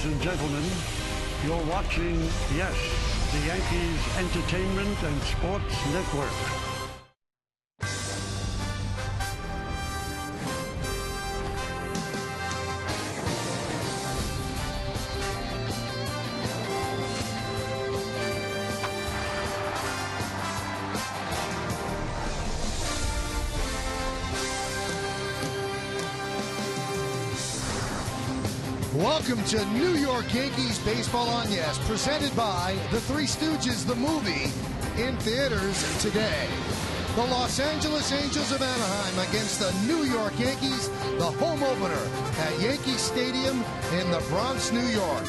Ladies and gentlemen, you're watching, yes, the Yankees Entertainment and Sports Network. Welcome to New York Yankees Baseball on Yes, presented by The Three Stooges, the movie, in theaters today. The Los Angeles Angels of Anaheim against the New York Yankees, the home opener at Yankee Stadium in the Bronx, New York.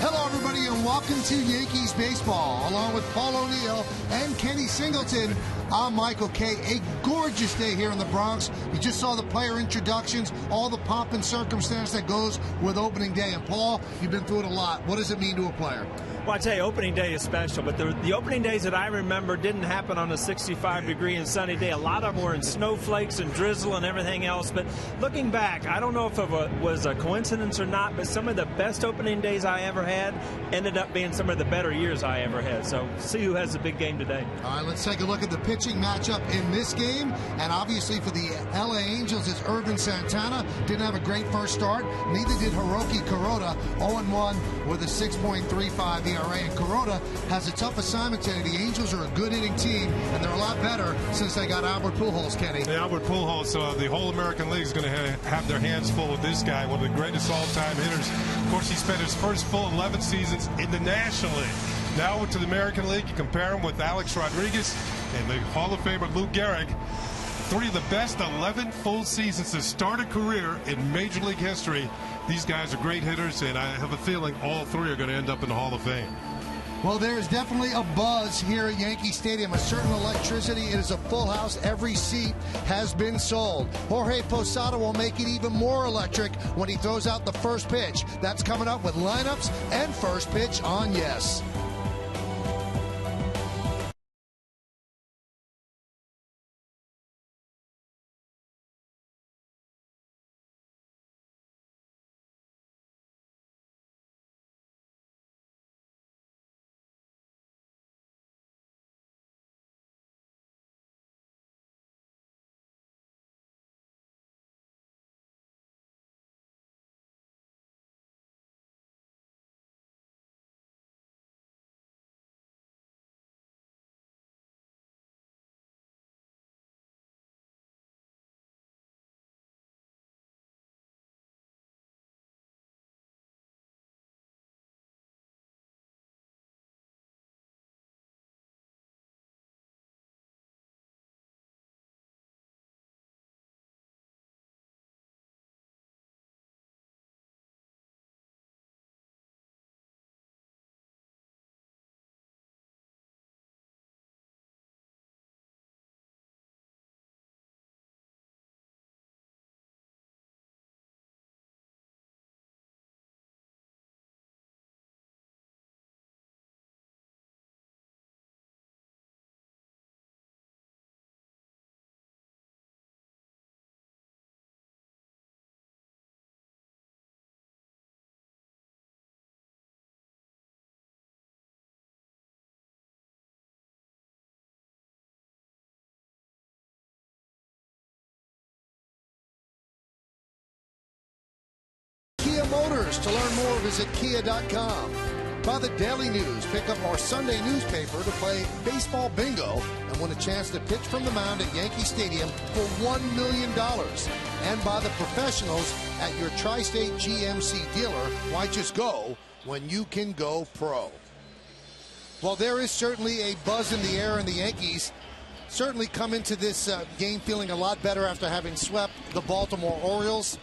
Hello, everybody, and welcome to Yankees Baseball. Along with Paul O'Neill and Kenny Singleton, I'm Michael Kay. A gorgeous day here in the Bronx. You just saw the player introductions, all the pomp and circumstance that goes with opening day. And Paul, you've been through it a lot. What does it mean to a player? Well, I tell you, opening day is special, but the opening days that I remember didn't happen on a 65-degree and sunny day. A lot of them were in snowflakes and drizzle and everything else. But looking back, I don't know if it was a coincidence or not, but some of the best opening days I ever had ended up being some of the better years I ever had. So see who has the big game today. All right, let's take a look at the pitching matchup in this game. And obviously for the LA Angels, it's Irvin Santana. Didn't have a great first start. Neither did Hiroki Kuroda. 0-1 with a 6.35 ERA. And Kuroda has a tough assignment today. The Angels are a good hitting team, and they're a lot better since they got Albert Pujols, Kenny. Yeah, Albert Pujols, the whole American League is going to have their hands full with this guy, one of the greatest all-time hitters. Of course, he spent his first full 11 seasons in the National League. Now to the American League, you compare him with Alex Rodriguez and the Hall of Famer Lou Gehrig. Three of the best 11 full seasons to start a career in Major League history. These guys are great hitters, and I have a feeling all three are going to end up in the Hall of Fame. Well, there is definitely a buzz here at Yankee Stadium, a certain electricity. It is a full house. Every seat has been sold. Jorge Posada will make it even more electric when he throws out the first pitch. That's coming up with lineups and first pitch on Yes. Motors. To learn more, visit kia.com. By the Daily News, pick up our Sunday newspaper to play baseball bingo and win a chance to pitch from the mound at Yankee Stadium for $1 million. And by the Professionals at your Tri-State GMC dealer. Why just go when you can go pro? Well, there is certainly a buzz in the air, and the Yankees certainly come into this game feeling a lot better after having swept the Baltimore Orioles.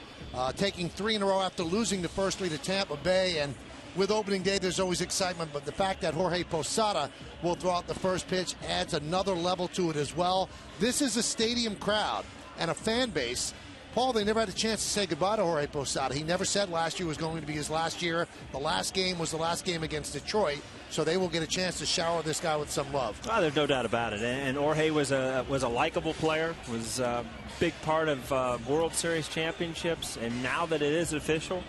Taking 3 in a row after losing the first 3 to Tampa Bay. And with opening day, there's always excitement, but the fact that Jorge Posada will throw out the first pitch adds another level to it as well. This is a stadium crowd and a fan base. Paul, they never had a chance to say goodbye to Jorge Posada. He never said last year was going to be his last year. The last game was the last game against Detroit, so they will get a chance to shower this guy with some love. Oh, there's no doubt about it. And Jorge was a likable player, was a big part of World Series championships, and now that it is official,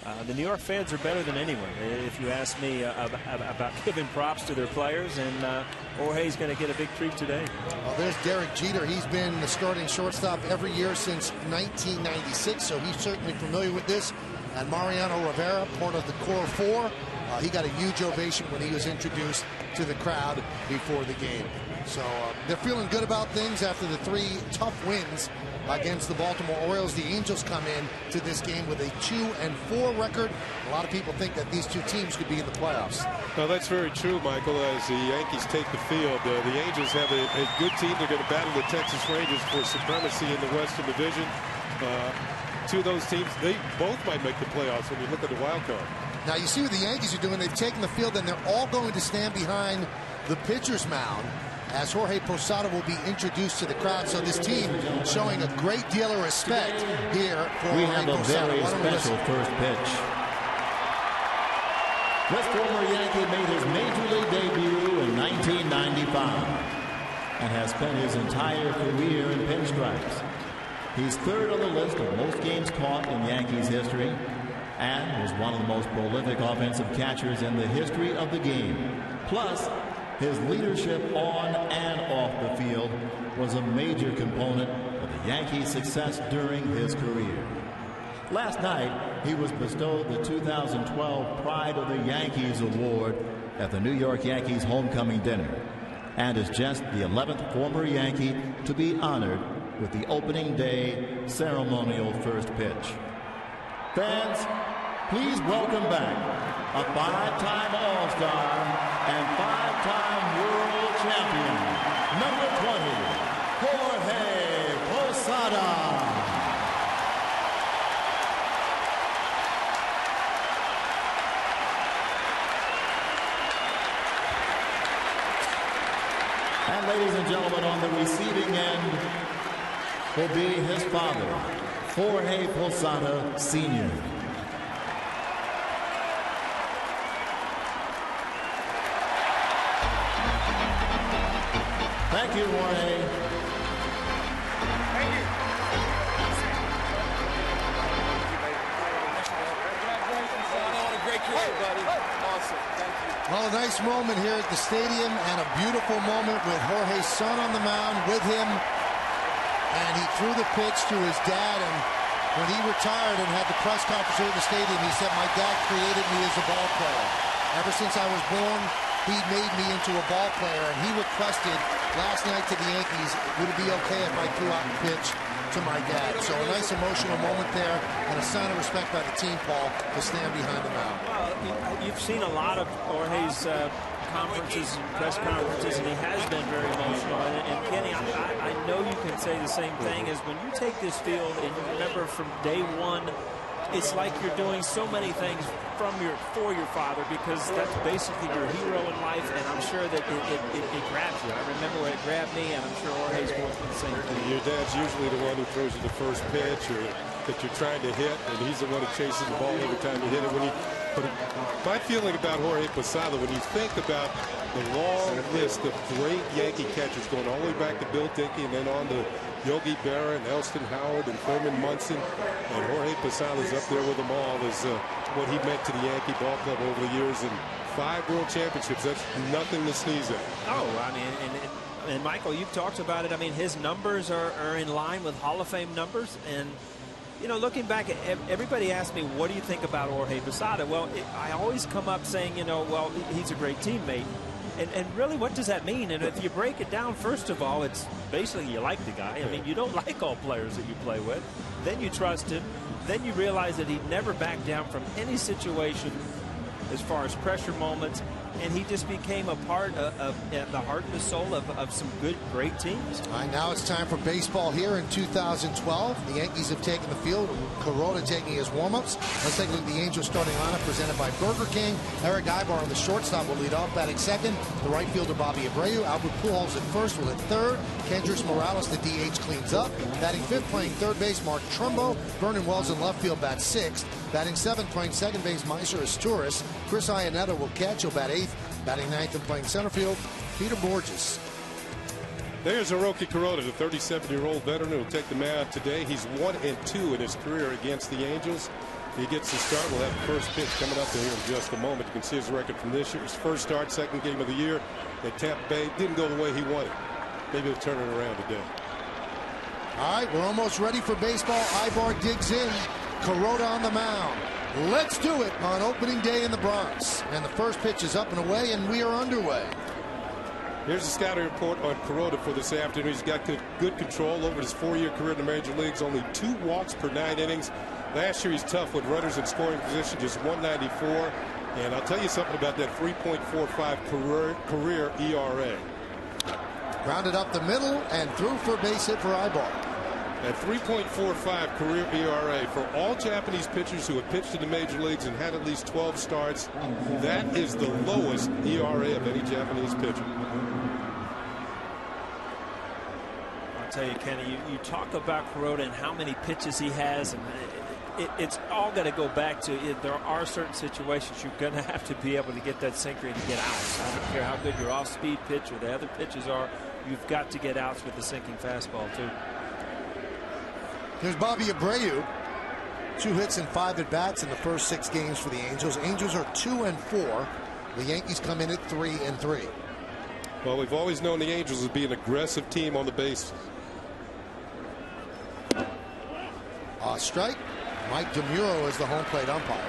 The New York fans are better than anyone, if you ask me, about giving props to their players, and Jorge's going to get a big treat today. Well, there's Derek Jeter. He's been the starting shortstop every year since 1996, so he's certainly familiar with this. And Mariano Rivera, part of the core four, he got a huge ovation when he was introduced to the crowd before the game. So they're feeling good about things after the 3 tough wins against the Baltimore Orioles. The Angels come in to this game with a 2-4 record. A lot of people think that these two teams could be in the playoffs. Well, that's very true, Michael. As the Yankees take the field, the Angels have a good team. They're going to battle the Texas Rangers for supremacy in the Western Division. Two of those teams, they both might make the playoffs when you look at the wild card. Now you see what the Yankees are doing. They've taken the field, and they're all going to stand behind the pitcher's mound as Jorge Posada will be introduced to the crowd. So this team showing a great deal of respect here for we Jorge have a Posada. very special first pitch. This former Yankee made his Major League debut in 1995 and has spent his entire career in pinstripes. He's third on the list of most games caught in Yankees history and was one of the most prolific offensive catchers in the history of the game. Plus, his leadership on and off the field was a major component of the Yankees' success during his career. Last night, he was bestowed the 2012 Pride of the Yankees Award at the New York Yankees homecoming dinner, and is just the 11th former Yankee to be honored with the opening day ceremonial first pitch. Fans, please welcome back a 5-time All-Star and 5-time World Champion, number 20, Jorge Posada. And ladies and gentlemen, on the receiving end will be his father, Jorge Posada Sr. Thank you, Jorge. Thank you. What a great career, buddy. Awesome. Thank you. Well, a nice moment here at the stadium, and a beautiful moment with Jorge's son on the mound with him. And he threw the pitch to his dad, and when he retired and had the press conference here at the stadium, he said, "My dad created me as a ball player. Ever since I was born, he made me into a ball player," and he requested last night to the Yankees, would it be okay if I threw out the pitch to my dad? So a nice emotional moment there, and a sign of respect by the team, Paul, to stand behind the mound. Well, you've seen a lot of Jorge's conferences and press conferences, and he has been very emotional. And Kenny, I know you can say the same thing, is when you take this field and you remember from day one, it's like you're doing so many things for your father, because that's basically your hero in life, and I'm sure that it grabs you. I remember when it grabbed me, and I'm sure Jorge's going through the same thing. Your dad's usually the one who throws you the first pitch or that you're trying to hit, and he's the one who chases the ball every time you hit it. But my feeling about Jorge Posada, when you think about the long list of great Yankee catchers going all the way back to Bill Dickey and then on to Yogi Berra and Elston Howard and Thurman Munson, and Jorge Posada's up there with them all, is what he meant to the Yankee ball club over the years. And 5 world championships, that's nothing to sneeze at. Oh, I mean, and Michael, you've talked about it. I mean, his numbers are in line with Hall of Fame numbers. And, you know, looking back, everybody asks me, what do you think about Jorge Posada? Well, I always come up saying, you know, well, he's a great teammate. And really, what does that mean? And if you break it down, first of all, it's basically you like the guy. I mean, you don't like all players that you play with. Then you trust him. Then you realize that he'd never back down from any situation as far as pressure moments. And he just became a part of the heart and the soul of some good, great teams. All right, now it's time for baseball here in 2012. The Yankees have taken the field. Kuroda taking his warm-ups. Let's take a look at the Angels starting lineup presented by Burger King. Eric Ibar on the shortstop will lead off, batting second. The right fielder Bobby Abreu. Albert Pujols at first will hit third. Kendrys Morales, the DH, cleans up. Batting fifth, playing third base, Mark Trumbo. Vernon Wells in left field bats sixth. Batting seventh, playing second base, Meiser Asturias. Chris Iannetta will catch. He'll bat eighth. Batting ninth and playing center field, Peter Borges. There's Hiroki Kuroda, the 37-year-old veteran who will take the mound today. He's 1-2 in his career against the Angels. If he gets the start, we'll have the first pitch coming up to here in just a moment. You can see his record from this year. His first start, second game of the year at Tampa Bay. Didn't go the way he wanted. Maybe he'll turn it around today. All right, we're almost ready for baseball. Ibar digs in. Kuroda on the mound. Let's do it on opening day in the Bronx. And the first pitch is up and away, and we are underway. Here's the scouting report on Kuroda for this afternoon. He's got good control over his 4-year career in the major leagues. Only 2 walks per 9 innings. Last year he's tough with runners in scoring position, just 194. And I'll tell you something about that 3.45 career ERA. Grounded up the middle and through for a base hit for Ibar. At 3.45 career ERA for all Japanese pitchers who have pitched in the major leagues and had at least 12 starts, that is the lowest ERA of any Japanese pitcher. I'll tell you, Kenny, you talk about Kuroda and how many pitches he has, and it's all going to go back to there are certain situations you're going to have to be able to get that sinker and get outs. I don't care how good your off-speed pitch or the other pitches are, you've got to get outs with the sinking fastball too. Here's Bobby Abreu. 2 hits and 5 at-bats in the first 6 games for the Angels. Angels are 2-4. The Yankees come in at 3-3. Well, we've always known the Angels as being an aggressive team on the base. Strike. Mike DeMuro is the home plate umpire.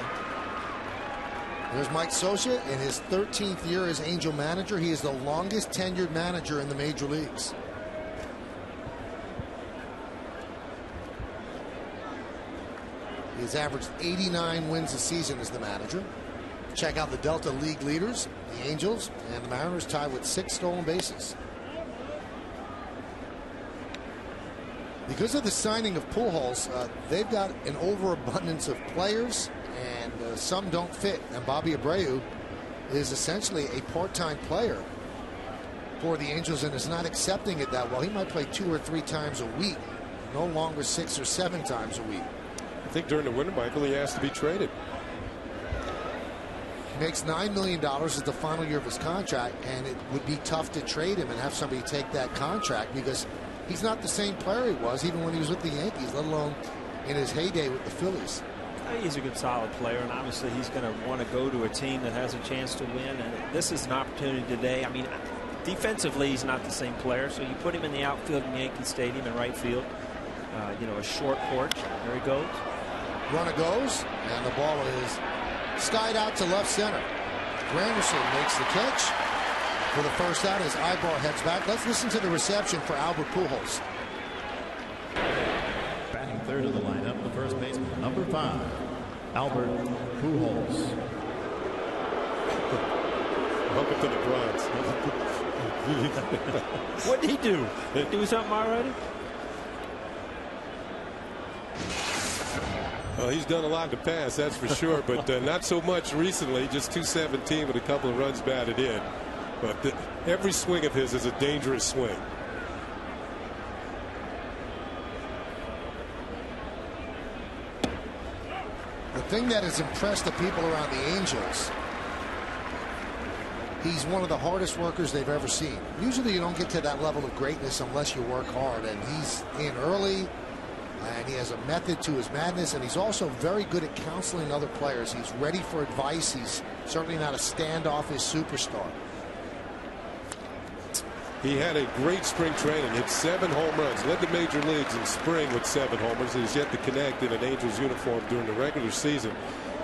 There's Mike Sosa in his 13th year as Angel manager. He is the longest tenured manager in the major leagues. He has averaged 89 wins a season as the manager. Check out the Delta League leaders. The Angels and the Mariners tied with 6 stolen bases. Because of the signing of Pujols, they've got an overabundance of players, and some don't fit. And Bobby Abreu is essentially a part-time player for the Angels and is not accepting it that well. He might play 2 or 3 times a week, no longer 6 or 7 times a week. I think during the winter, Michael, he asked to be traded. He makes $9 million as the final year of his contract, and it would be tough to trade him and have somebody take that contract because he's not the same player he was even when he was with the Yankees, let alone in his heyday with the Phillies. He's a good, solid player, and obviously he's going to want to go to a team that has a chance to win. And this is an opportunity today. I mean, defensively, he's not the same player, so you put him in the outfield in Yankee Stadium in right field. You know, a short porch. There he goes. Runner goes, and the ball is skied out to left center. Granderson makes the catch for the first out as Ibar heads back. Let's listen to the reception for Albert Pujols. Batting third of the lineup, the first baseman, number 5, Albert Pujols. Welcome to the Bronx. What did he do? Do something already? Well, he's done a lot to pass, that's for sure, but not so much recently. Just 217 with a couple of runs batted in. But every swing of his is a dangerous swing. The thing that has impressed the people around the Angels, he's one of the hardest workers they've ever seen. Usually you don't get to that level of greatness unless you work hard, and he's in early, and he has a method to his madness, and he's also very good at counseling other players. He's ready for advice. He's certainly not a standoffish superstar. He had a great spring training. Hit 7 home runs. Led the major leagues in spring with 7 homers. He's yet to connect in an Angels uniform during the regular season.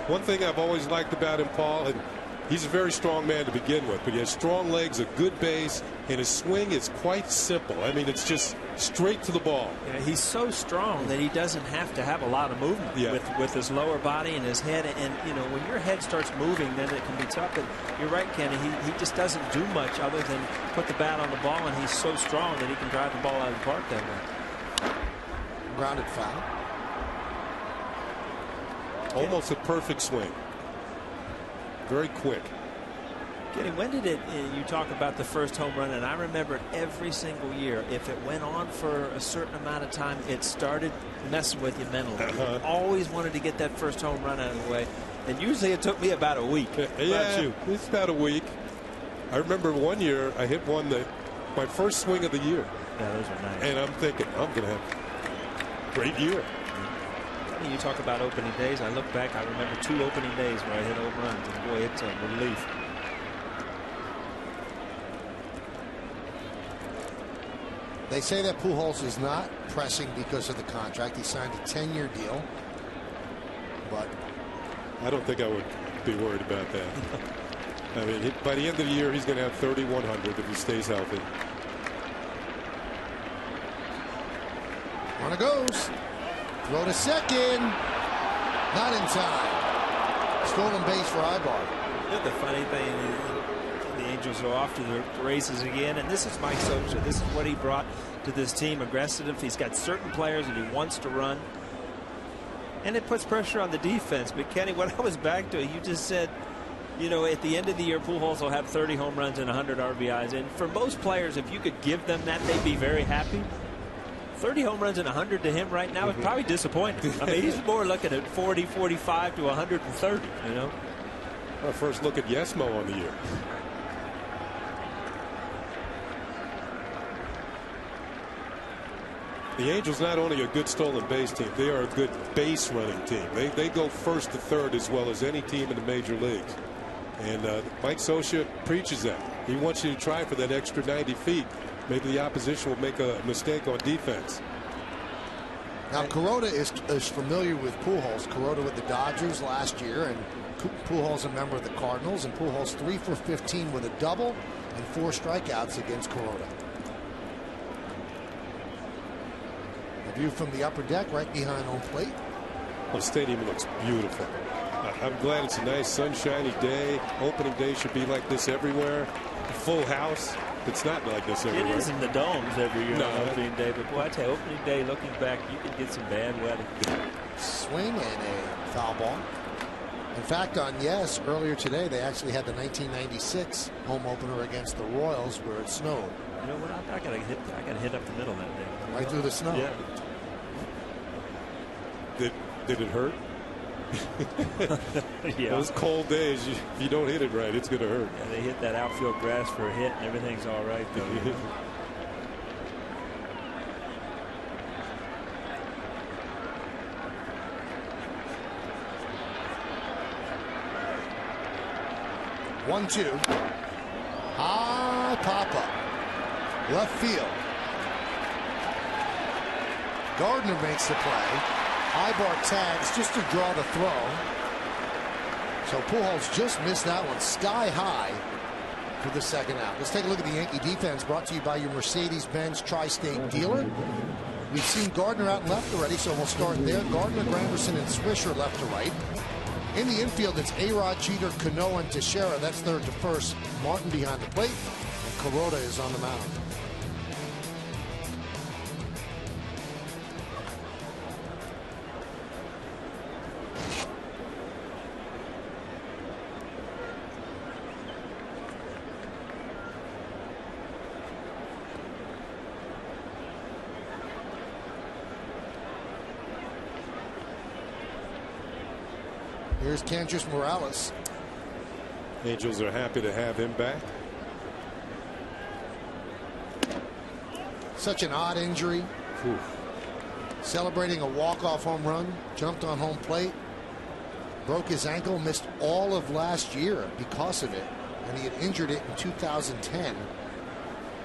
One thing I've always liked about him, Paul, and he's a very strong man to begin with, but he has strong legs, a good base, and his swing is quite simple. I mean, it's just straight to the ball. Yeah, he's so strong that he doesn't have to have a lot of movement with his lower body and his head. And, you know, when your head starts moving, then it can be tough. But you're right, Kenny. He just doesn't do much other than put the bat on the ball, and he's so strong that he can drive the ball out of the park that way. Grounded foul. Almost a perfect swing. Very quick. Kenny, when did you talk about the first home run, and I remember it every single year. If it went on for a certain amount of time, it started messing with you mentally. You always wanted to get that first home run out of the way, and usually it took me about a week. Yeah, it's about a week. I remember one year I hit one my first swing of the year. Yeah, those are nice. And I'm thinking, I'm going to have a great year. funny you talk about opening days. I look back, I remember 2 opening days where I hit home runs, and boy, it's a relief. They say that Pujols is not pressing because of the contract. He signed a 10-year deal. But I don't think I would be worried about that. I mean, by the end of the year, he's going to have 3,100 if he stays healthy. Runner goes. Throw to second. Not in time. Stolen base for Ibar. The funny thing is, the Angels are off to the races again, and this is Mike Scioscia. This is what he brought to this team: aggressive. He's got certain players that he wants to run, and it puts pressure on the defense. But Kenny, what I was back to, you just said, you know, at the end of the year, Pujols will have 30 home runs and 100 RBIs, and for most players, if you could give them that, they'd be very happy. 30 home runs and 100 to him right now is probably disappointing. I mean, he's more looking at 40, 45 to 130, you know. Our first look at Yesmo on the year. The Angels not only a good stolen base team, they are a good base running team. They go first to third as well as any team in the major leagues. And Mike Scioscia preaches that. He wants you to try for that extra 90 feet. Maybe the opposition will make a mistake on defense. Now, Kuroda is familiar with Pujols. Kuroda with the Dodgers last year, and Pujols a member of the Cardinals. And Pujols 3 for 15 with a double and 4 strikeouts against Kuroda. A view from the upper deck right behind home plate. Well, the stadium looks beautiful. I'm glad it's a nice sunshiny day. Opening day should be like this everywhere. A full house. It's not like this everywhere. It is in the domes every year on opening day, but boy, I tell you, opening day, looking back, you can get some bad weather. Swing and a foul ball. In fact, on earlier today, they actually had the 1996 home opener against the Royals where it snowed. You know what? I got hit up the middle that day. Right through the snow. Yeah. Did it hurt? Yeah. Those cold days, if you don't hit it right, it's going to hurt. Yeah, they hit that outfield grass for a hit, and everything's all right, though. 1-2. High pop up. Left field. Gardner makes the play. Ibar tags just to draw the throw. So Pujols just missed that one sky high for the second out. Let's take a look at the Yankee defense, brought to you by your Mercedes-Benz Tri-State dealer. We've seen Gardner out and left already, so we'll start there. Gardner, Granderson, and Swisher left to right. In the infield, it's A-Rod, Jeter, Cano, and Teixeira. That's third to first. Martin behind the plate, and Kuroda is on the mound. Here's Kendrys Morales. Angels are happy to have him back. Such an odd injury. Oof. Celebrating a walk-off home run. Jumped on home plate. Broke his ankle. Missed all of last year because of it. And he had injured it in 2010.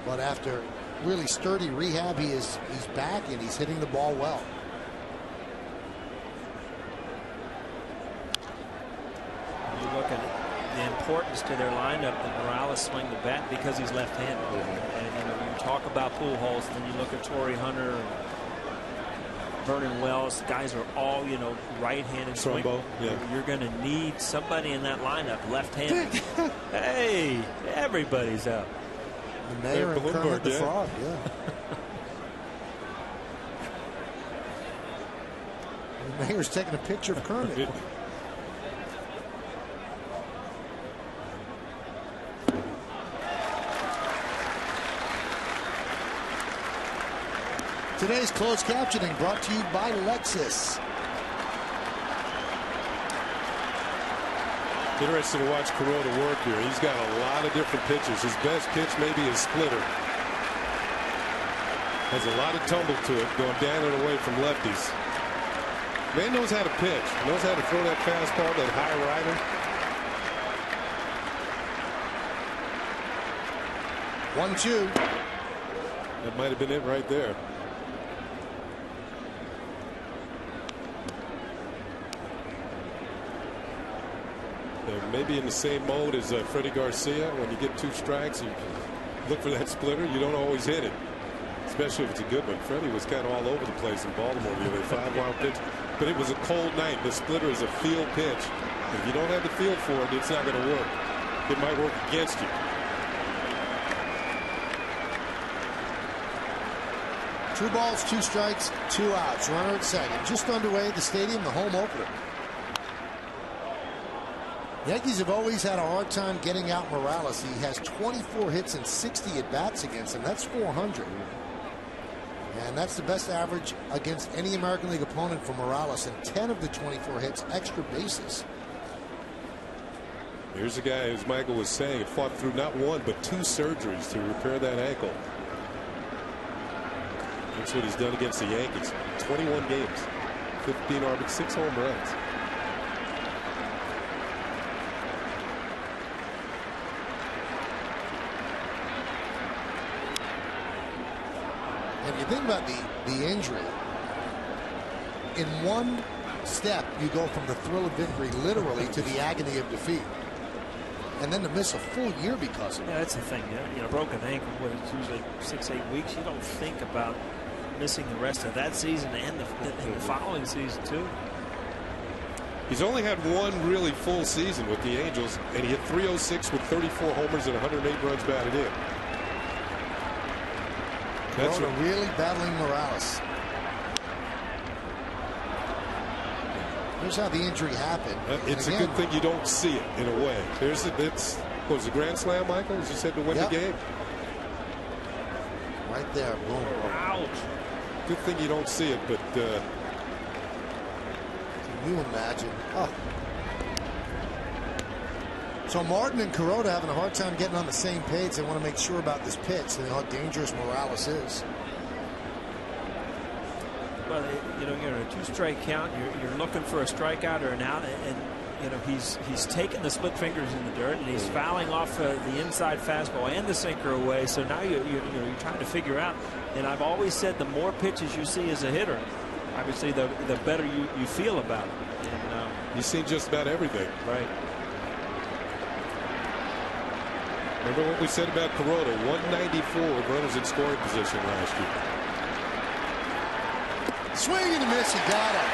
But after really sturdy rehab, he's back and he's hitting the ball well. You look at the importance to their lineup that Morales swing the bat because he's left-handed. And you know, you talk about Pujols, then you look at Torrey Hunter, and Vernon Wells. Guys are all, you know, right-handed swing. Yeah. You're going to need somebody in that lineup left-handed. Hey, everybody's out. The mayor and Kermit the Frog, yeah. The mayor's taking a picture of Kermit. Today's closed captioning brought to you by Lexus. Interesting to watch Kuroda work here. He's got a lot of different pitches. His best pitch may be his splitter. Has a lot of tumble to it, going down and away from lefties. Man knows how to pitch. Knows how to throw that fastball, that high rider. 1-2. That might have been it right there. They're maybe in the same mode as Freddie Garcia. When you get 2 strikes, you look for that splitter. You don't always hit it, especially if it's a good one. Freddie was kind of all over the place in Baltimore the other 5-wild pitch, but it was a cold night. The splitter is a field pitch. If you don't have the field for it, it's not going to work. It might work against you. Two balls, 2 strikes, 2 outs. Runner at second. Just underway at the stadium, the home opener. The Yankees have always had a hard time getting out Morales. He has 24 hits and 60 at-bats against him. That's 400. And that's the best average against any American League opponent for Morales. And 10 of the 24 hits, extra bases. Here's a guy, as Michael was saying, fought through not 1 but 2 surgeries to repair that ankle. That's what he's done against the Yankees. 21 games, 15 RBIs, 6 home runs. If you think about the injury, in one step you go from the thrill of victory literally to the agony of defeat, and then to miss a full year because of it. Yeah, that's the thing. You know, broken ankle, it's usually 6-8 weeks. You don't think about missing the rest of that season and the following season too. He's only had 1 really full season with the Angels, and he hit .306 with 34 homers and 108 runs batted in. That's really battling Morales. Here's how the injury happened. It's a good thing you don't see it in a way. There's what was a grand slam, Michael, as you said, to win the game. Right there, boom. Ouch. Good thing you don't see it, but can you imagine? Oh. So Martin and Kuroda having a hard time getting on the same page. They want to make sure about this pitch and how dangerous Morales is. Well, you know, you're in a 2-strike count. You're looking for a strikeout or an out, and you know he's taking the split fingers in the dirt, and he's fouling off the inside fastball and the sinker away. So now you're trying to figure out. And I've always said the more pitches you see as a hitter, obviously the better you feel about it. And, you've seen just about everything, right? Remember what we said about Kuroda, 194 with runners in scoring position last year. Swing and a miss, he got it.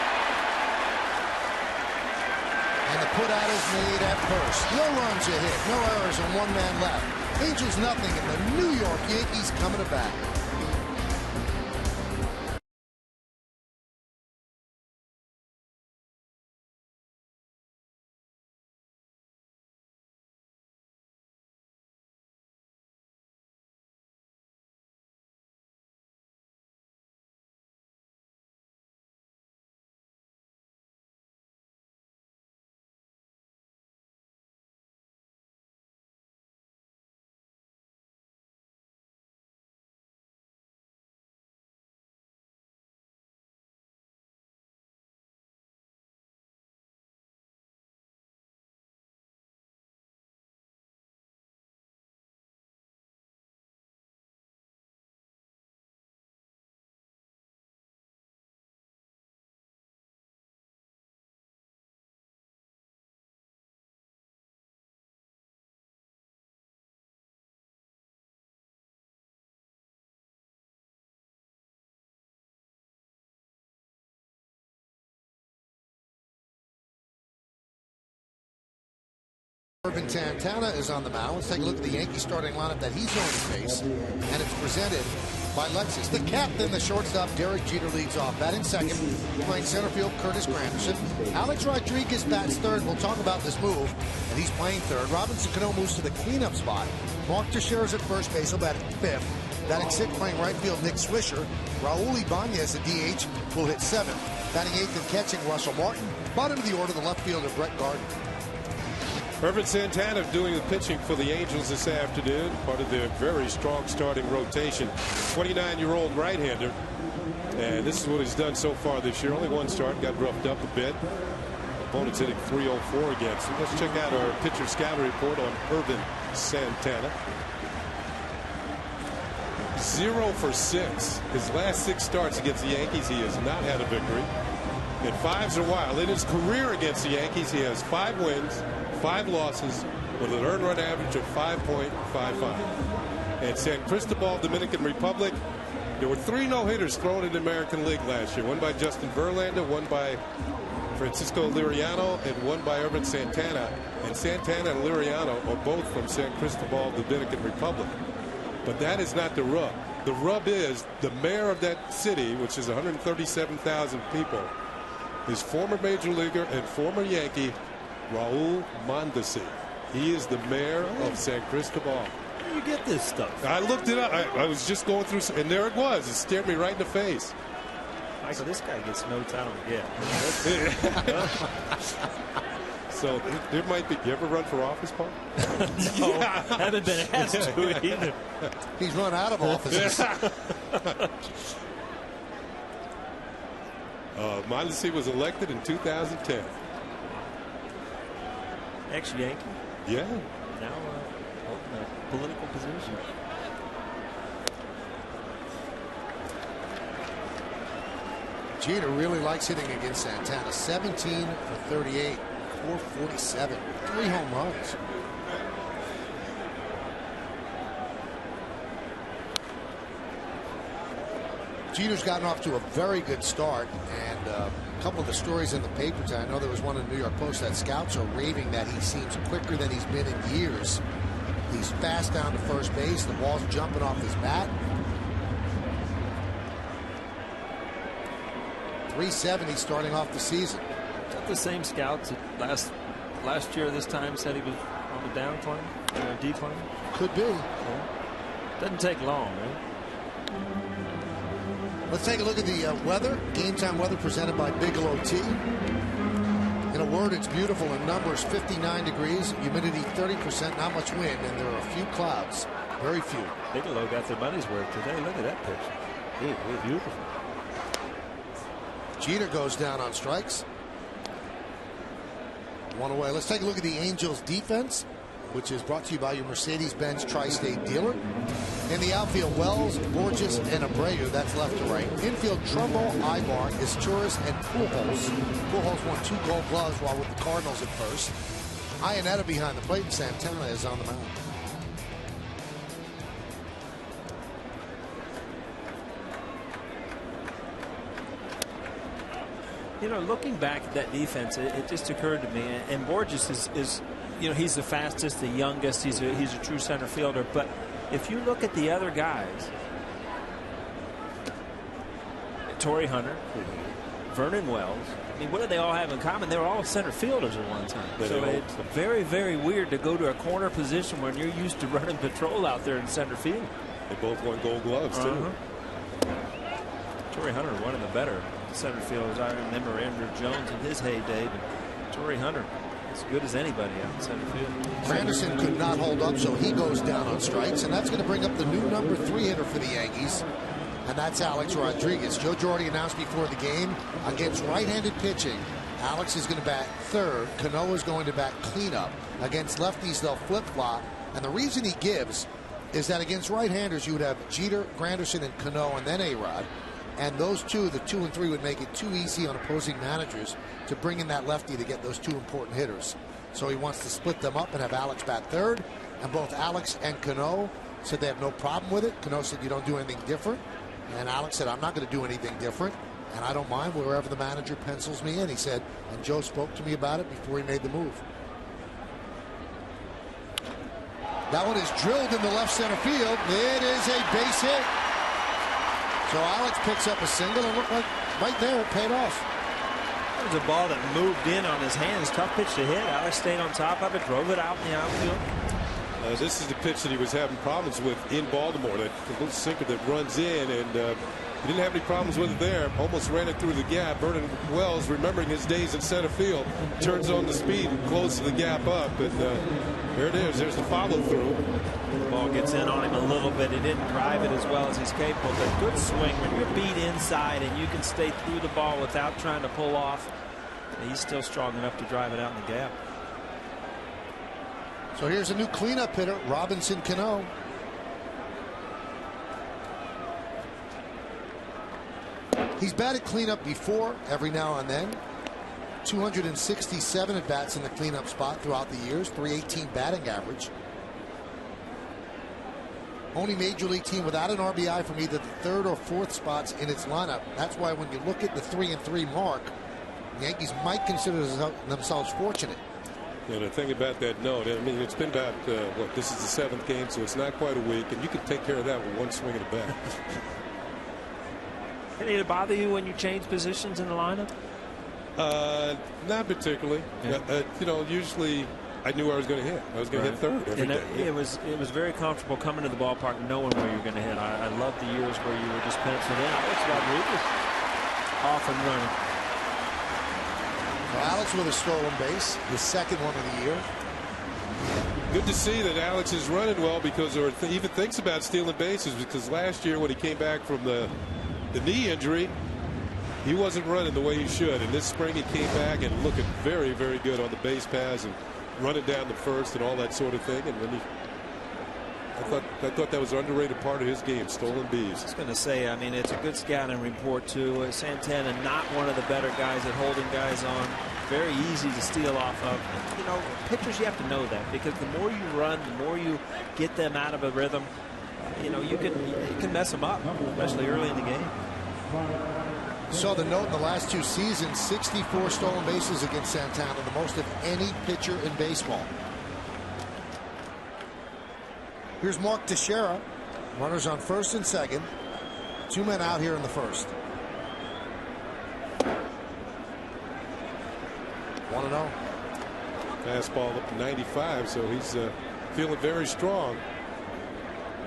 And the put out is made at first. No runs a hit, no errors, and 1 man left. Angels nothing, and the New York Yankees coming to bat. Urban Santana is on the mound. Let's take a look at the Yankee starting lineup that he's going to face. And it's presented by Lexus. The captain, the shortstop, Derek Jeter, leads off. Batting second, playing center field, Curtis Granderson. Alex Rodriguez bats third. We'll talk about this move. And he's playing third. Robinson Cano moves to the cleanup spot. Mark Teixeira's at first base. He'll bat at fifth. Batting sixth, playing right field, Nick Swisher. Raul Ibanez, the DH, will hit seventh. Batting eighth and catching, Russell Martin. Bottom of the order, the left fielder, Brett Gardner. Urban Santana doing the pitching for the Angels this afternoon, part of their very strong starting rotation. 29-year-old right-hander. And this is what he's done so far this year. Only one start, got roughed up a bit. Opponents hitting .304 against him. Let's check out our pitcher scouting report on Irvin Santana. 0 for 6. His last 6 starts against the Yankees, he has not had a victory. And 5s are wild. In his career against the Yankees, he has 5 wins, 5 losses, with an earned run average of 5.55. And San Cristobal, Dominican Republic, there were 3 no-hitters thrown in the American League last year. One by Justin Verlander, one by Francisco Liriano, and one by Irvin Santana. And Santana and Liriano are both from San Cristobal, Dominican Republic. But that is not the rub. The rub is the mayor of that city, which is 137,000 people, is former major leaguer and former Yankee Raul Mondesi. He is the mayor of San Cristobal. Where do you get this stuff? I looked it up. I was just going through, and there it was. It stared me right in the face. Michael, this guy gets notes I don't get. So there might be. You ever run for office, Paul? No, haven't been asked to either. He's run out of offices. Mondesi was elected in 2010. Ex-Yankee. Yeah. Now holding a political position. Jeter really likes hitting against Santana. 17 for 38, 447, 3 home runs. Jeter's gotten off to a very good start, and a couple of the stories in the paper today. I know there was one in the New York Post that scouts are raving that he seems quicker than he's been in years. He's fast down to first base. The ball's jumping off his bat. 370 starting off the season. Is that the same scouts that last year this time said he was on the downcline or decline? Could be. Yeah. Doesn't take long, right? Let's take a look at the weather. Game time weather presented by Bigelow Tea. In a word, it's beautiful. In numbers, 59 degrees, humidity 30%, not much wind, and there are a few clouds. Very few. Bigelow got their money's worth today. Look at that picture. Beautiful. Jeter goes down on strikes. 1 away. Let's take a look at the Angels defense, which is brought to you by your Mercedes-Benz Tri-State dealer. In the outfield, Wells, Borges, and Abreu. That's left to right. Infield, Trumbo, Ibar, Izturis, and Pujols. Pujols won 2 Gold Gloves while with the Cardinals at first. Iannetta behind the plate, and Santana is on the mound. You know, looking back at that defense, it just occurred to me, and Borges is you know, he's the fastest, the youngest, he's a true center fielder, but if you look at the other guys, Torrey Hunter, Vernon Wells, I mean, what do they all have in common? They were all center fielders at one time. So it's very, very weird to go to a corner position when you're used to running patrol out there in center field. They both won Gold Gloves, too. Torrey Hunter, one of the better center fielders. I remember Andrew Jones in his heyday, but Torrey Hunter, as good as anybody out in center field. Granderson could not hold up, so he goes down on strikes, and that's going to bring up the new number 3 hitter for the Yankees, and that's Alex Rodriguez. Joe Girardi announced before the game, against right-handed pitching, Alex is going to bat third. Cano is going to bat cleanup. Against lefties, they'll flip-flop, and the reason he gives is that against right-handers, you would have Jeter, Granderson, and Cano, and then A-Rod. And those two, the 2 and 3, would make it too easy on opposing managers to bring in that lefty to get those 2 important hitters. So he wants to split them up and have Alex bat third. And both Alex and Cano said they have no problem with it. Cano said, you don't do anything different. And Alex said, I'm not going to do anything different. And I don't mind wherever the manager pencils me in. He said, and Joe spoke to me about it before he made the move. That one is drilled in the left center field. It is a base hit. So Alex picks up a single, and looked like right there it paid off. It was a ball that moved in on his hands. Tough pitch to hit. Alex stayed on top of it, drove it out in the outfield. This is the pitch that he was having problems with in Baltimore. That little sinker that runs in, and He didn't have any problems with it there. Almost ran it through the gap. Vernon Wells, remembering his days in center field, turns on the speed and closes the gap up. But there it is. There's the follow through. The ball gets in on him a little bit. He didn't drive it as well as he's capable. But good swing when you're beat inside and you can stay through the ball without trying to pull off. He's still strong enough to drive it out in the gap. So here's a new cleanup hitter, Robinson Cano. He's batted cleanup before every now and then. 267 at bats in the cleanup spot throughout the years. .318 batting average. Only major league team without an RBI from either the third or fourth spots in its lineup. That's why when you look at the 3-3 mark, the Yankees might consider themselves fortunate. And the thing about that note, I mean, it's been about what, this is the 7th game, so it's not quite a week, and you can take care of that with one swing of the bat. Did it bother you when you change positions in the lineup? Not particularly. Yeah. You know, usually I knew where I was going to hit. I was going to hit third every day. It was very comfortable coming to the ballpark knowing where you're going to hit. I love the years where you were just penciling in. Alex Rodriguez off and running. So Alex with a stolen base, his second one of the year. Good to see that Alex is running well, because or even thinks about stealing bases, because last year when he came back from the knee injury, he wasn't running the way he should. And this spring he came back and looking very, very good on the base paths and running down the first and all that sort of thing. And when I thought that was an underrated part of his game, stolen bees. I was going to say, I mean, it's a good scouting report too. Santana, not one of the better guys at holding guys on. Very easy to steal off of. And, you know, pitchers, you have to know that, because the more you run, the more you get them out of a rhythm. You know, you can mess them up, especially early in the game. Saw the note in the last 2 seasons, 64 stolen bases against Santana, the most of any pitcher in baseball. Here's Mark Teixeira. Runners on first and second. 2 men out here in the first. 1-0. Fastball up to 95, so he's feeling very strong.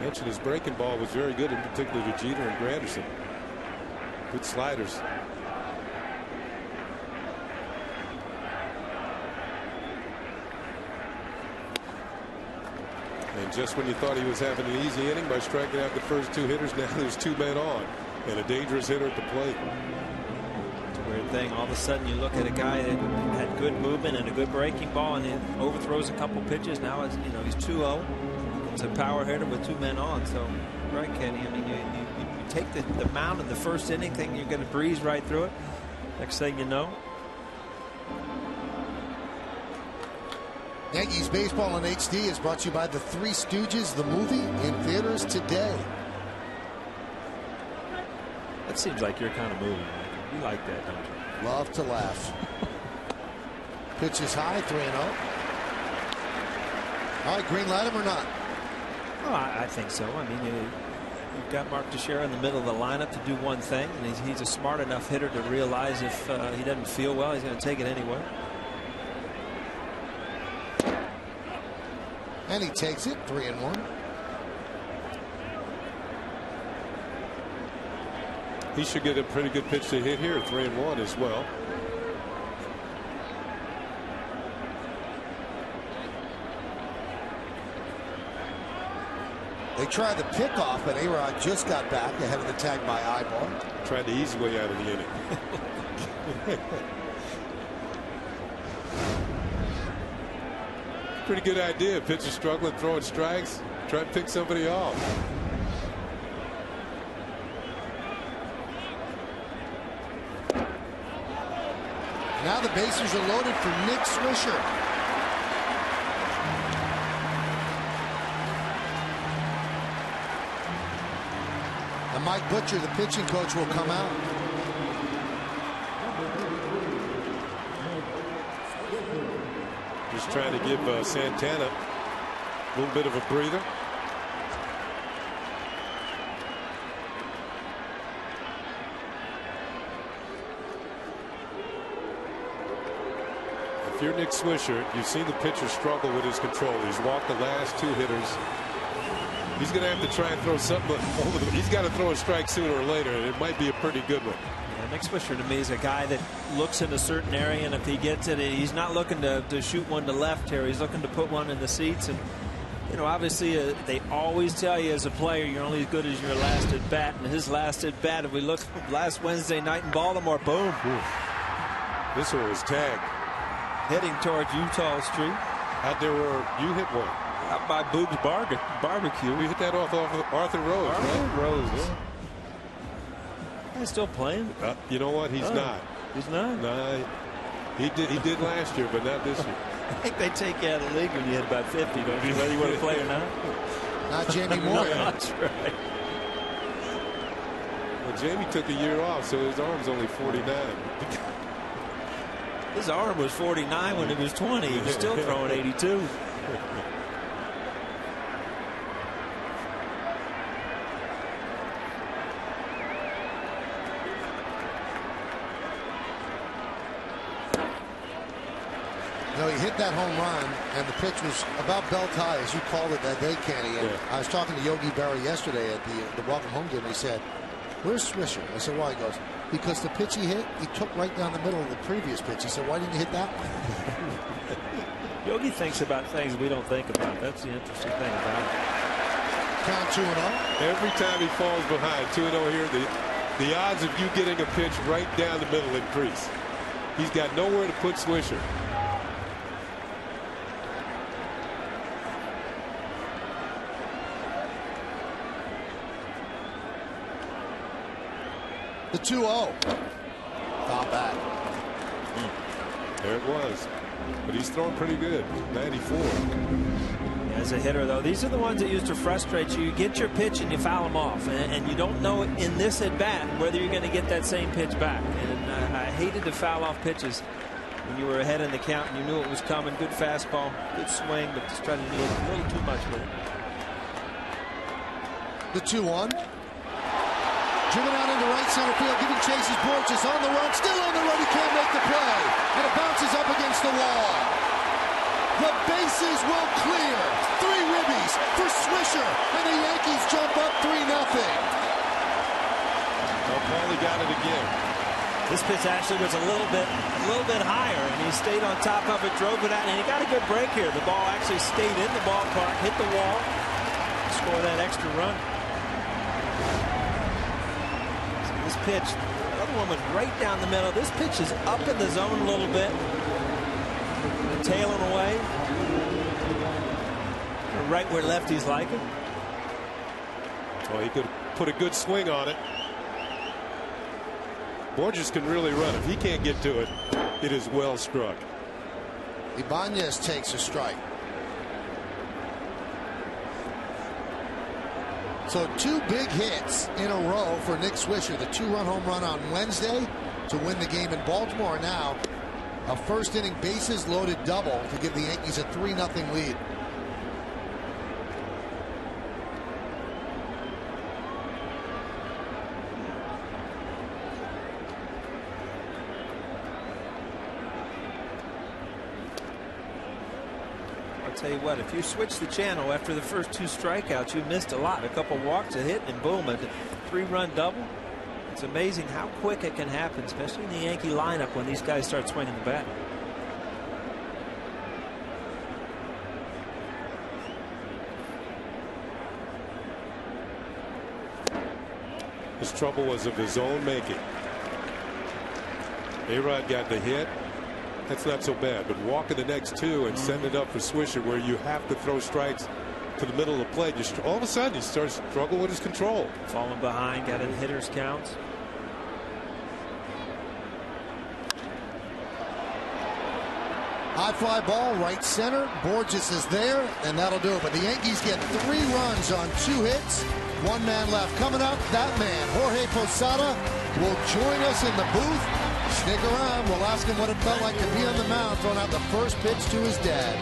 Mentioned his breaking ball was very good, in particular to Jeter and Granderson. Good sliders. And just when you thought he was having an easy inning by striking out the first 2 hitters, now there's 2 men on and a dangerous hitter at the plate. It's a weird thing. All of a sudden you look at a guy that had good movement and a good breaking ball, and he overthrows a couple pitches. Now it's, you know, he's 2-0. It's a power hitter with 2 men on. So, right, Kenny, I mean, you take the mound in the first inning, thinking you're going to breeze right through it. Next thing you know. Yankees baseball on HD is brought to you by the Three Stooges, the movie, in theaters today. That seems like your kind of movie. You like that, don't you? Love to laugh. Pitch is high, 3-0. All right, green light him or not? Well, I think so. I mean, you've got Mark Teixeira in the middle of the lineup to do one thing, and he's a smart enough hitter to realize if he doesn't feel well, he's going to take it anyway. And he takes it, 3-1. He should get a pretty good pitch to hit here, 3-1 as well. They tried the pickoff, but A-Rod just got back ahead of the tag by Eyeball. Tried the easy way out of the inning. Pretty good idea. Pitcher struggling, throwing strikes. Try to pick somebody off. Now the bases are loaded for Nick Swisher. And Mike Butcher, the pitching coach, will come out. Just trying to give Santana a little bit of a breather. If you're Nick Swisher, you've seen the pitcher struggle with his control. He's walked the last 2 hitters. He's going to have to try and throw something over the. He's got to throw a strike sooner or later, and it might be a pretty good one. Yeah, Nick Swisher to me is a guy that looks in a certain area, and if he gets it, he's not looking to shoot one to left here. He's looking to put one in the seats. And you know, obviously, they always tell you as a player you're only as good as your last at bat. And his last at bat, if we look last Wednesday night in Baltimore, boom. Ooh. This one was tagged. Heading towards Utah Street. Out there where you hit one. Out by Boog's Barbecue. We hit that off Arthur Rose. Arthur Rose. Yeah. He's still playing. You know what? He's not. He's not? No. He did last year, but not this year. I think they take you out of the league when you hit about 50, don't you? Whether you want to play or not. Not Jamie Moore. That's right. Well, Jamie took a year off, so his arm's only 49. His arm was 49 when he was 20. He was still throwing 82. You know, he hit that home run, and the pitch was about belt high, as you called it that day, Kenny. And I was talking to Yogi Berra yesterday at the welcome home game. He said, "Where's Swisher?" I said, "Why?" He goes, "Because the pitch he hit, he took right down the middle of the previous pitch." He said, "Why didn't you hit that one?" Yogi thinks about things we don't think about. That's the interesting thing about it. Count 2-0. Every time he falls behind 2-0 here, the odds of you getting a pitch right down the middle increase. He's got nowhere to put Swisher. The 2-0. Foul back. There it was. But he's throwing pretty good. 94. As a hitter, though, these are the ones that used to frustrate you. You get your pitch and you foul them off. And you don't know in this at bat whether you're going to get that same pitch back. And I hated to foul off pitches when you were ahead in the count and you knew it was coming. Good fastball, good swing, but just trying to do a little too much with it. The 2-1. Driven out into right center field, giving chases. Borges on the run, still on the run. He can't make the play, and it bounces up against the wall. The bases will clear. 3 ribbies for Swisher, and the Yankees jump up 3-0. Well, Paulie got it again. This pitch actually was a little bit higher, and he stayed on top of it, drove it out, and he got a good break here. The ball actually stayed in the ballpark, hit the wall, score that extra run. This pitch, the other one was right down the middle. This pitch is up in the zone a little bit, tailing away, right where lefties like it. Well, he could put a good swing on it. Borges can really run. If he can't get to it, it is well struck. Ibanez takes a strike. So 2 big hits in a row for Nick Swisher. The 2-run home run on Wednesday to win the game in Baltimore. Now a first inning bases loaded double to give the Yankees a 3-0 lead. Tell you what, if you switch the channel after the first 2 strikeouts, you missed a lot. A couple walks, a hit, and boom, a 3-run double. It's amazing how quick it can happen, especially in the Yankee lineup when these guys start swinging the bat. His trouble was of his own making. A-Rod got the hit. That's not so bad, but walking the next 2 and setting it up for Swisher where you have to throw strikes to the middle of the plate, all of a sudden he starts to struggle with his control. Falling behind, got in hitters counts. High fly ball, right center. Borges is there, and that'll do it. But the Yankees get 3 runs on 2 hits. 1 man left. Coming up, that man, Jorge Posada, will join us in the booth. Stick around. We'll ask him what it felt like to be on the mound, throwing out the first pitch to his dad.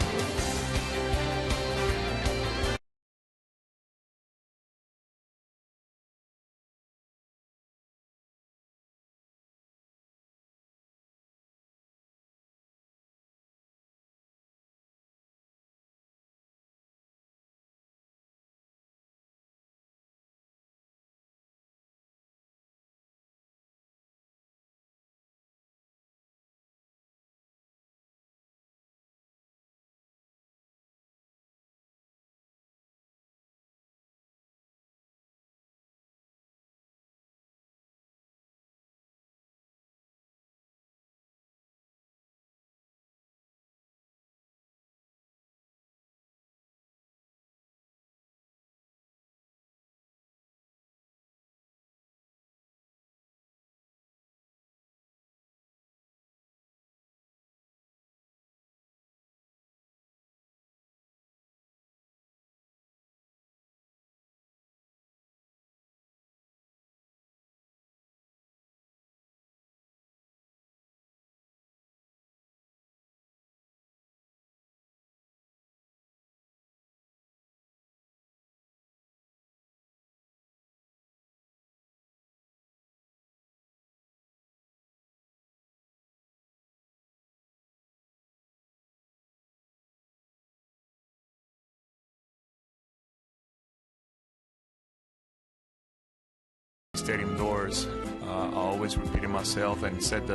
stadium doors, I always repeated myself and said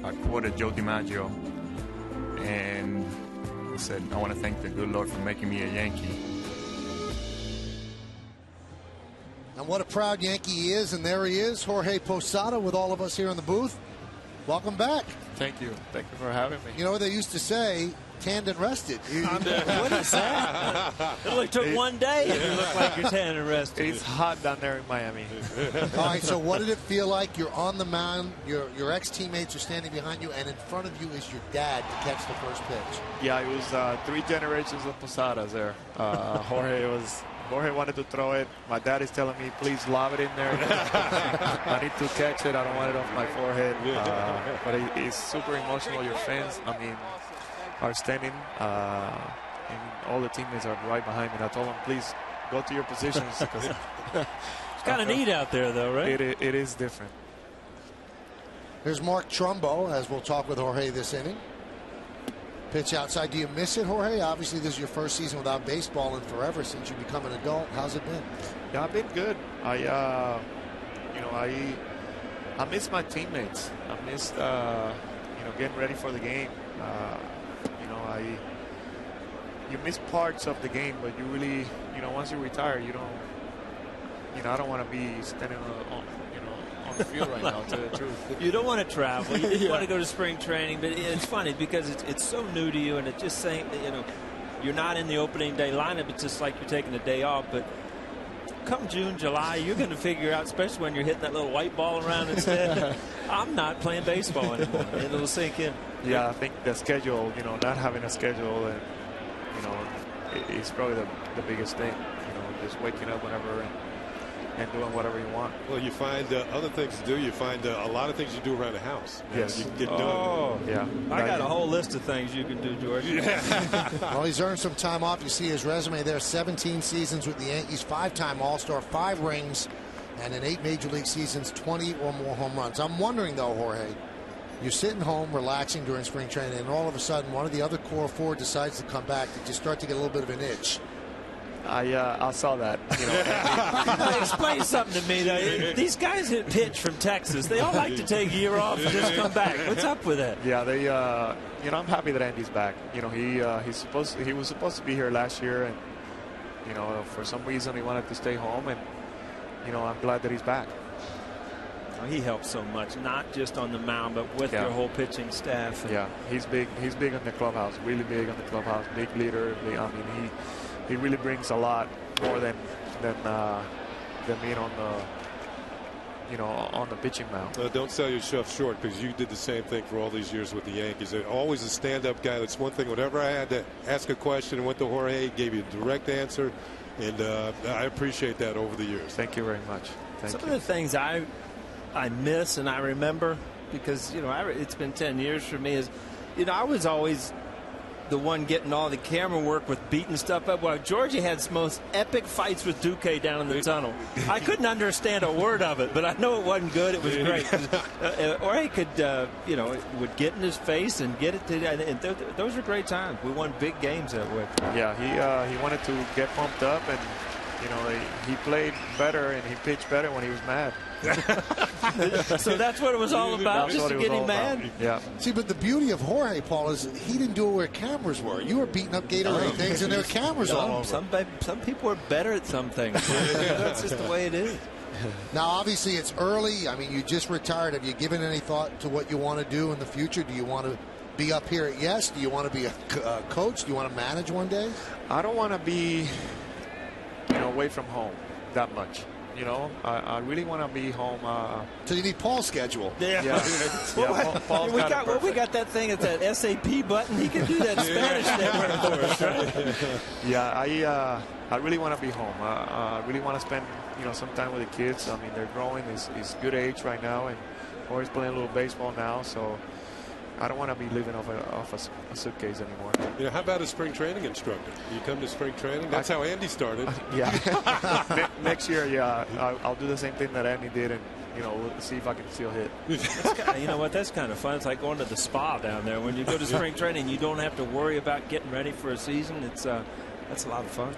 I quoted Joe DiMaggio, and I said, I want to thank the good Lord for making me a Yankee. And what a proud Yankee he is, and there he is, Jorge Posada, with all of us here in the booth. Welcome back. Thank you. Thank you for having me. You know what they used to say? Tanned and rested. What is that? It only took one day and you look like you're tanned and rested. It's hot down there in Miami. All right, so what did it feel like? You're on the mound, your ex-teammates are standing behind you, and in front of you is your dad to catch the first pitch. Yeah, it was 3 generations of Posadas there. Jorge wanted to throw it. My dad is telling me, please lob it in there. I need to catch it. I don't want it off my forehead. But it's super emotional. Your fans, are standing, and all the teammates are right behind me. And I told them, please go to your positions. It's kind of neat out there, though, right? It is different. Here's Mark Trumbo, as we'll talk with Jorge this inning. Pitch outside. Do you miss it, Jorge? Obviously, this is your first season without baseball in forever since you become an adult. How's it been? Yeah, I've been good. I miss my teammates. I missed, getting ready for the game. You miss parts of the game, but you really, once you retire, you don't, I don't want to be standing on the field right now, to tell you the truth. You don't want to travel. You just want to go to spring training, but it's funny because it's so new to you, and it's just saying that, you're not in the opening day lineup. It's just like you're taking a day off, but come June, July, you're going to figure out, especially when you're hitting that little white ball around instead, I'm not playing baseball anymore. It'll sink in. Yeah, I think the schedule, not having a schedule, and it's probably the biggest thing. Just waking up whenever and doing whatever you want. Well, you find other things to do. You find a lot of things you do around the house. Yes. You can get done. Oh, yeah. I got a whole list of things you can do, George. Well, he's earned some time off. You see his resume there. 17 seasons with the Yankees, 5-time All-Star, 5 rings, and in 8 Major League seasons, 20 or more home runs. I'm wondering, though, Jorge, you're sitting home relaxing during spring training, and all of a sudden one of the other core 4 decides to come back. Did you start to get a little bit of an itch? I saw that. Explain something to me, though. These guys that pitch from Texas, they all like to take a year off and just come back. What's up with that? Yeah, they. I'm happy that Andy's back. He was supposed to be here last year, and for some reason he wanted to stay home, and I'm glad that he's back. He helps so much, not just on the mound, but with your whole pitching staff. Yeah, he's big. He's big in the clubhouse. Really big in the clubhouse. Big leader. He really brings a lot more than being on the pitching mound. Don't sell yourself short, because you did the same thing for all these years with the Yankees. They're always a stand-up guy. That's one thing. Whenever I had to ask a question and went to Jorge, he gave you a direct answer, and I appreciate that over the years. Thank you very much. Some of the things I miss and I remember, because it's been 10 years for me, is I was always the one getting all the camera work with beating stuff up. Well, Georgie had some most epic fights with Duque down in the tunnel. I couldn't understand a word of it, but I know it wasn't good. It was great. Or he could, would get in his face and get it to. And those were great times. We won big games that way. Yeah, he wanted to get pumped up, and he played better and he pitched better when he was mad. So that's what it was all about, just to get him mad. Yeah. See, but the beauty of Jorge, Paul, is he didn't do it where cameras were. You were beating up Gatorade things, and there were cameras all over. Some people are better at some things. That's just the way it is. Now, obviously, it's early. I mean, you just retired. Have you given any thought to what you want to do in the future? Do you want to be up here at Yes? Do you want to be a coach? Do you want to manage one day? I don't want to be away from home that much. I really want to be home. So you need Paul's schedule. Yeah. Paul's we got that thing at that SAP button. He can do that Spanish network for us, right? Yeah, I really want to be home. I really want to spend some time with the kids. I mean, they're growing. It's good age right now, and always playing a little baseball now. So I don't want to be living off a suitcase anymore. How about a spring training instructor? You come to spring training? That's how Andy started. Yeah. Next year, I'll do the same thing that Andy did, and we'll see if I can still hit. You know what? That's kind of fun. It's like going to the spa down there. When you go to spring training, you don't have to worry about getting ready for a season. That's a lot of fun.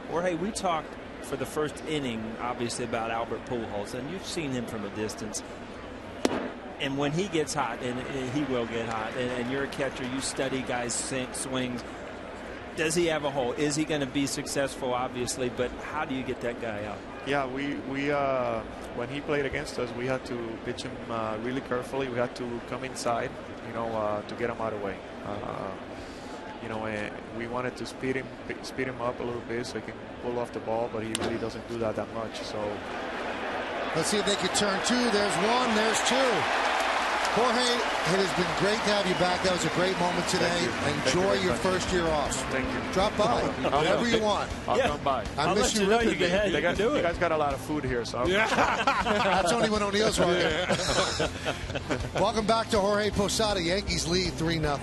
Jorge, we talked for the first inning, obviously, about Albert Pujols, and you've seen him from a distance. And when he gets hot, and he will get hot, and you're a catcher, you study guys' swings. Does he have a hole? Is he going to be successful? Obviously, but how do you get that guy out? Yeah, we when he played against us, we had to pitch him really carefully. We had to come inside, to get him out of the way. We wanted to speed him up a little bit so he can pull off the ball, but he really doesn't do that much. So let's see if they can turn two. There's one. There's two. Jorge, it has been great to have you back. That was a great moment today. Enjoy your first year off. Thank you. Drop by whenever you want. I'll come by. I miss you ripping me. You guys got a lot of food here, so that's only when O'Neill's working. Welcome back to Jorge Posada. Yankees lead 3-0.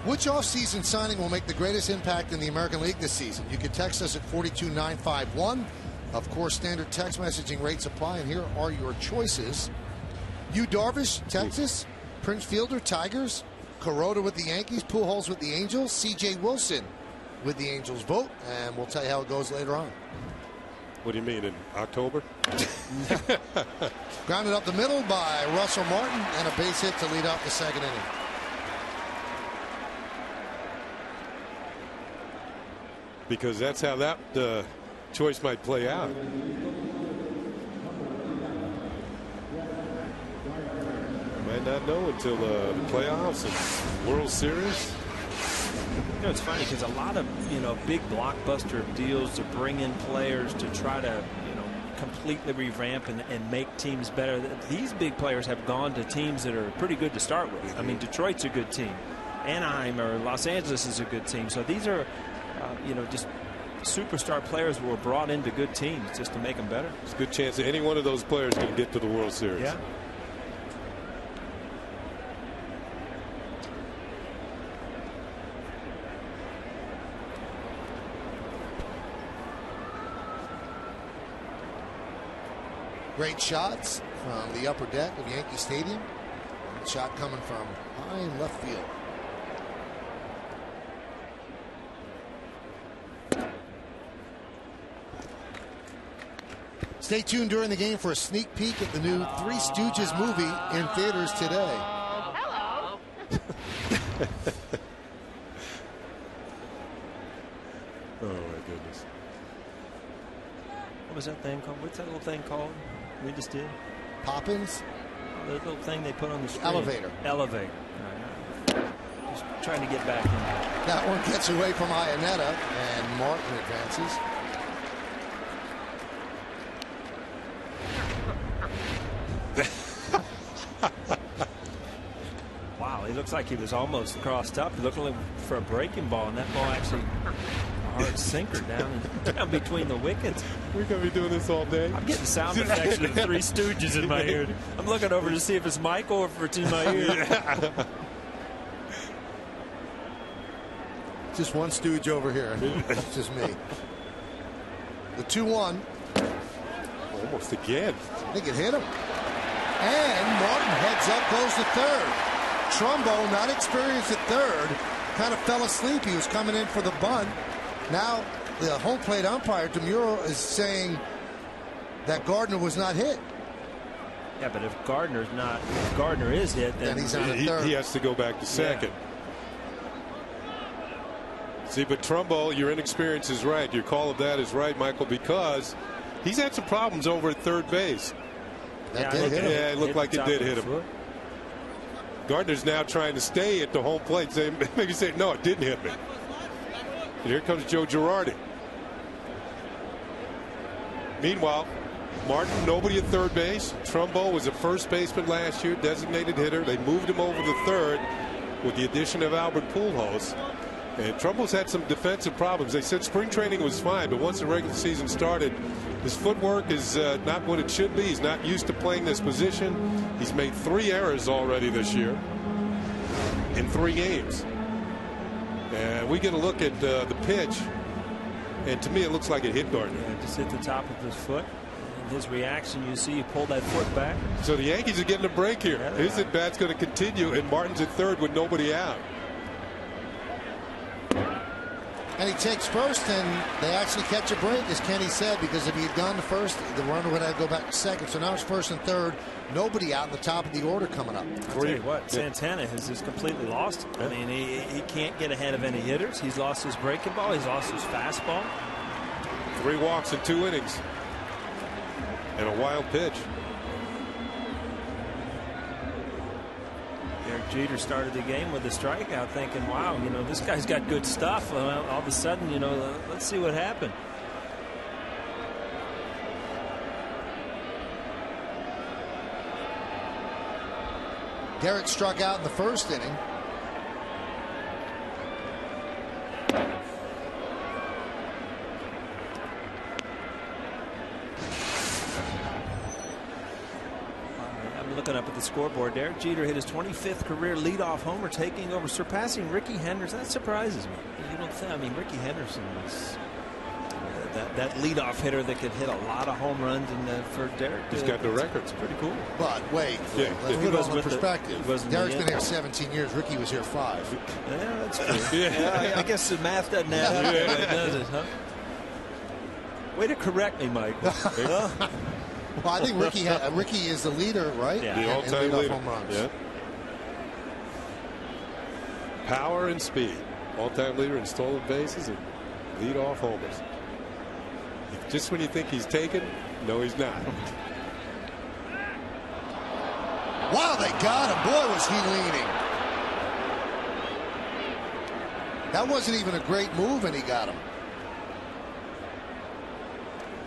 Which offseason signing will make the greatest impact in the American League this season? You can text us at 42951. Of course, standard text messaging rates apply, and here are your choices. Yu Darvish, Texas. Prince Fielder, Tigers. Kuroda with the Yankees. Pujols with the Angels. C.J. Wilson with the Angels. Vote, and we'll tell you how it goes later on. What do you mean, in October? Grounded up the middle by Russell Martin, and a base hit to lead off the second inning. Because that's how that choice might play out. Might not know until the playoffs and World Series. It's funny because a lot of big blockbuster deals to bring in players to try to completely revamp and make teams better. These big players have gone to teams that are pretty good to start with. I mean, Detroit's a good team. Anaheim or Los Angeles is a good team. So these are just superstar players who were brought into good teams just to make them better. There's a good chance that any one of those players can get to the World Series. Yeah. Great shots from the upper deck of Yankee Stadium. Shot coming from high in left field. Stay tuned during the game for a sneak peek at the new Three Stooges movie in theaters today. Hello. Oh, my goodness. What was that thing called? What's that little thing called we just did? Poppins? The little thing they put on the screen. Elevator. Elevator. Just trying to get back in there. That one gets away from Iannetta, and Martin advances. Wow, he looks like he was almost crossed up, looking for a breaking ball, and that ball actually a hard sinker down between the wickets. We're going to be doing this all day. I'm getting sound effects of the Three Stooges in my ear. I'm looking over to see if it's Michael or if it's in my ear. Just one stooge over here. It's just me. The 2-1. Almost again. I think it hit him. And Martin heads up, goes to third. Trumbo, not experienced at third, kind of fell asleep. He was coming in for the bunt. Now the home plate umpire, DeMuro, is saying that Gardner was not hit. Yeah, but if Gardner is hit, then he's on a third. He has to go back to second. See, but Trumbo, your inexperience is right. Your call of that is right, Michael, because he's had some problems over at third base. That did hit him. Yeah, it looked like it did hit him. Gardner's now trying to stay at the home plate, maybe say, no, it didn't hit me. And here comes Joe Girardi. Meanwhile, Martin, nobody at third base. Trumbo was a first baseman last year, designated hitter. They moved him over to third with the addition of Albert Pujols. And Trumbo's had some defensive problems. They said spring training was fine, but once the regular season started, his footwork is not what it should be. He's not used to playing this position. He's made 3 errors already this year in 3 games. And we get a look at the pitch, and to me it looks like it hit Gardner. Yeah, just hit the top of his foot. And his reaction, you see, he pulled that foot back. So the Yankees are getting a break here. Yeah, His at bat's going to continue, and Martin's at third with nobody out. And he takes first, and they actually catch a break, as Kenny said, because if he had gone to first, the runner would have to go back to second. So now it's first and third. Nobody out in the top of the order coming up. I'll tell you what, Santana has just completely lost it. I mean, he can't get ahead of any hitters. He's lost his breaking ball. He's lost his fastball. 3 walks in 2 innings. And a wild pitch. Derek Jeter started the game with a strikeout, thinking, wow, you know, this guy's got good stuff. All of a sudden, you know, let's see what happened. Derek struck out in the first inning. Looking up at the scoreboard, Derek Jeter hit his 25th career leadoff homer, surpassing Ricky Henderson. That surprises me. You don't think? I mean, Ricky Henderson was that leadoff hitter that could hit a lot of home runs, and for Derek, he's got the records. Pretty cool. But wait, let's put it in perspective. Derek's been here 17 years. Ricky was here 5. Yeah, that's true. Yeah, I guess the math doesn't add up, does it? Huh? Way to correct me, Mike. Well, I think Ricky is the leader, right? Yeah. The all-time leader. Home runs. Yeah. Power and speed. All-time leader in stolen bases and lead-off homers. Just when you think he's taken, no, he's not. Wow, they got him. Boy, was he leaning. That wasn't even a great move, and he got him.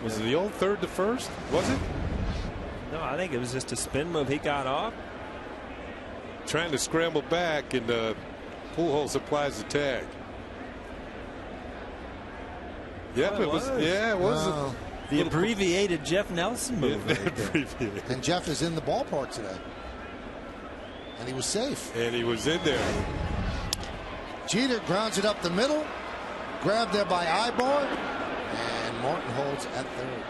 Was it the old third to first? Was it? No, I think it was just a spin move. He got off. Trying to scramble back, and Pujols supplies the tag. Yep, it was. Yeah, it was. Wow. The abbreviated Jeff Nelson move. Abbreviated. And Jeff is in the ballpark today. And he was safe. And he was in there. Jeter grounds it up the middle. Grabbed there by Ibar. And Martin holds at third.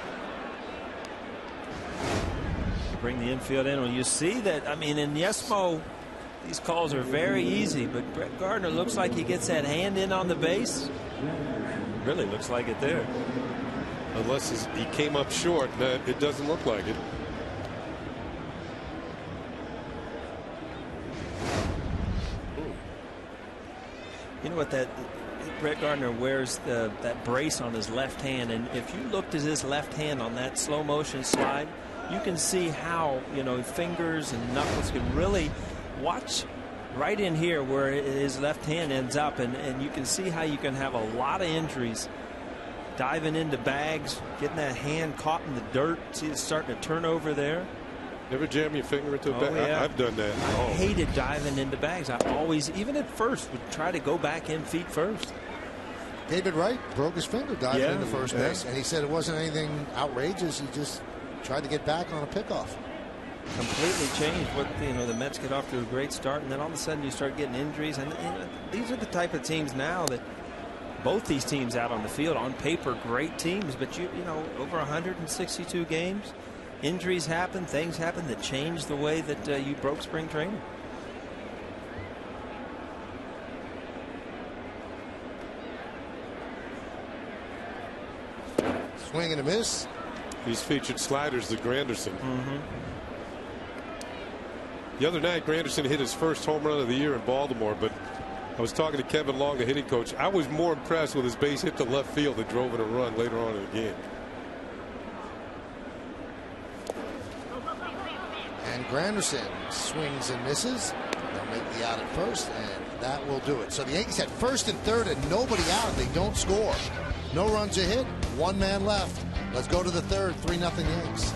Bring the infield in. Well, you see that, I mean, in Yesmo, these calls are very easy, but Brett Gardner looks like he gets that hand in on the base. Really looks like it there. Unless he came up short, it doesn't look like it. You know what, that Brett Gardner wears that brace on his left hand, and if you looked at his left hand on that slow motion slide, you can see how, you know, fingers and knuckles can really watch right in here where his left hand ends up, and you can see how you can have a lot of injuries diving into bags, getting that hand caught in the dirt. See it starting to turn over there. Never jam your finger into a bag? Yeah. I've done that. I hated diving into bags. I always, even at first, would try to go back in feet first. David Wright broke his finger diving into first base, and he said it wasn't anything outrageous. He just tried to get back on a pickoff. Completely changed. The Mets get off to a great start, and then all of a sudden you start getting injuries. And these are the type of teams now that both these teams out on the field, on paper, great teams, but you know, over 162 games, injuries happen, things happen that change the way that you broke spring training. Swing and a miss. He's featured sliders to Granderson. The other night, Granderson hit his first home run of the year in Baltimore, but I was talking to Kevin Long, the hitting coach. I was more impressed with his base hit to left field that drove in a run later on in the game. And Granderson swings and misses. They'll make the out at first, and that will do it. So the Yankees had first and third and nobody out. They don't score. No runs a hit, one man left. Let's go to the third, 3-0 Yanks.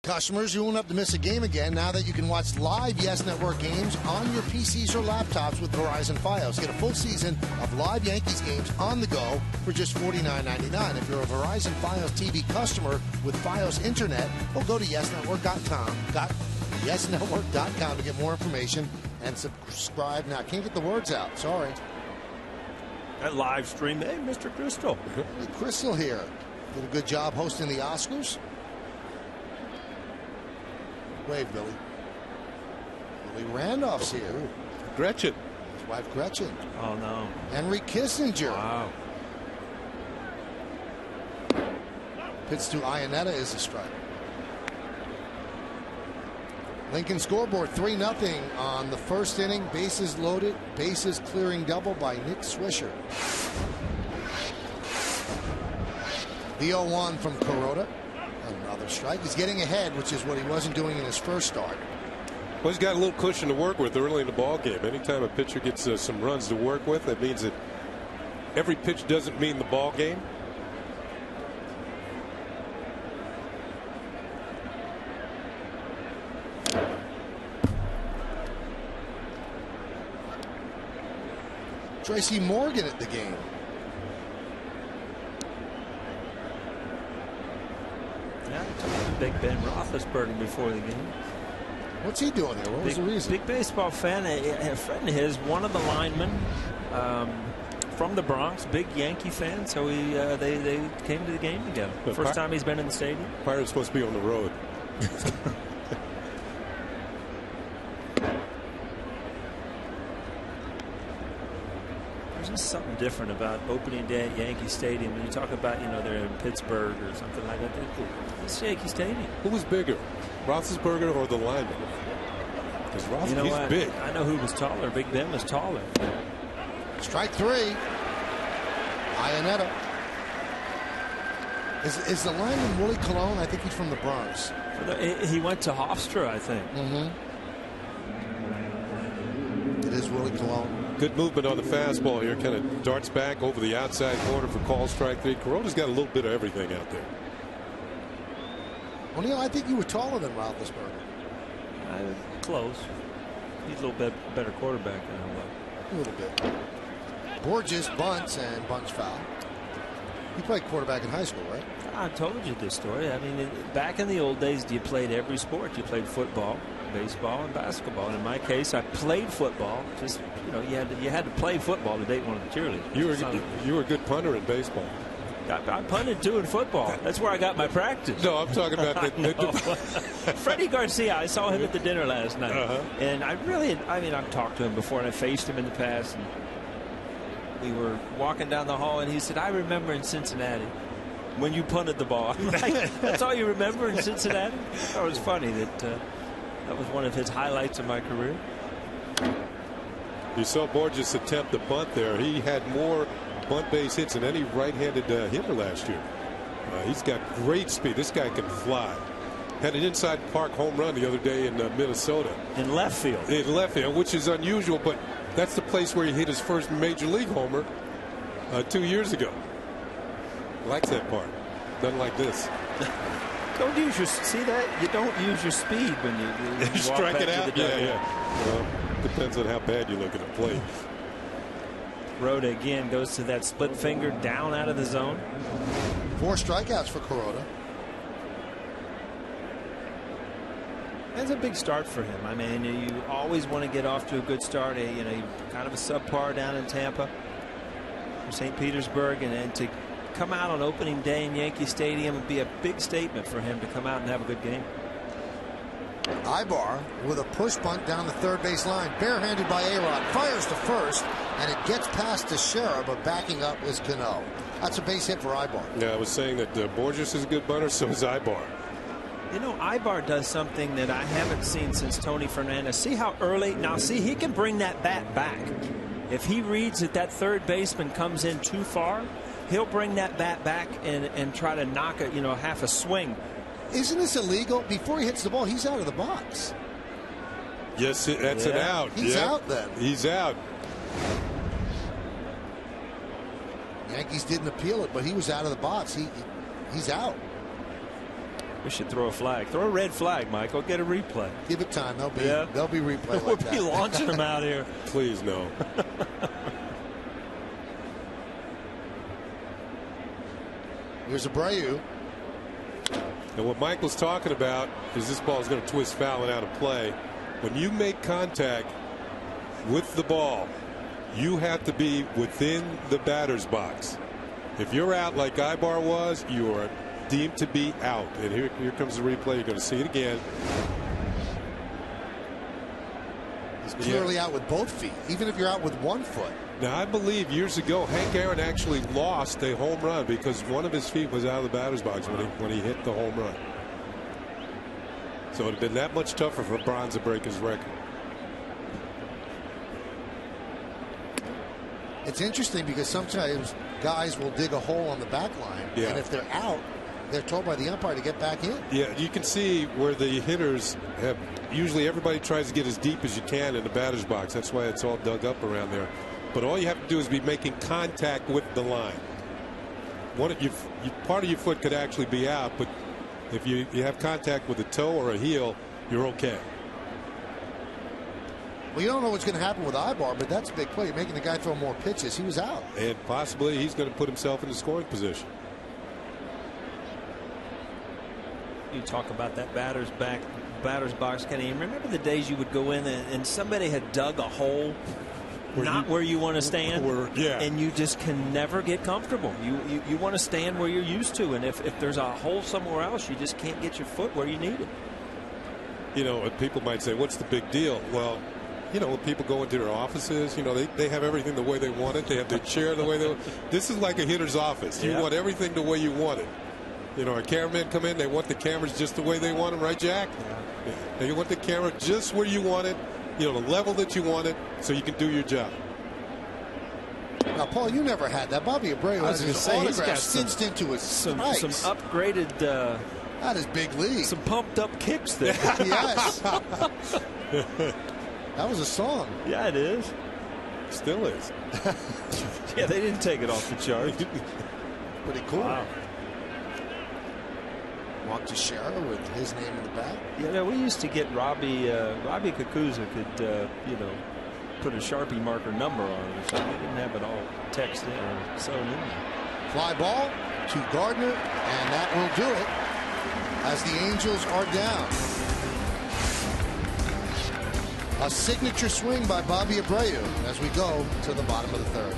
Customers, you won't have to miss a game again now that you can watch live Yes Network games on your PCs or laptops with Verizon Fios. Get a full season of live Yankees games on the go for just $49.99. If you're a Verizon Fios TV customer with Fios Internet, well, go to yesnetwork.com to get more information and subscribe now. Can't get the words out. Sorry. That live stream. Hey, Mr. Crystal. Hey, Crystal here. Did a good job hosting the Oscars. Wave, Billy. Billy Randolph's here. Ooh. Gretchen. His wife, Gretchen. Oh, no. Henry Kissinger. Wow. Pitch to Ionetta is a strike. Lincoln scoreboard 3-0 on the first inning. Bases loaded. Bases clearing double by Nick Swisher. The 0-1 from Kuroda. Another strike. He's getting ahead, which is what he wasn't doing in his first start. Well, he's got a little cushion to work with early in the ball game. Anytime a pitcher gets some runs to work with, that means that every pitch doesn't mean the ball game. Tracy Morgan at the game. Big Ben Roethlisberger before the game. What's he doing here? What was the reason? Big baseball fan. A friend of his, one of the linemen from the Bronx, big Yankee fan. So they came to the game together. First time he's been in the stadium. Pirate's supposed to be on the road. There's just something different about opening day at Yankee Stadium. When you talk about, they're in Pittsburgh or something like that. It's Yankee Stadium. Who was bigger, Roethlisberger or the lineman? Because Roethlisberger's big. I know who was taller. Big Ben was taller. Strike 3. Ionetta. Is the lineman Willie Colon? I think he's from the Bronx. He went to Hofstra, I think. It is Willie Colon. Good movement on the fastball here. Kind of darts back over the outside corner for call strike 3. Corona's got a little bit of everything out there. Well, Neil, I think you were taller than Roethlisberger. Close. He's a little bit better quarterback than I was. A little bit. Borges bunts and bunch foul. You played quarterback in high school, right? I told you this story. I mean, back in the old days, you played every sport. You played football, baseball, and basketball. And in my case, I played football. Just you had to play football to date one of the cheerleaders. You were a good punter in baseball. I punted too in football. That's where I got my practice. No, I'm talking about Freddie Garcia. I saw him at the dinner last night, and I've talked to him before, and I faced him in the past. And we were walking down the hall, and he said, "I remember in Cincinnati when you punted the ball." I'm like, "That's all you remember in Cincinnati?" It was funny that that was one of his highlights of my career. You saw Borges attempt the bunt there. He had more bunt base hits than any right-handed hitter last year. He's got great speed. This guy can fly. Had an inside park home run the other day in Minnesota. In left field. In left field, which is unusual, but that's the place where he hit his first major league homer 2 years ago. Likes that part. Doesn't like this. Don't use your You don't use your speed when you strike it out. Yeah. Well, depends on how bad you look at the plate. Rhoda again goes to that split finger down out of the zone. 4 strikeouts for Corona. That's a big start for him. I mean, you always want to get off to a good start. Kind of a subpar down in Tampa, St. Petersburg, and to come out on opening day in Yankee Stadium would be a big statement for him to come out and have a good game. Ibar with a push bunt down the third base line, barehanded by A-Rod, fires to first, and it gets past Teixeira, but backing up is Cano. That's a base hit for Ibar. Yeah, I was saying that Borges is a good bunter, so is Ibar. Ibar does something that I haven't seen since Tony Fernandez. See how early? Now, see, he can bring that bat back. If he reads that third baseman comes in too far, he'll bring that bat back and try to knock it, half a swing. Isn't this illegal? Before he hits the ball, he's out of the box. Yes, that's an out. He's out then. He's out. Yankees didn't appeal it, but he was out of the box. He's out. We should throw a flag. Throw a red flag, Michael. Get a replay. Give it time. There'll be replay We'll like be that. launching them out here. Please, no. Here's Abreu. And what Michael's talking about is this ball is going to twist foul and out of play. When you make contact with the ball, you have to be within the batter's box. If you're out like Ibar was, you are deemed to be out. And here comes the replay. You're going to see it again. He's clearly out with both feet, even if you're out with 1 foot. Now, I believe years ago, Hank Aaron actually lost a home run because one of his feet was out of the batter's box when he hit the home run. So it would have been that much tougher for Bonds to break his record. It's interesting because sometimes guys will dig a hole on the back line, and if they're out, they're told by the umpire to get back in. Yeah, you can see where the hitters have. Usually everybody tries to get as deep as you can in the batter's box. That's why it's all dug up around there. But all you have to do is be making contact with the line. Part of your foot could actually be out, but if you have contact with a toe or a heel, you're okay. Well, you don't know what's going to happen with Ibar, but that's a big play. You're making the guy throw more pitches. He was out. And possibly he's going to put himself in the scoring position. You talk about that batter's box, Kenny. Remember the days you would go in and somebody had dug a hole where you want to stand, and you just can never get comfortable. You want to stand where you're used to, and if there's a hole somewhere else, you just can't get your foot where you need it. People might say, what's the big deal? Well, you know, when people go into their offices, you know, they have everything the way they want it. They have their chair the way they want it. This is like a hitter's office. You want everything the way you want it. You know, a cameraman come in, they want the cameras just the way they want them, right, Jack? Yeah. They want the camera just where you want it, you know, the level that you want it, so you can do your job. Now, Paul, you never had that. Bobby Abreu has his autograph stitched into his stripes. Some upgraded. That is big league. Some pumped up kicks there. Yes. That was a song. Yeah, it is. Still is. Yeah, they didn't take it off the chart. Pretty cool. Wow. Mark Teixeira with his name in the back. Yeah, we used to get Robbie Kakuza could, you know, put a Sharpie marker number on it, so we didn't have it all texted in or sewn in there. Fly ball to Gardner, and that will do it as the Angels are down. A signature swing by Bobby Abreu as we go to the bottom of the third.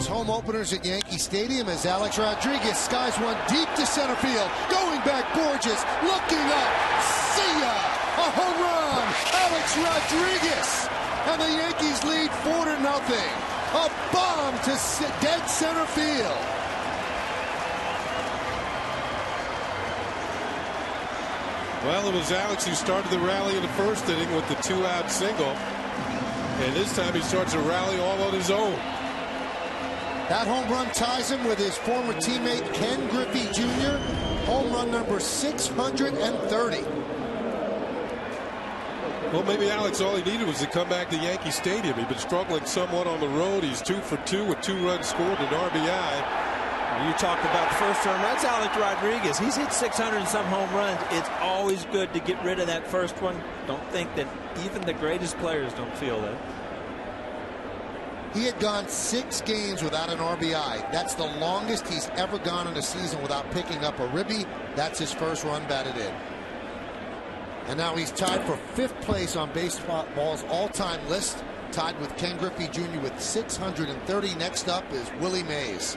Home openers at Yankee Stadium as Alex Rodriguez skies one deep to center field. Going back, Borges looking up. See ya! A home run! Alex Rodriguez! And the Yankees lead 4-0. A bomb to dead center field. Well, it was Alex who started the rally in the first inning with the 2-out single. And this time he starts a rally all on his own. That home run ties him with his former teammate Ken Griffey Jr. Home run number 630. Well, maybe Alex, all he needed was to come back to Yankee Stadium. He'd been struggling somewhat on the road. He's 2 for 2 with 2 runs scored and an RBI. You talked about the first term. That's Alex Rodriguez. He's hit 600 and some home runs. It's always good to get rid of that first one. Don't think that even the greatest players don't feel that. He had gone 6 games without an RBI. That's the longest he's ever gone in a season without picking up a ribby. That's his first run batted in. And now he's tied for 5th place on baseball's all-time list, tied with Ken Griffey Jr. with 630. Next up is Willie Mays.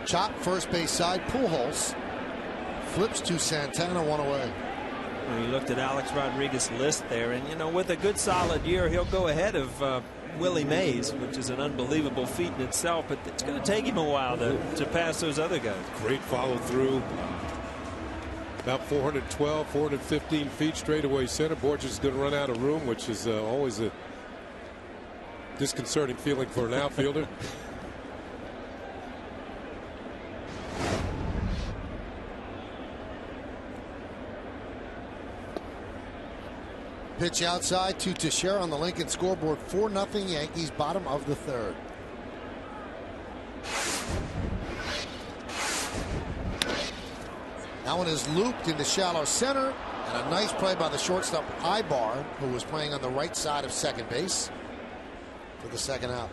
Chop first base side. Pujols flips to Santana, 1 away. Well, you looked at Alex Rodriguez's list there, and you know, with a good solid year, he'll go ahead of Willie Mays, which is an unbelievable feat in itself, but it's going to take him a while to pass those other guys. Great follow through. About 412, 415 feet straightaway center. Borges is going to run out of room, which is always a disconcerting feeling for an outfielder. Pitch outside to Teixeira on the Lincoln scoreboard. 4-0 Yankees, bottom of the third. That one is looped into shallow center, and a nice play by the shortstop Ibar, who was playing on the right side of second base for the second out.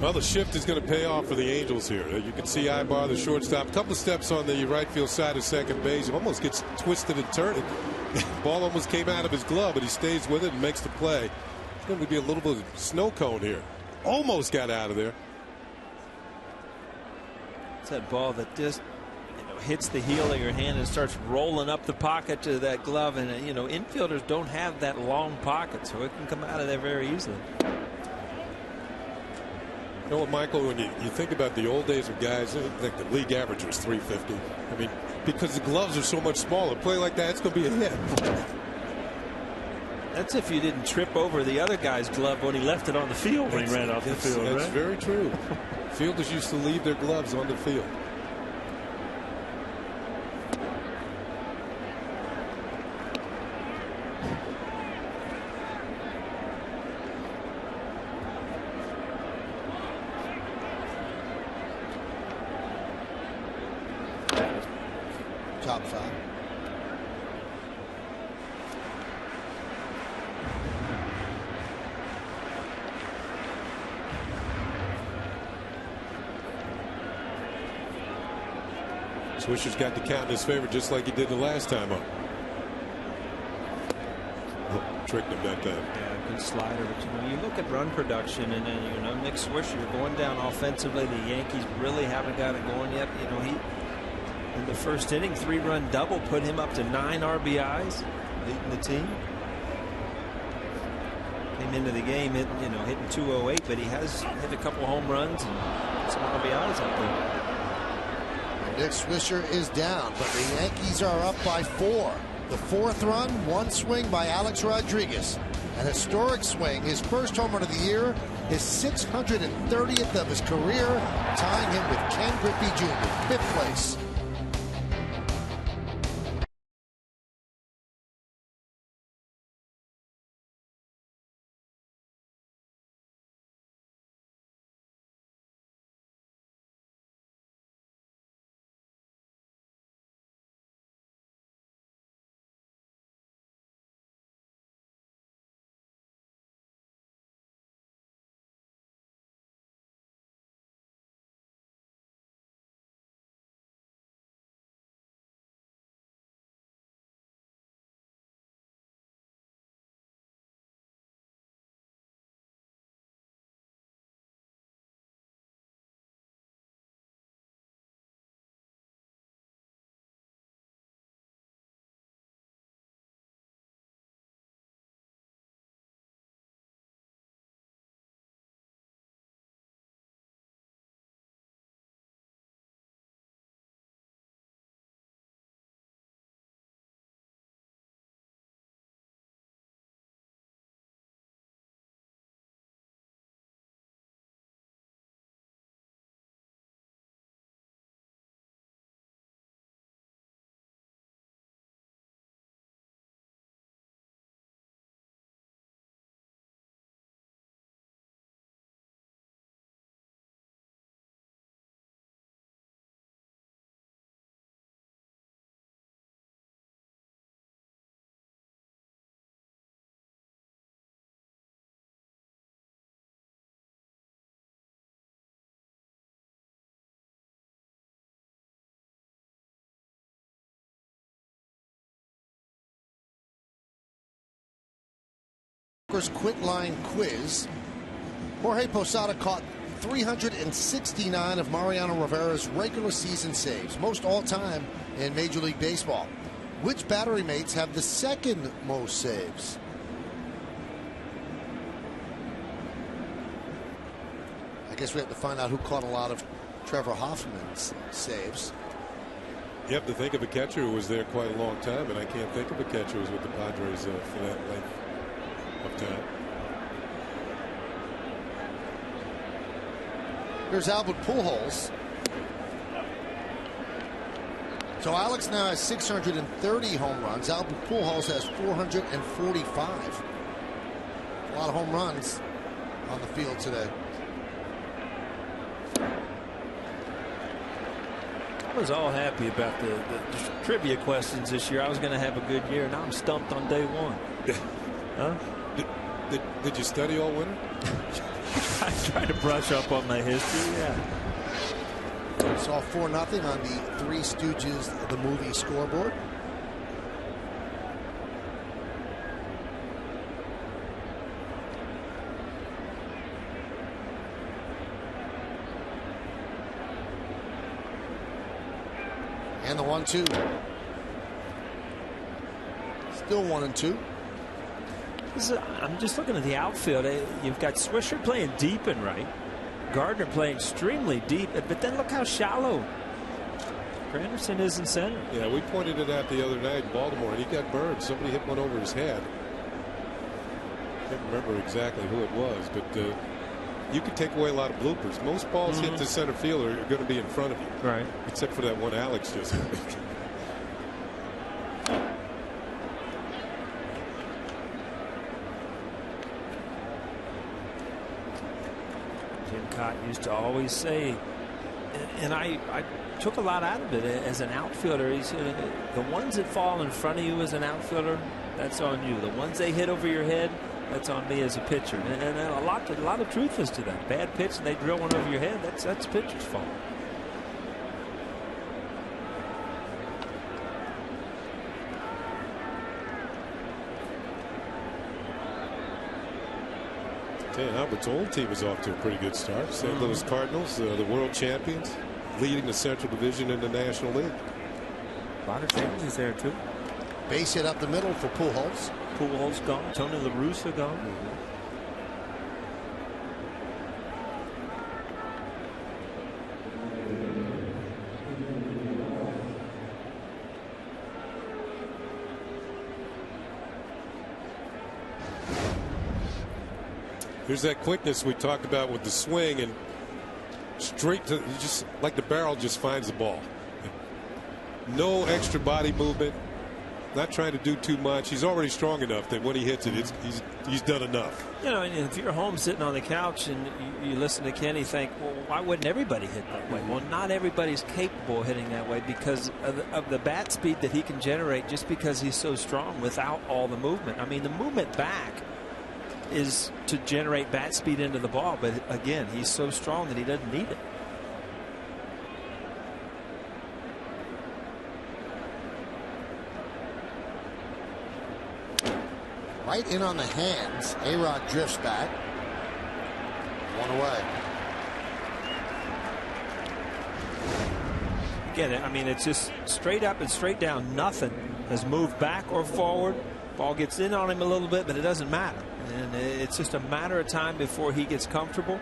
Well, the shift is going to pay off for the Angels here. You can see Ibar, the shortstop, a couple of steps on the right field side of second base. He almost gets twisted and turned. Ball almost came out of his glove, but he stays with it and makes the play. It's going to be a little bit of snow cone here. Almost got out of there. It's that ball that just hits the heel of your hand and starts rolling up the pocket to that glove, and infielders don't have that long pocket, so it can come out of there very easily. You know what, Michael, when you think about the old days of guys, I think the league average was 350. I mean, because the gloves are so much smaller, a play like that, it's going to be a hit. That's if you didn't trip over the other guy's glove when he left it on the field when he ran off the field. That's right? very true. Fielders used to leave their gloves on the field. Top foul. Swisher's got the count in his favor just like he did the last time up. Tricked him that time. Yeah, good slider. But you look at run production, and then Nick Swisher going down offensively. The Yankees really haven't got it going yet. He in the first inning, 3-run double put him up to 9 RBIs, leading the team. Came into the game hitting 208, but he has hit a couple home runs and some RBIs up there. Nick Swisher is down, but the Yankees are up by 4. The 4th run, 1 swing by Alex Rodriguez. An historic swing, his first home run of the year, his 630th of his career, tying him with Ken Griffey Jr., 5th place. Quick line quiz. Jorge Posada caught 369 of Mariano Rivera's regular season saves, most all time in Major League Baseball. Which battery mates have the second most saves? I guess we have to find out who caught a lot of Trevor Hoffman's saves. You have to think of a catcher who was there quite a long time, and I can't think of a catcher who was with the Padres for that length of time. Here's Albert Pujols. So Alex now has 630 home runs. Albert Pujols has 445. A lot of home runs on the field today. I was all happy about the trivia questions this year. I was going to have a good year. Now I'm stumped on day one. Huh? Did you study all winter? I tried to brush up on my history. Yeah. Saw 4-0 on the Three Stooges, the movie scoreboard. And the 1-2. Still 1-2. I'm just looking at the outfield. You've got Swisher playing deep and right. Gardner playing extremely deep, but then look how shallow Granderson is in center. Yeah, we pointed it out the other night in Baltimore, and he got burned. Somebody hit one over his head. I can't remember exactly who it was, but you could take away a lot of bloopers. Most balls hit the center fielder are going to be in front of you. Right. Except for that one Alex just hit. Jim Cott used to always say, and I took a lot out of it as an outfielder. He said, the ones that fall in front of you as an outfielder, that's on you. The ones they hit over your head, that's on me as a pitcher. And a lot of truth is to that. Bad pitch and they drill one over your head, that's pitcher's fault. Albert's old team is off to a pretty good start. St. Louis Cardinals, the world champions, leading the Central Division in the National League. A lot of changes there, too. Base hit up the middle for Pujols. Pujols gone. Tony La Russa gone. There's that quickness we talked about with the swing, and straight to, just like the barrel just finds the ball. No extra body movement, not trying to do too much. He's already strong enough that when he hits it, he's done enough. You know, and if you're home sitting on the couch and you listen to Kenny, think, well, why wouldn't everybody hit that way? Well, not everybody's capable of hitting that way because of the bat speed that he can generate just because he's so strong without all the movement. I mean, the movement back is to generate bat speed into the ball, but again, he's so strong that he doesn't need it. Right in on the hands. A-Rod drifts back. One away. Again, I mean, it's just straight up and straight down. Nothing has moved back or forward. Ball gets in on him a little bit, but it doesn't matter. And it's just a matter of time before he gets comfortable.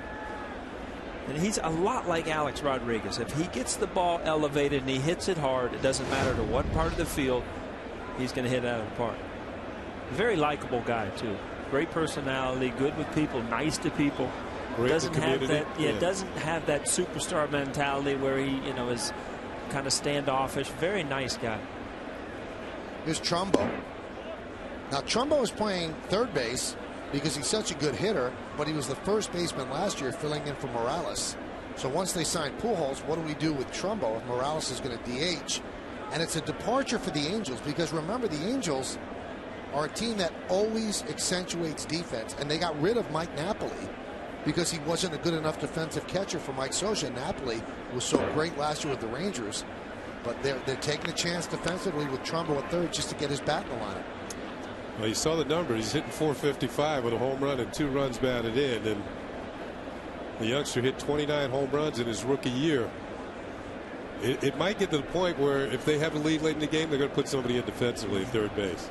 And he's a lot like Alex Rodriguez. If he gets the ball elevated and he hits it hard, it doesn't matter to what part of the field, he's going to hit out of the park. Very likable guy, too. Great personality, good with people, nice to people. Doesn't have that, doesn't have that superstar mentality where he, is kind of standoffish. Very nice guy. Here's Trumbo. Now, Trumbo is playing third base because he's such a good hitter, but he was the first baseman last year filling in for Morales. So once they signed Pujols, what do we do with Trumbo if Morales is going to DH? And it's a departure for the Angels because remember, the Angels are a team that always accentuates defense, and they got rid of Mike Napoli because he wasn't a good enough defensive catcher for Mike Scioscia. Napoli was so great last year with the Rangers, but they're taking a chance defensively with Trumbo at third just to get his bat in the lineup. Well, you saw the number. He's hitting .455 with a home run and 2 runs batted in. And the youngster hit 29 home runs in his rookie year. It might get to the point where if they have a lead late in the game, they're going to put somebody in defensively at third base.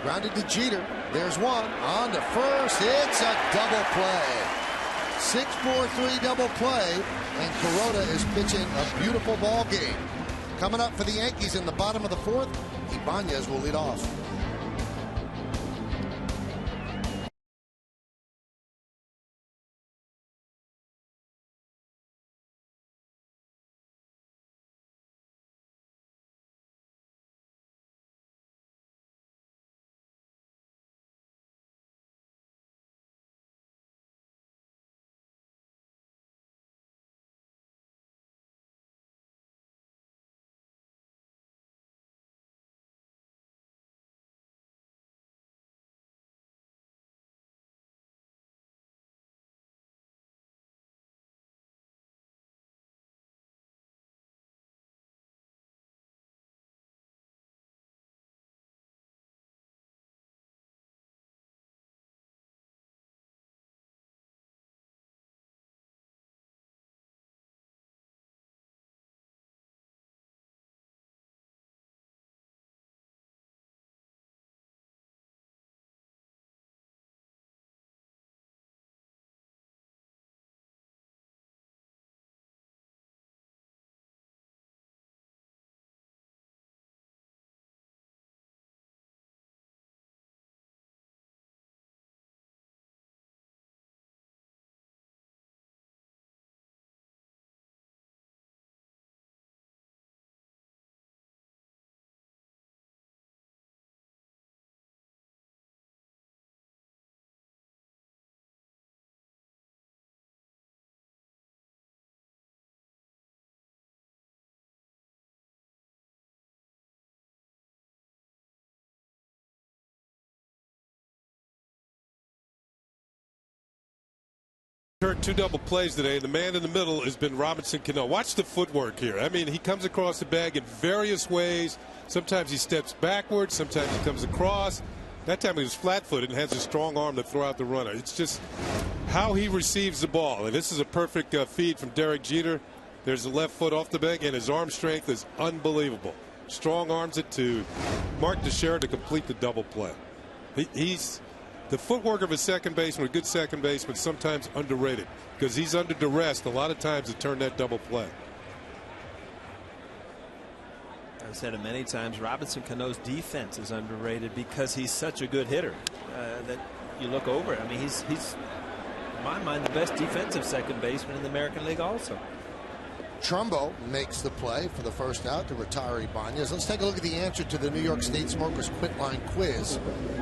Grounded to Jeter. There's one. On to first. It's a double play. 6-4-3 double play, and Corona is pitching a beautiful ball game. Coming up for the Yankees in the bottom of the fourth, Ibanez will lead off. Heard 2 double plays today. The man in the middle has been Robinson Cano. Watch the footwork here. I mean, he comes across the bag in various ways. Sometimes he steps backwards. Sometimes he comes across. That time he was flat-footed and has a strong arm to throw out the runner. It's just how he receives the ball. And this is a perfect feed from Derek Jeter. There's the left foot off the bag, and his arm strength is unbelievable. Strong arms it to Mark Teixeira to complete the double play. He's the footwork of a second baseman, a good second baseman, sometimes underrated because he's under duress a lot of times to turn that double play. I've said it many times. Robinson Cano's defense is underrated because he's such a good hitter that you look over it. I mean, he's in my mind the best defensive second baseman in the American League also. Trumbo makes the play for the first out to retire Ibanez. Let's take a look at the answer to the New York State Smokers Quitline quiz.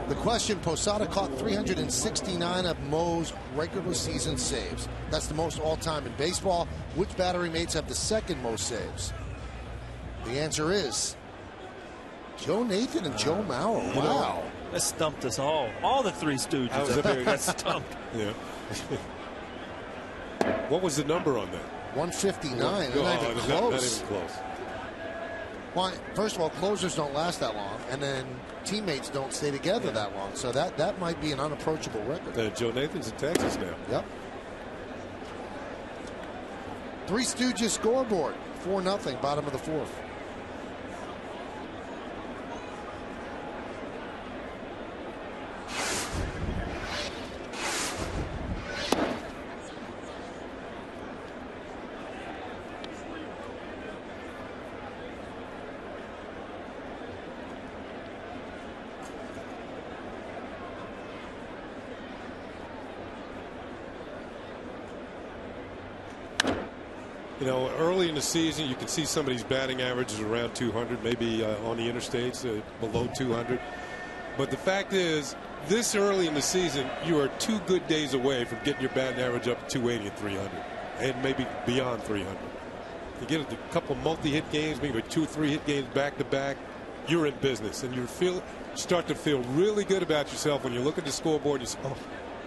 The question: Posada caught 369 of Mo's regular season saves. That's the most all-time in baseball. Which battery mates have the second most saves? The answer is Joe Nathan and Joe Mauer. Wow. That stumped us all. All the Three Stooges up there got stumped. Yeah. What was the number on that? 159. Not even close. Not even close. Well, first of all, closers don't last that long, and then teammates don't stay together that long. So that might be an unapproachable record. Joe Nathan's in Texas now. Yep. Three Stooges scoreboard. 4-0, bottom of the fourth. You know, early in the season, you can see somebody's batting average is around 200, maybe on the interstates below 200. But the fact is, this early in the season, you are 2 good days away from getting your batting average up to 280 and 300, and maybe beyond 300. You get a couple multi-hit games, maybe 2 or 3 hit games back to back, you're in business, and you start to feel really good about yourself when you look at the scoreboard and you say, oh,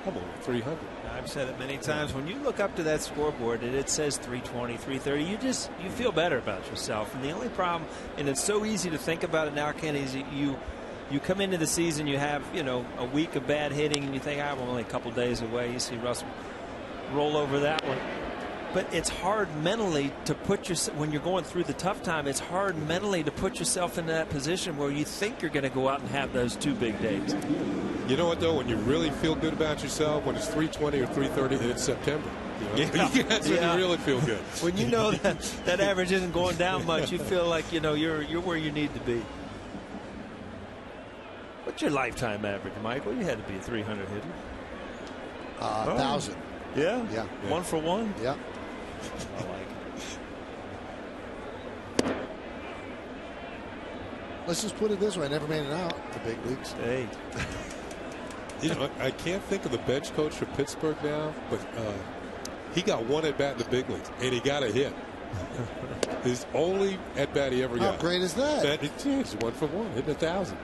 I'm over 300. I've said it many times. When you look up to that scoreboard and it says 320, 330, you feel better about yourself. And the only problem, and it's so easy to think about it now, Kenny, is you come into the season, you have a week of bad hitting, and you think, I'm only a couple days away. You see Russell roll over that one. But it's hard mentally to put yourself, when you're going through the tough time, it's hard mentally to put yourself in that position where you think you're going to go out and have those 2 big days. You know what, though? When you really feel good about yourself, when it's 320 or 330, and it's September. That's when you really feel good. When you know that average isn't going down much, you feel like you're where you need to be. What's your lifetime average, Michael? You had to be a 300 hitter. 1,000. Yeah? Yeah. 1 for 1? Yeah. I like it. Let's just put it this way: I never made it out the big leagues. Hey. I can't think of the bench coach for Pittsburgh now, but he got 1 at bat in the big leagues, and he got a hit. His only at bat he ever got. How great is that? It's 1 for 1, hitting 1,000.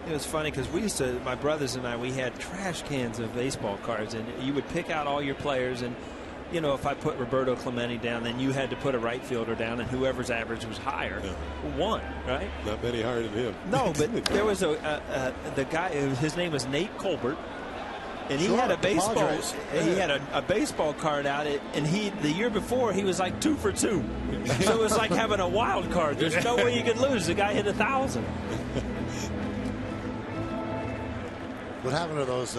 It was funny because my brothers and I, we had trash cans of baseball cards, and you would pick out all your players, and if I put Roberto Clemente down, then you had to put a right fielder down, and whoever's average was higher won, right? Not many higher than him. No, but there was the guy. His name was Nate Colbert, and he had a baseball. He had a baseball card out, and the year before he was like 2 for 2. So it was like having a wild card. There's no way you could lose. The guy hit 1,000. What happened to those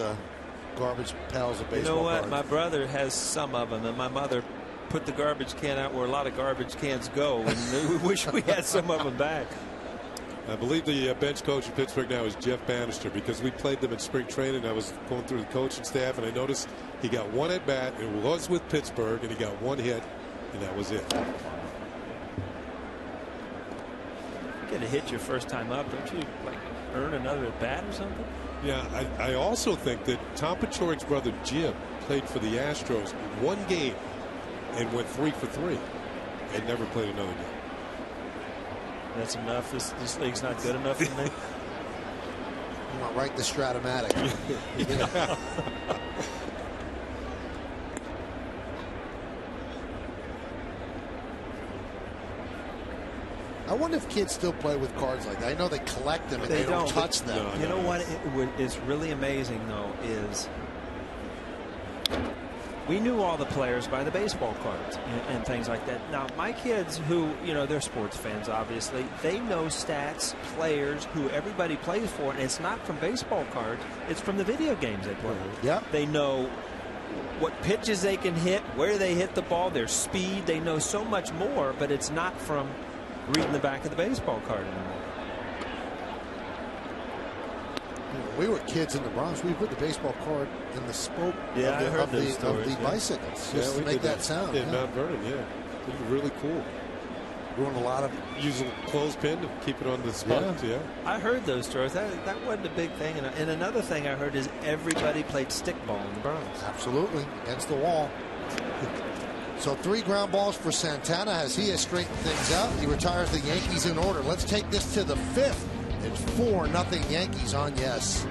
garbage pails of baseball You know what? cards? My brother has some of them, and my mother put the garbage can out where a lot of garbage cans go, and we wish we had some of them back. I believe the bench coach of Pittsburgh now is Jeff Bannister, because we played them in spring training. I was going through the coaching staff, and I noticed he got 1 at bat. It was with Pittsburgh, and he got 1 hit, and that was it. You get a hit your first time up, don't you earn another at bat or something? Yeah, I also think that Tom Paciorik's brother Jim played for the Astros 1 game and went 3 for 3 and never played another game. That's enough. This league's not good enough for me. You want right the Stratomatic. I wonder if kids still play with cards like that. I know they collect them and they don't touch them. You know what is really amazing, though, is we knew all the players by the baseball cards and things like that. Now, my kids who, they're sports fans, obviously, they know stats, players, who everybody plays for, and it's not from baseball cards. It's from the video games they play. Yeah. They know what pitches they can hit, where they hit the ball, their speed. They know so much more, but it's not from reading the back of the baseball card anymore. We were kids in the Bronx. We put the baseball card in the spoke of the bicycles just to make that sound. Yeah, Mount Vernon, yeah. It was really cool. Doing a lot of using a clothespin to keep it on the spot. Yeah. I heard those stories. That wasn't a big thing. And another thing I heard is everybody played stickball in the Bronx. Absolutely. Against the wall. So 3 ground balls for Santana as he has straightened things out. He retires the Yankees in order. Let's take this to the 5th. It's 4-0 Yankees on yes.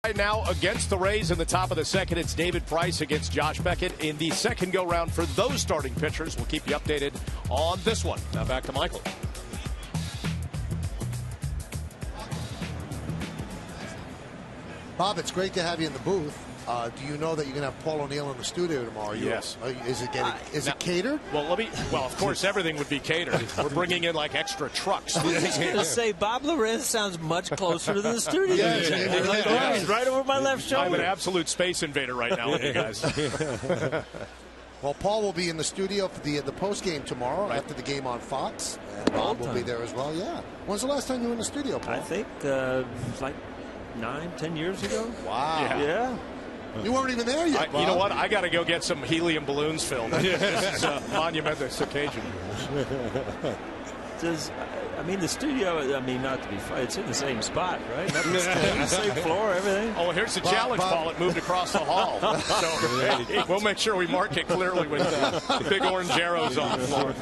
Right now against the Rays in the top of the second, it's David Price against Josh Beckett in the second go-round for those starting pitchers. We'll keep you updated on this one. Now back to Michael. Bob, it's great to have you in the booth. Do you know that you're going to have Paul O'Neill in the studio tomorrow? Yes. Is it catered? Well, of course, everything would be catered. We're bringing in like extra trucks. I was going to say, Bob Lorenz sounds much closer to the studio. He's right over my left shoulder. I'm an absolute space invader right now with you guys. Well, Paul will be in the studio for the post game tomorrow after the game on Fox, and Bob will be there as well. Yeah. When's the last time you were in the studio, Paul? I think like 9-10 years ago. Wow. Yeah. You weren't even there yet, Bob. You know what? I got to go get some helium balloons filled. This is a monumentous occasion. The studio, not to be funny, it's in the same spot, right? The same floor, everything. Oh, here's the challenge ball. It moved across the hall. So we'll make sure we mark it clearly with big orange arrows on the floor.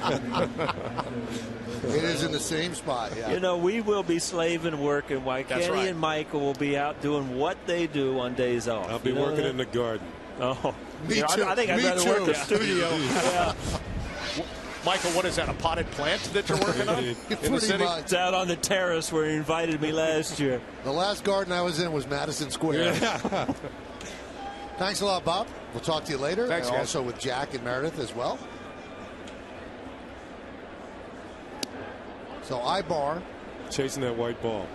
It is in the same spot, yeah. We will be slaving working while Kenny and Michael will be out doing what they do on days off. I'll be working in the garden. Oh, me too. I think I'd rather work in the studio. Yeah. Michael, what is that, a potted plant that you're working on in the city? Much. It's out on the terrace where he invited me last year. The last garden I was in was Madison Square. Yeah. Thanks a lot, Bob. We'll talk to you later. Thanks, and also with Jack and Meredith as well. So Ibar chasing that white ball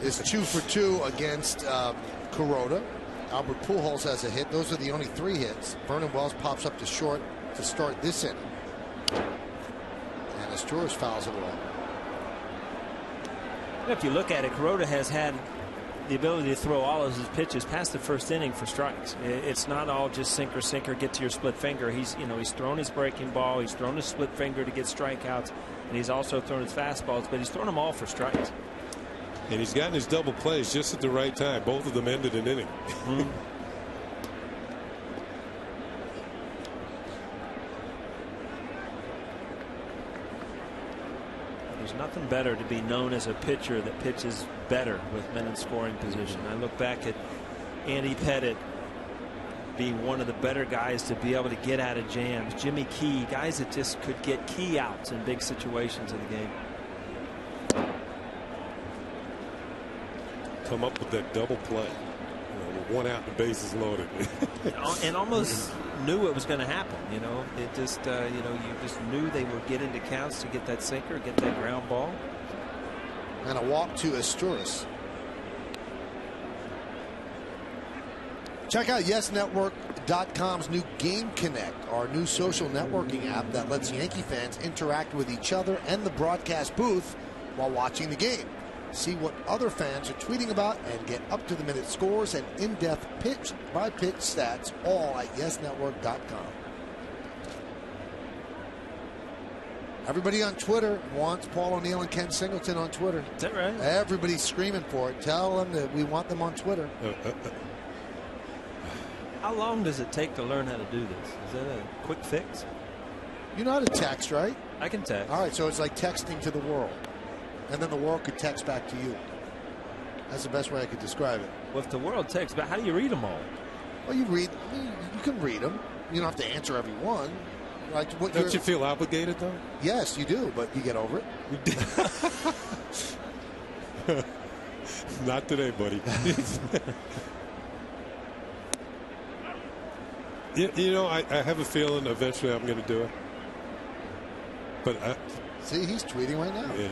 is 2 for 2 against Kuroda. Albert Pujols has a hit. Those are the only 3 hits. Vernon Wells pops up to short to start this inning. And Asturias fouls it away. If you look at it, Kuroda has had the ability to throw all of his pitches past the first inning for strikes. It's not all just sinker, get to your split finger. He's thrown his breaking ball, he's thrown his split finger to get strikeouts, and he's also thrown his fastballs, but he's thrown them all for strikes. And he's gotten his double plays just at the right time. Both of them ended an inning. There's nothing better to be known as a pitcher that pitches better with men in scoring position. I look back at Andy Pettit being one of the better guys to be able to get out of jams. Jimmy Key, guys that just could get key outs in big situations of the game. Come up with that double play. With one out, the bases loaded. And almost knew it was going to happen. It just you just knew they would get into counts to get that sinker, get that ground ball. And a walk to Asturias. Check out YesNetwork.com's new Game Connect, our new social networking app that lets Yankee fans interact with each other and the broadcast booth while watching the game. See what other fans are tweeting about and get up-to-the-minute scores and in-depth pitch-by-pitch stats, all at YesNetwork.com. Everybody on Twitter wants Paul O'Neill and Ken Singleton on Twitter. Is that right? Everybody's screaming for it. Tell them that we want them on Twitter. How long does it take to learn how to do this? Is that a quick fix? You know how to text, right? I can text. All right, so it's like texting to the world. And then the world could text back to you. That's the best way I could describe it. Well, if the world texts back, how do you read them all? Well, you can read them. You don't have to answer every one. Like what Don't you feel obligated, though? Yes, you do, but you get over it. Not today, buddy. I have a feeling eventually I'm going to do it. But see, he's tweeting right now. Yeah.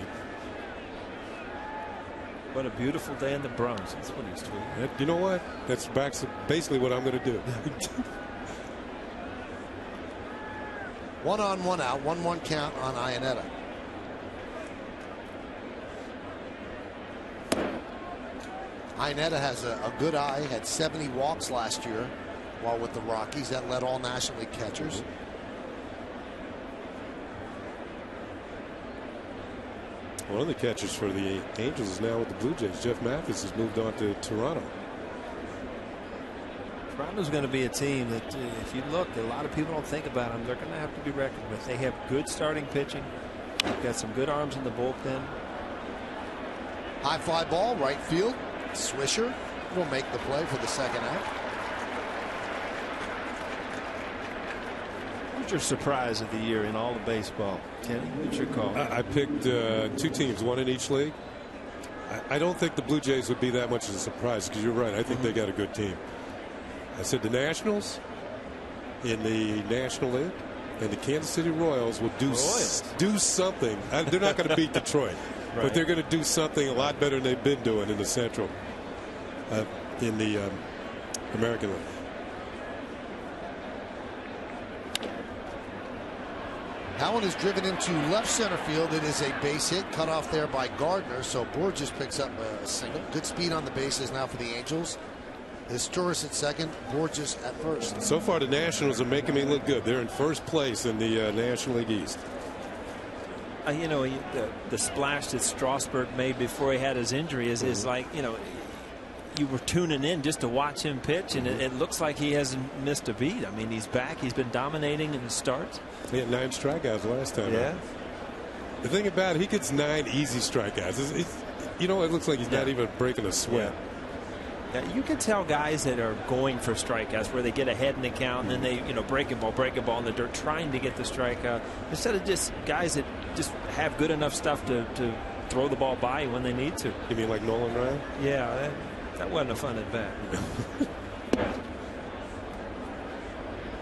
What a beautiful day in the Bronx. That's what he's tweeting. You know what? That's basically what I'm going to do. 1 on, 1 out, 1-1 count on Iannetta. Iannetta has a good eye, had 70 walks last year while with the Rockies. That led all National League catchers. One of the catchers for the Angels is now with the Blue Jays. Jeff Mathis has moved on to Toronto. Toronto's going to be a team that, if you look, a lot of people don't think about them. They're going to have to be reckoned with. They have good starting pitching. They've got some good arms in the bullpen. High fly ball, right field. Swisher will make the play for the second out. Who's your surprise of the year in all of baseball? Kenny, what's your call? I picked 2 teams, one in each league. I don't think the Blue Jays would be that much of a surprise because you're right. I think they got a good team. I said the Nationals in the National League and the Kansas City Royals will do something. They're not going to beat Detroit, right, but they're going to do something a lot better than they've been doing in the Central, in the American League. That one is driven into left center field. It is a base hit, cut off there by Gardner. So Borges picks up a single. Good speed on the bases now for the Angels. Asturias at second, Borges at first. So far, the Nationals are making me look good. They're in first place in the National League East. The splash that Strasburg made before he had his injury is like, you were tuning in just to watch him pitch, and it looks like he hasn't missed a beat. I mean, he's back. He's been dominating in the starts. He had 9 strikeouts last time. Yeah. The thing about it, he gets 9 easy strikeouts. It looks like he's not even breaking a sweat. Yeah, you can tell guys that are going for strikeouts where they get ahead in the count and then they, break a ball in the dirt, trying to get the strikeout instead of just guys that just have good enough stuff to throw the ball by when they need to. You mean like Nolan Ryan? Yeah, that wasn't a fun at bat.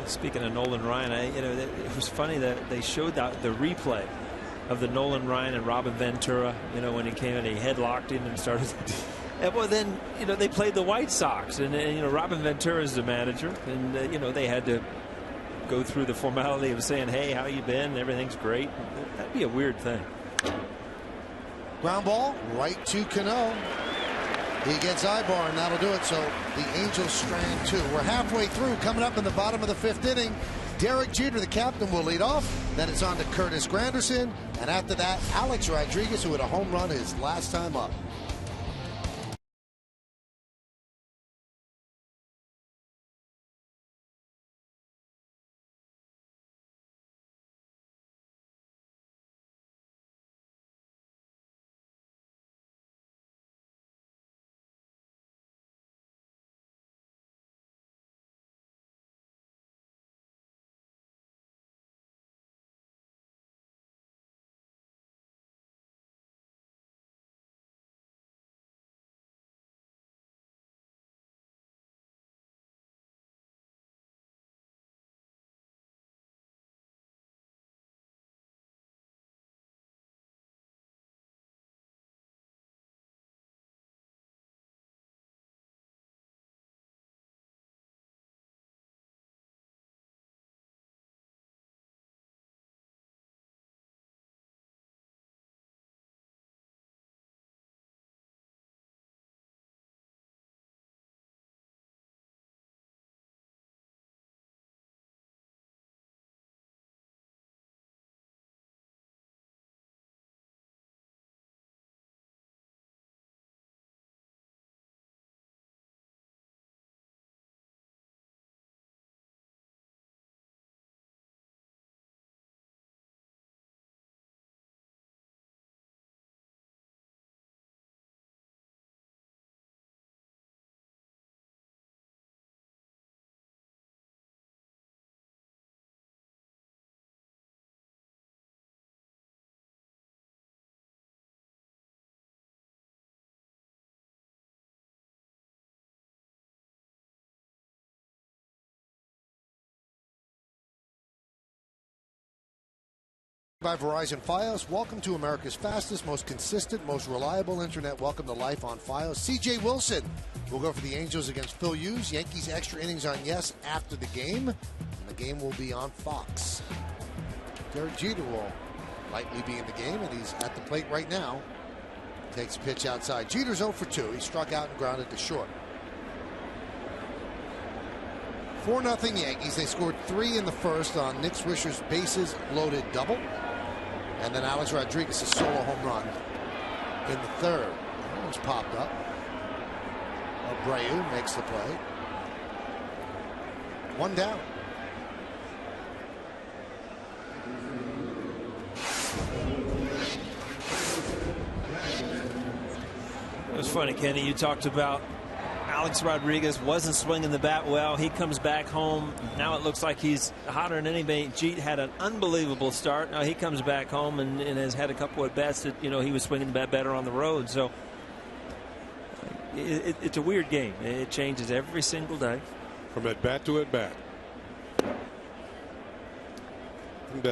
Speaking of Nolan Ryan, it was funny that they showed the replay of the Nolan Ryan and Robin Ventura. When he came in, he headlocked him and started. And well, then they played the White Sox, and Robin Ventura is the manager, and they had to go through the formality of saying, "Hey, how you been? Everything's great." That'd be a weird thing. Ground ball right to Cano. He gets Ibar, and that'll do it. So the Angels strand 2. We're halfway through, coming up in the bottom of the 5th inning. Derek Jeter, the captain, will lead off. Then it's on to Curtis Granderson, and after that, Alex Rodriguez, who had a home run his last time up. by Verizon Fios. Welcome to America's fastest, most consistent, most reliable internet. Welcome to life on Fios. C.J. Wilson will go for the Angels against Phil Hughes. Yankees extra innings on Yes after the game. And the game will be on Fox. Derek Jeter will likely be in the game, and he's at the plate right now. Takes a pitch outside. Jeter's 0 for 2. He struck out and grounded to short. 4-0 Yankees. They scored 3 in the first on Nick Swisher's bases loaded double. And then Alex Rodriguez's solo home run in the third. That one's popped up. Abreu makes the play. 1 down. It was funny, Kenny. You talked about Alex Rodriguez wasn't swinging the bat well. He comes back home. Now it looks like he's hotter than anybody. Jeet had an unbelievable start. Now he comes back home and has had a couple of bats that, he was swinging the bat better on the road. So it's a weird game. It changes every single day. From at bat to at bat.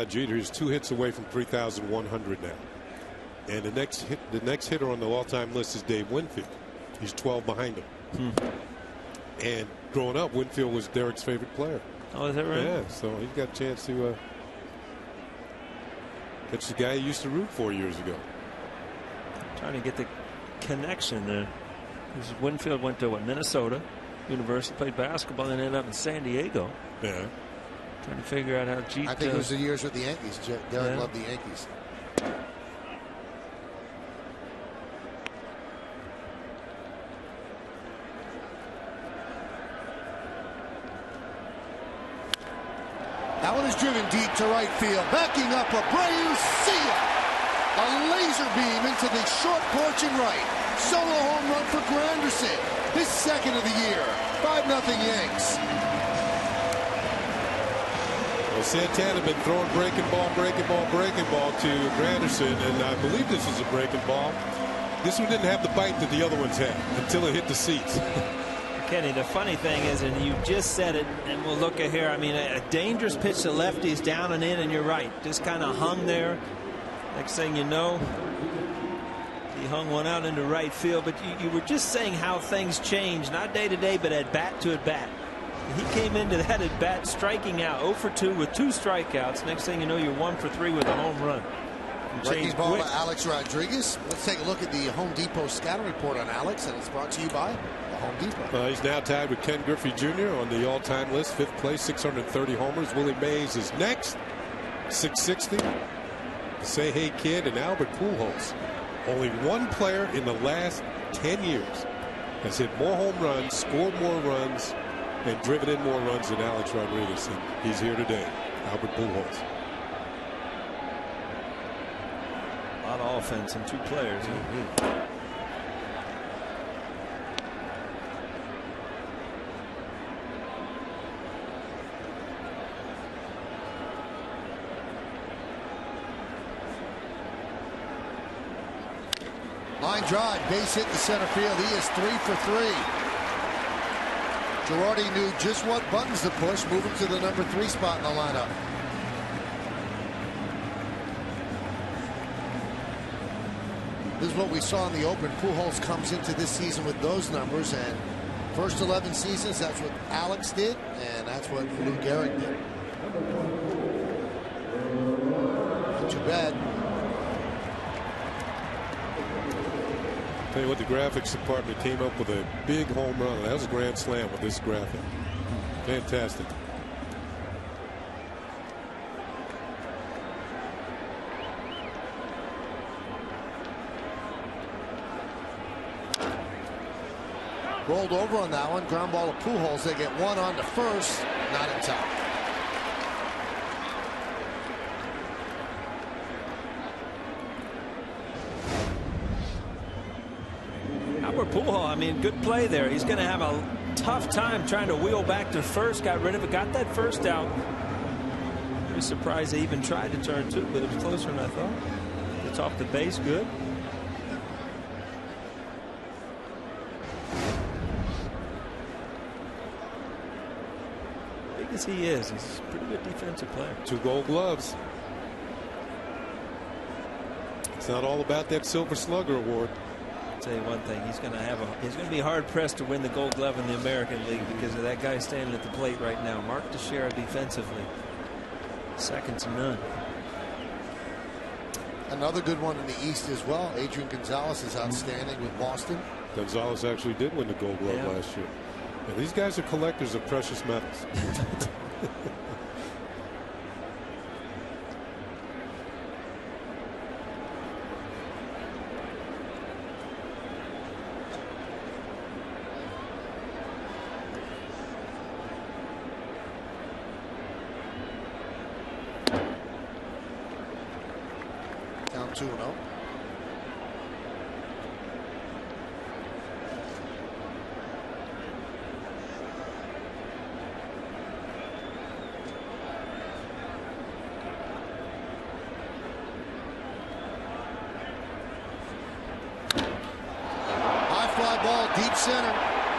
Jeter is 2 hits away from 3,100 now. And the next hitter on the all-time list is Dave Winfield. He's 12 behind him. And growing up, Winfield was Derek's favorite player. Oh, is that right? Yeah, so he's got a chance to catch the guy he used to root for years ago. Trying to get the connection there. Winfield went to Minnesota University, played basketball, and ended up in San Diego. Yeah. Trying to figure out how Jeet. I think it was the years with the Yankees. Derek loved the Yankees. That one is driven deep to right field. Backing up, Abreu, see ya! A laser beam into the short porch and right. Solo home run for Granderson. His second of the year. 5-0 Yanks. Well, Santana been throwing breaking ball to Granderson, and I believe this is a breaking ball. This one didn't have the bite that the other ones had until it hit the seats. Kenny, the funny thing is, and you just said it, and we'll look at here. I mean, a dangerous pitch to lefties down and in, and you're right. Just kind of hung there. Next thing you know, he hung one out into right field. But you were just saying how things change, not day to day, but at bat to at bat. He came into that at bat striking out 0 for 2 with 2 strikeouts. Next thing you know, you're 1 for 3 with a home run. Breaking ball to Alex Rodriguez. Let's take a look at the Home Depot scouting report on Alex, and it's brought to you by the Home Depot. He's now tied with Ken Griffey Jr. on the all-time list, 5th place, 630 homers. Willie Mays is next, 660. Say Hey Kid and Albert Pujols. Only one player in the last 10 years has hit more home runs, scored more runs, and driven in more runs than Alex Rodriguez. And he's here today, Albert Pujols. A lot of offense in 2 players. Line drive, base hit to center field. He is 3 for 3. Girardi knew just what buttons to push, moving to the number 3 spot in the lineup. This is what we saw in the open. Pujols comes into this season with those numbers, and first 11 seasons, that's what Alex did, and that's what Lou Gehrig did. Not too bad. Tell you what, the graphics department came up with a big home run. That was a grand slam with this graphic. Fantastic. Rolled over on that one. Ground ball to Pujols. They get one on to first. Not in time. Albert Pujols, I mean, good play there. He's going to have a tough time trying to wheel back to first. Got rid of it. Got that first out. I was surprised they even tried to turn 2, but it was closer than I thought. It's off the base. Good. As he is, he's a pretty good defensive player. 2 Gold Gloves. It's not all about that Silver Slugger award. I'll tell you one thing, he's going to be hard pressed to win the Gold Glove in the American League because of that guy standing at the plate right now. Mark Teixeira defensively, second to none. Another good one in the East as well. Adrian Gonzalez is outstanding with Boston. Gonzalez actually did win the Gold Glove last year. And these guys are collectors of precious metals. Down 2-0. Deep center.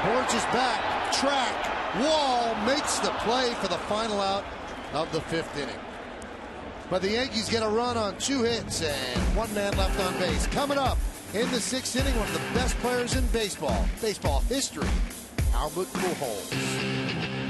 Borge is back. Track. Wall makes the play for the final out of the 5th inning. But the Yankees get a run on 2 hits and 1 man left on base. Coming up in the 6th inning, one of the best players in baseball history, Albert Pujols.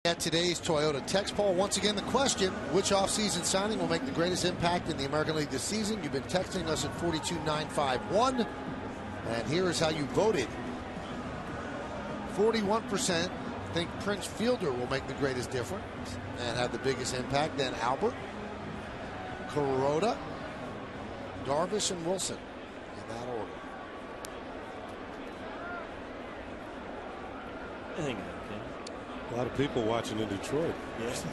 At today's Toyota Text Poll, once again the question, which offseason signing will make the greatest impact in the American League this season? You've been texting us at 42951, and here is how you voted. 41% think Prince Fielder will make the greatest difference and have the biggest impact, then Albert, Kuroda, Darvish, and Wilson in that order. I think a lot of people watching in Detroit. Yes.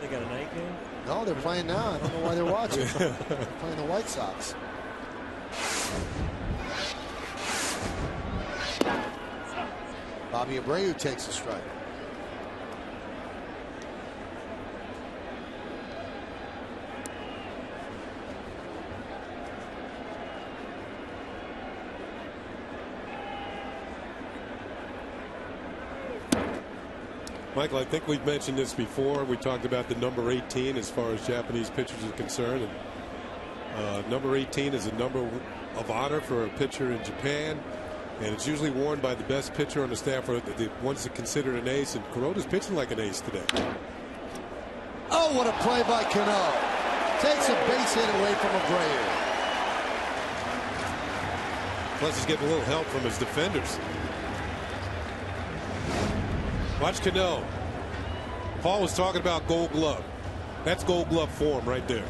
They got a night game? No, they're playing now. I don't know why they're watching. They're playing the White Sox. Bobby Abreu takes a strike. Michael, I think we've mentioned this before. We talked about the number 18 as far as Japanese pitchers are concerned. And, number 18 is a number of honor for a pitcher in Japan. And it's usually worn by the best pitcher on the staff, or the ones that are considered an ace. And Kuroda's pitching like an ace today. Oh, what a play by Cano. Takes a base hit away from Abreu. Plus, he's getting a little help from his defenders. Watch Cano. Paul was talking about Gold Glove. That's Gold Glove form right there.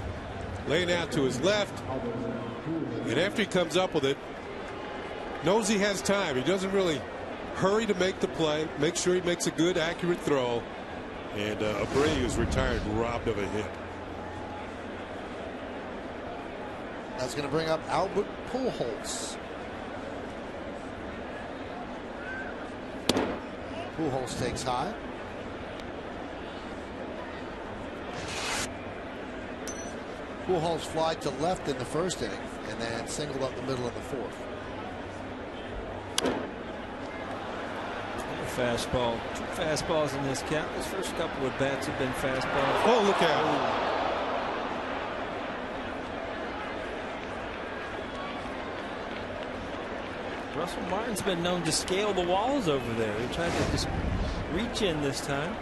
Laying out to his left. And after he comes up with it, knows he has time. He doesn't really hurry to make the play. Make sure he makes a good, accurate throw. And Abreu, who's retired, robbed of a hit. That's going to bring up Albert Pujols. Pujols takes high. Pujols fly to left in the first inning and then singled up the middle in the fourth. Fastball. 2 fastballs in this count. His first couple of bats have been fastballs. Oh, look out. Russell Martin's been known to scale the walls over there. He tried to just reach in this time.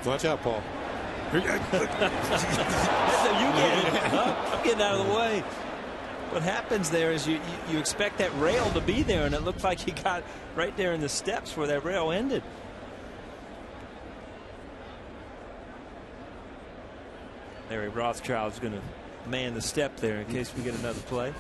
Watch out, Paul. I'm getting out of the way. What happens there is you expect that rail to be there, and it looked like he got right there in the steps where that rail ended. Larry Rothschild's going to man the step there in case we get another play.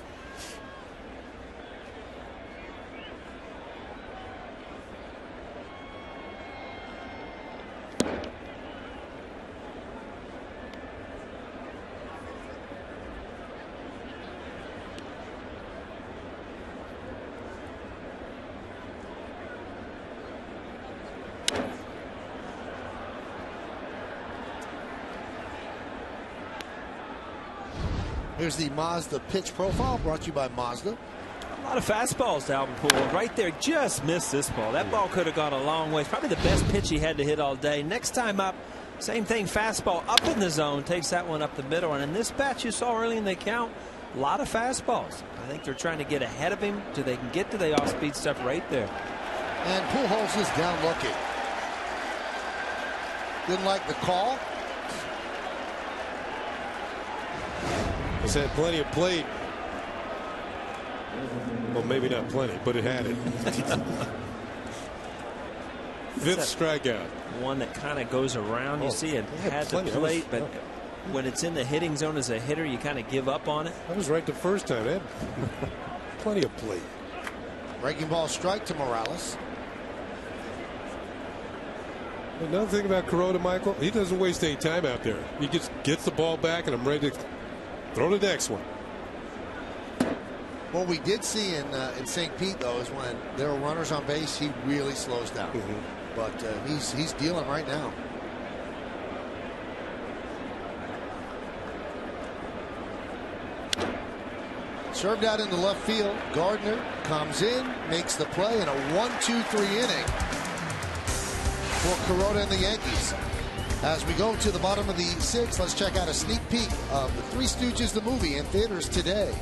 Here's the Mazda pitch profile brought to you by Mazda. A lot of fastballs to Albert Pujols. Right there, just missed this ball. That ball could have gone a long way. It's probably the best pitch he had to hit all day. Next time up, same thing, fastball up in the zone, takes that one up the middle. And in this bat you saw early in the count, a lot of fastballs. I think they're trying to get ahead of him so they can get to the off-speed stuff right there. And Pujols is down looking. Didn't like the call. It's had plenty of plate. Well, maybe not plenty, but it had it. Fifth strikeout. One that kind of goes around. You see it had the plate, but when it's in the hitting zone as a hitter, you kind of give up on it. That was right the first time. It had plenty of plate. Breaking ball strike to Morales. Another thing about Kuroda, Michael, he doesn't waste any time out there. He just gets the ball back, and I'm ready to throw the next one. What we did see in St. Pete, though, is when there were runners on base, he really slows down. But he's dealing right now. Served out into left field. Gardner comes in, makes the play in a 1-2-3 inning for Kuroda and the Yankees. As we go to the bottom of the 6th, let's check out a sneak peek of the Three Stooges, the movie, in theaters today.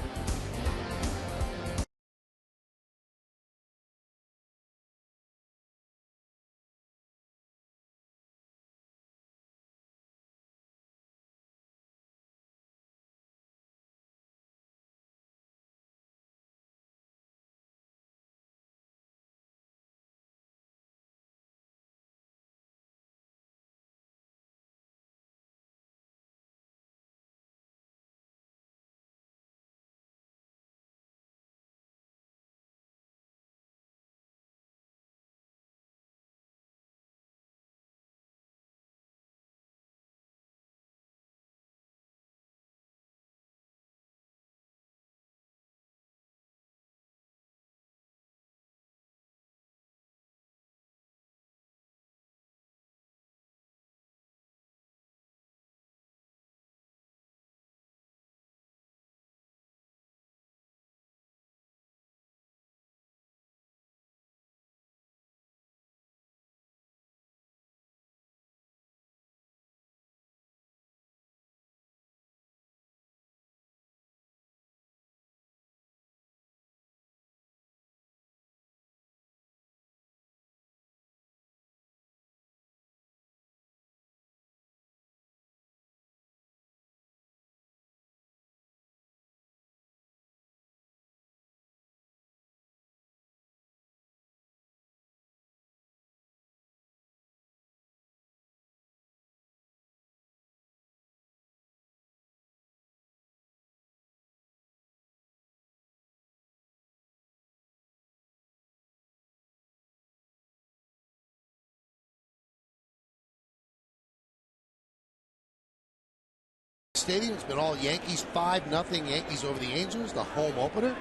Stadium. It's been all Yankees, 5-0 Yankees over the Angels, the home opener.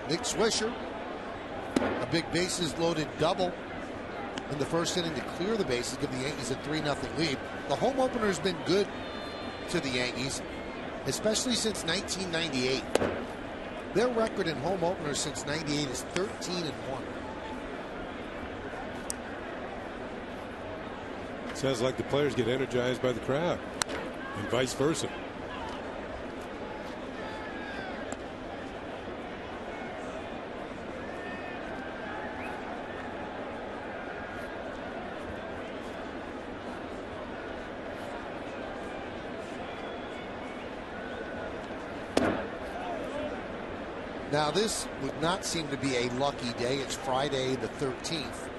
Nick Swisher, a big bases loaded double in the first inning to clear the bases, give the Yankees a 3-0 lead. The home opener has been good to the Yankees, especially since 1998. Their record in home openers since 98 is 13-1. Sounds like the players get energized by the crowd, and vice versa. Now, this would not seem to be a lucky day. It's Friday the 13th.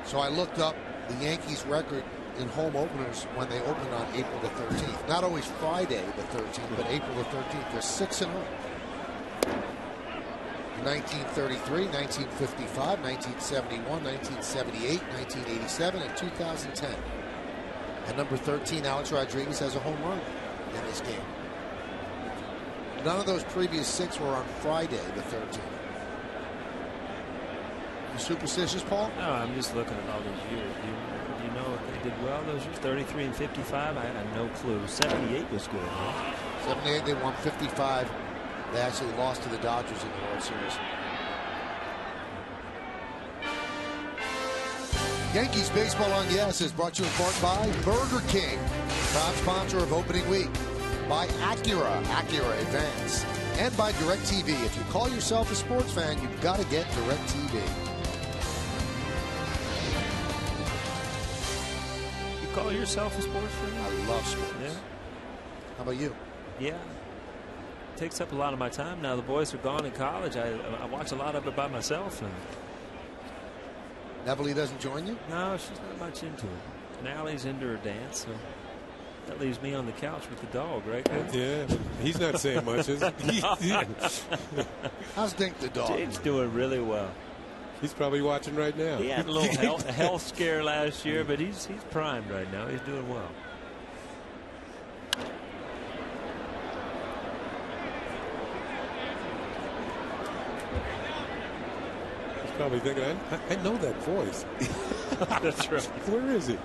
So I looked up the Yankees' record in home openers when they opened on April the 13th. Not always Friday the 13th, but April the 13th. They're 6-0. 1933, 1955, 1971, 1978, 1987, and 2010. And number 13, Alex Rodriguez, has a home run in this game. None of those previous 6 were on Friday the 13th. You superstitious, Paul? No, I'm just looking at all these years. Do you know if they did well those years? 33 and 55? I have no clue. 78 was good, huh? 78, they won 55. They actually lost to the Dodgers in the World Series. Yankees Baseball on Yes is brought to you in part by Burger King, proud sponsor of opening week. By Acura Advance, and by DirecTV. If you call yourself a sports fan, you've got to get DirecTV. You call yourself a sports fan? I love sports. Yeah. How about you? Yeah. It takes up a lot of my time now. The boys are gone in college. I watch a lot of it by myself. And Neville doesn't join you? No, she's not much into it. And Allie's into her dance, so that leaves me on the couch with the dog, right? Yeah, he's not saying much, is he? How's Dink the dog? Dink's doing really well. He's probably watching right now. He had a little health scare last year, but he's primed right now. He's doing well. He's probably thinking, I know that voice. That's right. Where is he?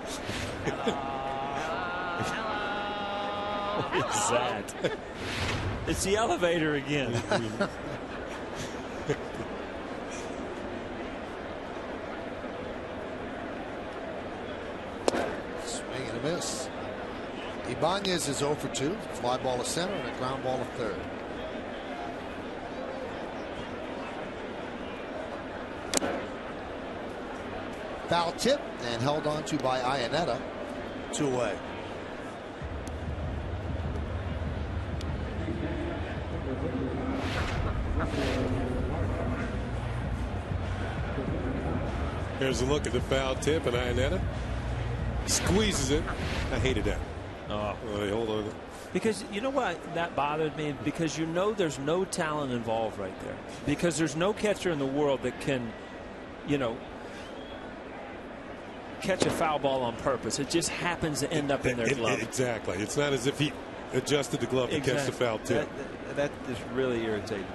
What is that? It's the elevator again. Swing and a miss. Ibanez is 0 for 2. Fly ball to center and a ground ball to third. Foul tip and held on to by Iannetta. 2 away. Here's a look at the foul tip, and Iannetta squeezes it. I hated that. Oh, hold on. Because you know what that bothered me, because you know there's no talent involved right there, because there's no catcher in the world that can, you know, catch a foul ball on purpose. It just happens to end up in their glove. Exactly. It's not as if he adjusted the glove to catch the foul tip. That just really irritated me.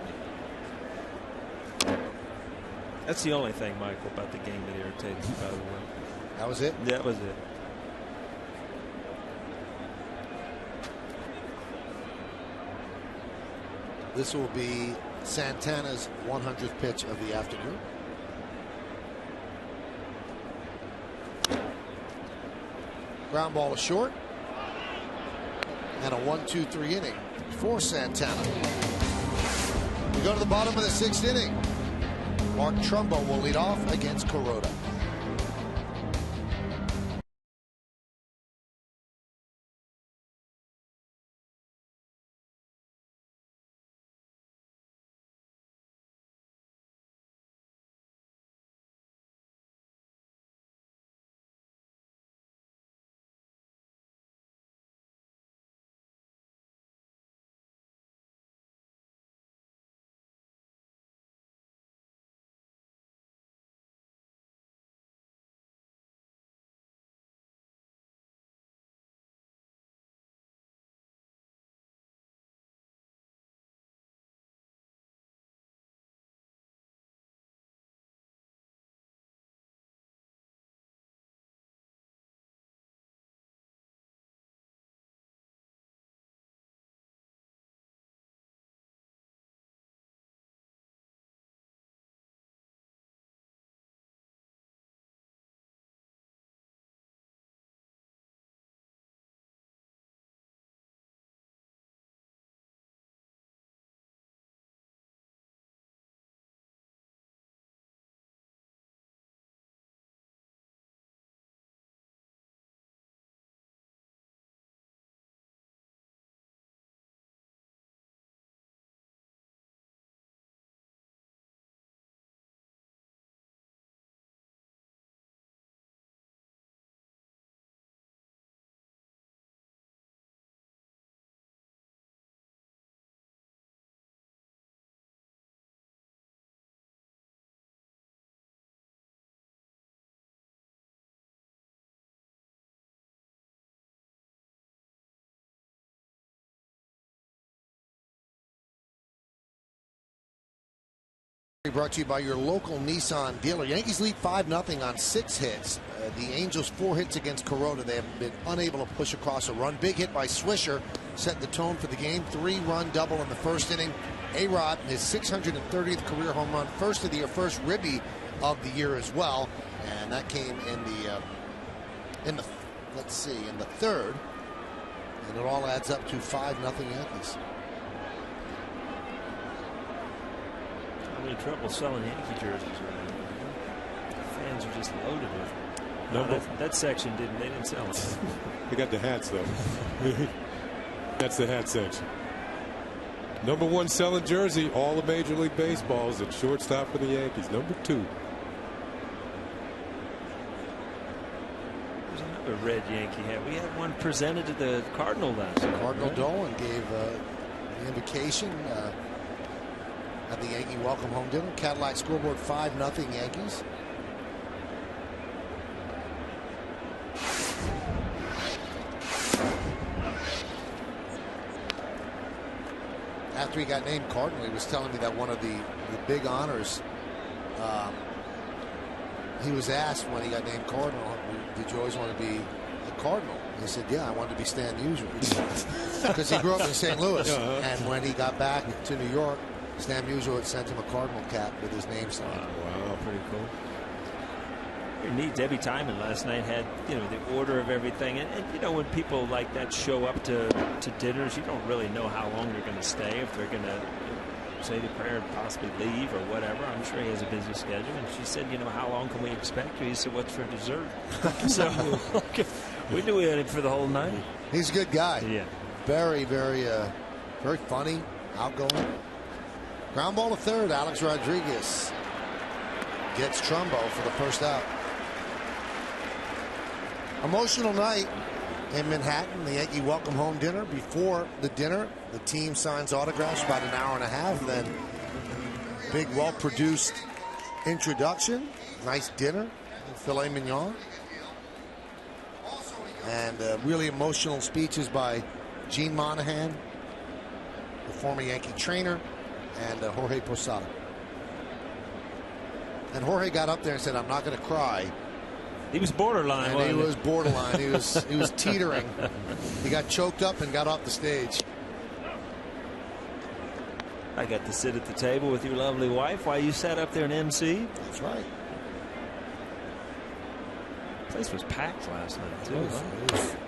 That's the only thing, Michael, about the game that irritated me, by the way. That was it? That was it. This will be Santana's 100th pitch of the afternoon. Ground ball is short. And a 1-2-3 inning for Santana. We go to the bottom of the 6th inning. Mark Trumbo will lead off against Kuroda. Brought to you by your local Nissan dealer. Yankees lead 5-0 on 6 hits. The Angels 4 hits against Corota. They have been unable to push across a run. Big hit by Swisher set the tone for the game. 3-run double in the first inning. A-Rod, his 630th career home run, first of the year, first ribby of the year as well, and that came in the third, and it all adds up to 5-0 Yankees. I'm in trouble selling Yankee jerseys right now. Fans are just loaded with them. No, that section they didn't sell them. They got the hats though. That's the hat section. Number 1 selling jersey, all of Major League Baseball's at shortstop for the Yankees. Number 2. There's another red Yankee hat. We had one presented to the Cardinal last night. Cardinal Dolan gave the invocation at the Yankee welcome home dinner. Cadillac scoreboard 5-0 Yankees. After he got named Cardinal, he was telling me that one of the big honors, he was asked when he got named Cardinal, did you always want to be a Cardinal? He said, yeah, I wanted to be Stan Musial. Because he grew up in St. Louis. And when he got back to New York, Stan Musial had sent him a Cardinal cap with his name signed. Wow, pretty cool. Very neat. Debbie Timon last night had, the order of everything. And when people like that show up to dinners, you don't really know how long they're going to stay, if they're going to say the prayer and possibly leave or whatever. I'm sure he has a busy schedule. And she said, how long can we expect you? He said, what's for dessert? So we knew we had him for the whole night. He's a good guy. Yeah. Very, very, very funny, outgoing. Ground ball to third. Alex Rodriguez gets Trumbo for the first out. Emotional night in Manhattan. The Yankee welcome home dinner. Before the dinner, the team signs autographs about an hour and a half. Then big, well-produced introduction. Nice dinner. Filet mignon. And really emotional speeches by Gene Monahan, the former Yankee trainer, and Jorge Posada. And Jorge got up there and said, I'm not going to cry. He was borderline. And he was borderline. He was teetering. He got choked up and got off the stage. I got to sit at the table with your lovely wife while you sat up there and MC. That's right. The place was packed last night, too.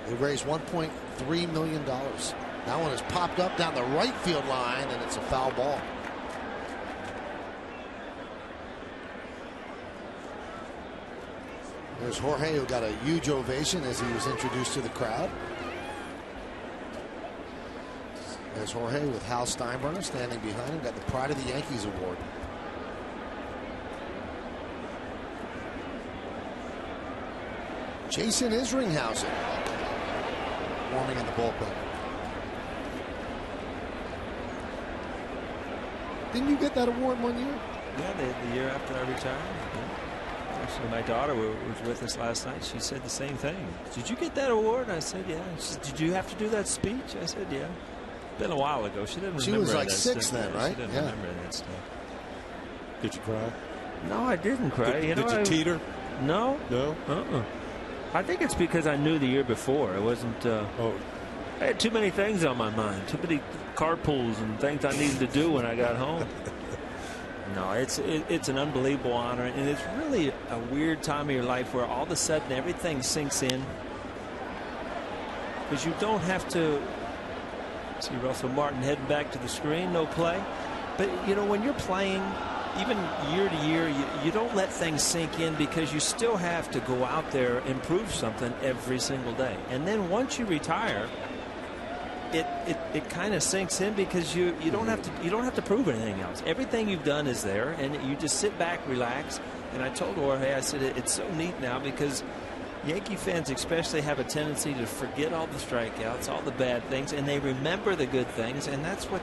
They raised $1.3 million. That one is popped up down the right field line, and it's a foul ball. There's Jorge, who got a huge ovation as he was introduced to the crowd. There's Jorge with Hal Steinbrenner standing behind him. Got the Pride of the Yankees award. Jason Isringhausen warming in the bullpen. Didn't you get that award one year? Yeah, the year after I retired. Yeah. Actually, my daughter was with us last night. She said the same thing. Did you get that award? I said, yeah. She said, did you have to do that speech? I said, yeah. Been a while ago. She didn't remember. She was like that 6 stuff. then, right? She didn't remember that stuff. Did you cry? No, I didn't cry. Did you teeter? No. No? I think it's because I knew the year before. It wasn't. I had too many things on my mind. Too many carpools and things I needed to do when I got home. No, it's an unbelievable honor, and it's really a weird time of your life where all of a sudden everything sinks in, because you don't have to see Russell Martin heading back to the screen, no play. But when you're playing, even year to year, you don't let things sink in, because you still have to go out there and prove something every single day. And then once you retire, it kind of sinks in, because you don't have to prove anything else. Everything you've done is there, and you just sit back, relax. And I told Jorge, I said, it's so neat now, because Yankee fans especially have a tendency to forget all the strikeouts, all the bad things, and they remember the good things, and that's what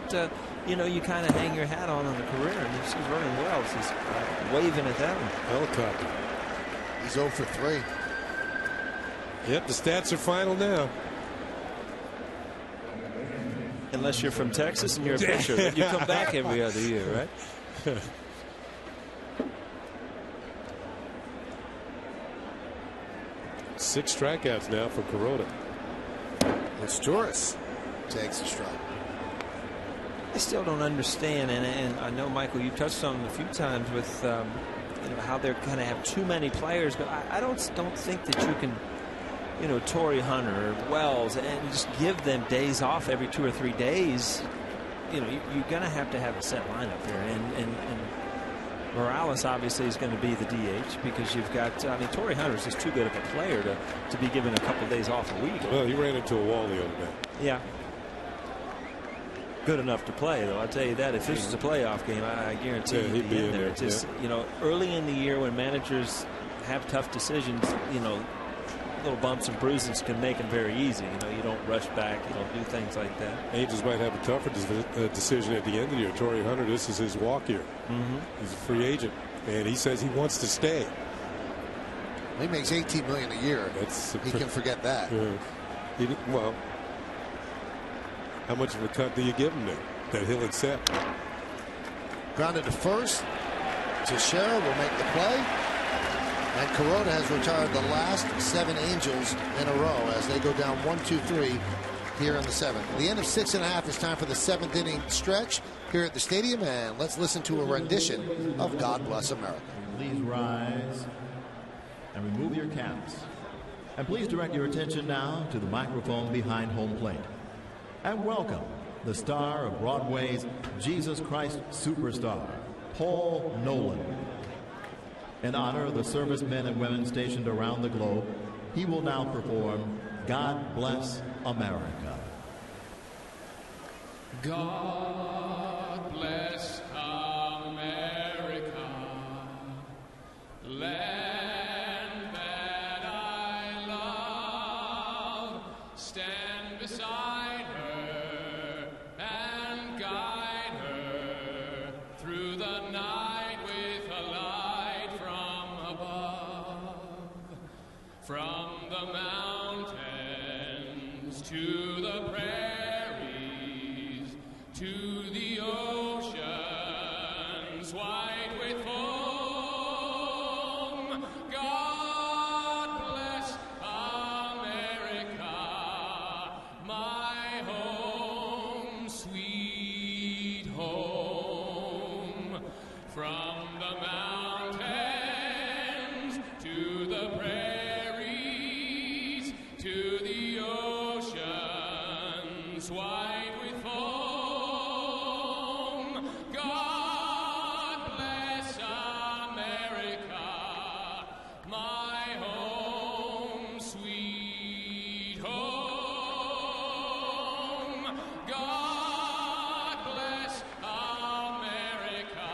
you kind of hang your hat on a career. And he's running well. He's waving at that one. Helicopter. He's 0 for 3. Yep, the stats are final now. Unless you're from Texas and you're a pitcher, then you come back every other year, right? 6 strikeouts now for Kuroda. It's Juris takes a strike. I still don't understand, and I know, Michael, you touched on it a few times with how they're going to have too many players, but I don't think that you can, Torrey Hunter or Wells, and just give them days off every 2 or 3 days. You're going to have a set lineup here, and Morales obviously is going to be the DH because you've got, Torrey Hunter's just too good of a player to be given a couple of days off a week. Well, he ran into a wall the other day. Yeah. Good enough to play, though. I'll tell you that. If this is a playoff game, I guarantee he'd be in there. It's just, early in the year when managers have tough decisions, little bumps and bruises can make them very easy. You don't rush back. You don't do things like that. Angels might have a tougher decision at the end of the year. Torrey Hunter, this is his walk year. He's a free agent, and he says he wants to stay. He makes $18 million a year. He can forget that. Well, how much of a cut do you give him there that he'll accept? Grounded to first. Teixeira will make the play. And Kuroda has retired the last 7 Angels in a row as they go down 1-2-3 here in the 7th. At the end of 6.5, it's time for the 7th inning stretch here at the stadium. And let's listen to a rendition of God Bless America. Please rise and remove your caps. And please direct your attention now to the microphone behind home plate. And welcome the star of Broadway's Jesus Christ Superstar, Paul Nolan. In honor of the servicemen and women stationed around the globe, he will now perform God Bless America. God bless America, land that I love. Stand beside her and guide her through the night with a light from above. From the mountains to the prairies, to the oceans white with foam. God bless America, my home, sweet home. From the mountains to the prairies, to the oceans white with foam. God bless America, my home, sweet home. God bless America,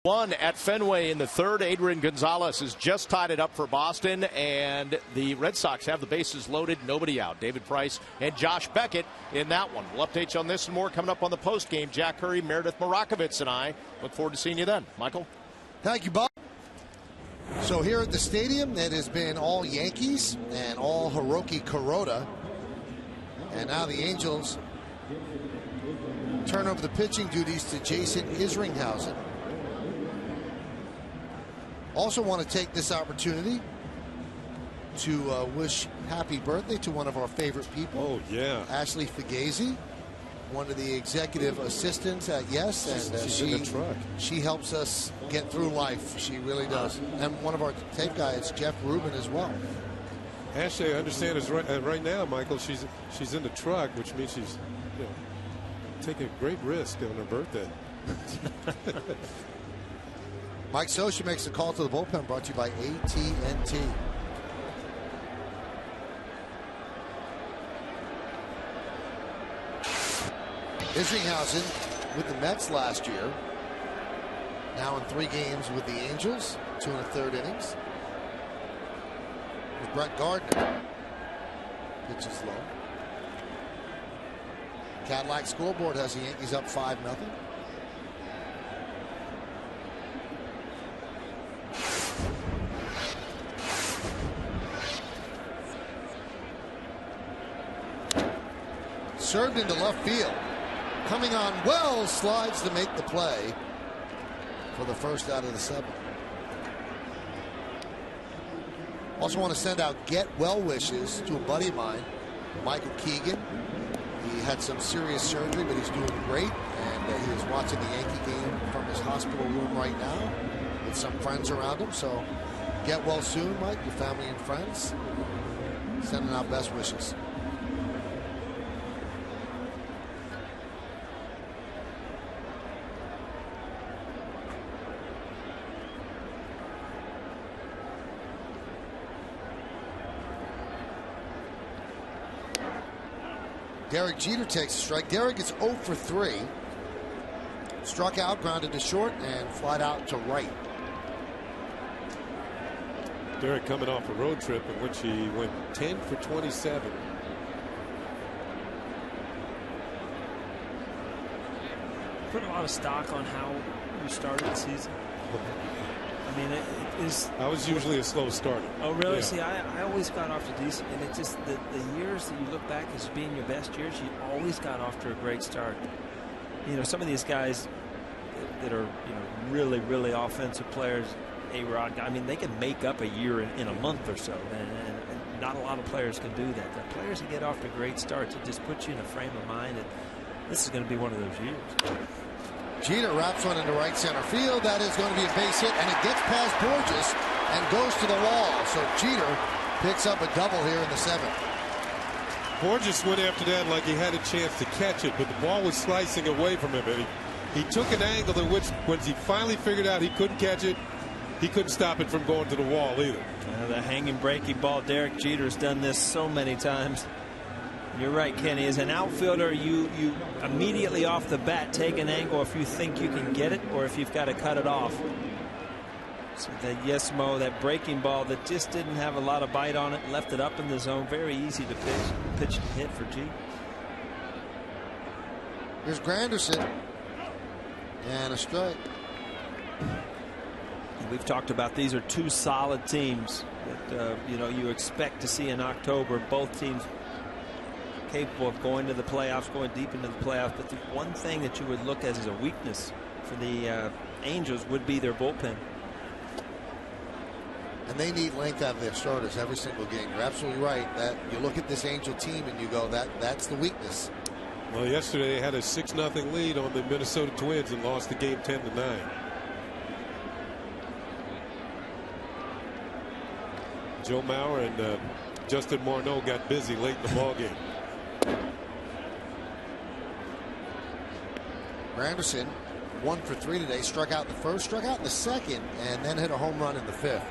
One at Fenway in the third. Adrian Gonzalez has just tied it up for Boston, and the Red Sox have the bases loaded, nobody out. David Price and Josh Beckett in that one. We'll update you on this and more coming up on the post game. Jack Curry, Meredith Marakovitz, and I look forward to seeing you then. Michael? Thank you, Bob. So here at the stadium, it has been all Yankees and all Hiroki Kuroda. And now the Angels turn over the pitching duties to Jason Isringhausen. Also want to take this opportunity to wish happy birthday to one of our favorite people. Oh, yeah. Ashley Fugazi, one of the executive assistants at Yes. And she's in the truck. She helps us get through life. She really does. And one of our tape guys, Jeff Rubin, as well. Ashley, I understand, is right now, Michael, she's in the truck, which means she's taking a great risk on her birthday. Mike Scioscia makes a call to the bullpen, brought to you by AT&T. Isringhausen with the Mets last year. Now in 3 games with the Angels, 2 1/3 innings. With Brett Gardner. Pitches low. Cadillac scoreboard has the Yankees up 5-0. Served into left field. Coming on Wells, slides to make the play for the first out of the 7. Also want to send out get well wishes to a buddy of mine, Michael Keegan. He had some serious surgery, but he's doing great, and he is watching the Yankee game from his hospital room right now with some friends around him. So get well soon, Mike, your family and friends. Sending out best wishes. Derek Jeter takes a strike. Derek is 0 for 3. Struck out, grounded to short, and flied out to right. Derek coming off a road trip in which he went 10 for 27. Put a lot of stock on how you started the season. I mean, it is. I was usually a slow starter. Oh, really? Yeah. See, I always got off to decent, and it just the years that you look back as being your best years, you always got off to a great start. You know, some of these guys that are really, really offensive players, A-Rod, I mean, they can make up a year in a month or so, and not a lot of players can do that. The players that get off to great starts, it just puts you in a frame of mind that this is going to be one of those years. Jeter wraps one into right center field. That is going to be a base hit, and it gets past Borges and goes to the wall. So Jeter picks up a double here in the 7th. Borges went after that like he had a chance to catch it, but the ball was slicing away from him. And he took an angle in which, when he finally figured out he couldn't catch it, he couldn't stop it from going to the wall either. The hanging breaking ball. Derek Jeter's done this so many times. You're right, Kenny. As an outfielder, you immediately off the bat take an angle if you think you can get it or if you've got to cut it off. So that Yesmo, that breaking ball that just didn't have a lot of bite on it, left it up in the zone. Very easy to pitch and hit for G. Here's Granderson. And a strike. We've talked about these are 2 solid teams that you expect to see in October. Both teams capable of going to the playoffs, going deep into the playoffs. But the one thing that you would look at as a weakness for the Angels would be their bullpen. And they need length out of their starters every single game. You're absolutely right. That you look at this Angel team and you go, that's the weakness. Well, yesterday they had a 6-0 lead on the Minnesota Twins and lost the game 10-9. Joe Mauer and Justin Morneau got busy late in the ballgame. Granderson 1 for 3 today. Struck out in the first, struck out in the second, and then hit a home run in the 5th.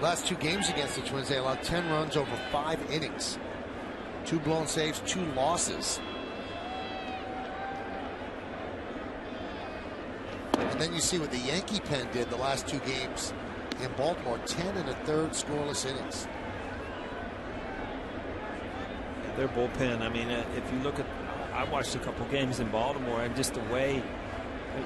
Last 2 games against the Twins, they allowed 10 runs over 5 innings. 2 blown saves, 2 losses. And And then you see what the Yankee pen did the last 2 games in Baltimore, 10 1/3 scoreless innings. Their bullpen, I mean, if you look at, I watched a couple games in Baltimore, and just the way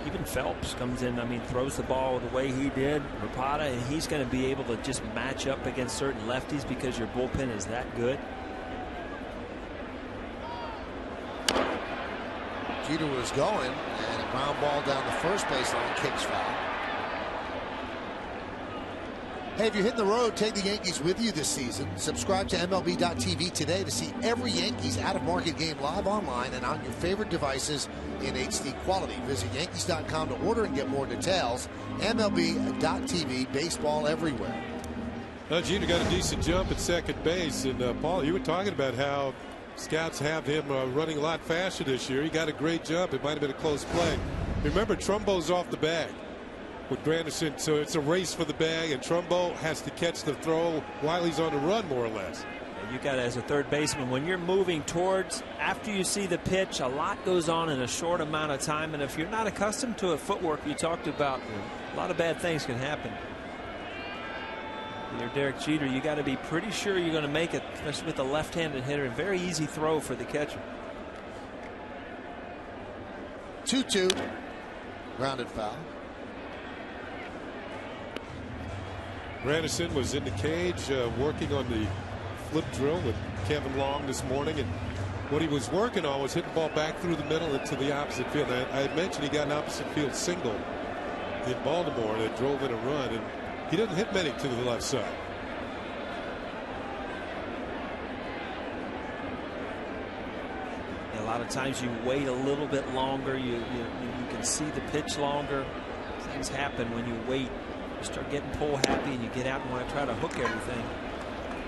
even Phelps comes in, I mean, throws the ball the way he did, Posada, and he's going to be able to just match up against certain lefties because your bullpen is that good. Jeter was going, and a ground ball down the first baseline, kicks foul. Hey, if you're hitting the road, take the Yankees with you this season. Subscribe to MLB.tv today to see every Yankees out-of-market game live online and on your favorite devices in HD quality. Visit Yankees.com to order and get more details. MLB.tv, baseball everywhere. Jeter got a decent jump at second base. And, Paul, you were talking about how scouts have him running a lot faster this year. He got a great jump. It might have been a close play. Remember, Trumbo's off the bag with Granderson, so it's a race for the bag, and Trumbo has to catch the throw while he's on the run, more or less. You got, as a third baseman, when you're moving towards, after you see the pitch, a lot goes on in a short amount of time, and if you're not accustomed to a footwork you talked about, a lot of bad things can happen. You're Derek Jeter, you got to be pretty sure you're going to make it, especially with a left-handed hitter. A very easy throw for the catcher. 2-2, grounded foul. Granderson was in the cage working on the flip drill with Kevin Long this morning, and what he was working on was hitting the ball back through the middle into the opposite field. I mentioned he got an opposite field single in Baltimore that drove in a run, and he didn't hit many to the left side. A lot of times you wait a little bit longer. You can see the pitch longer. Things happen when you wait. You start getting pull happy and you get out and want to try to hook everything.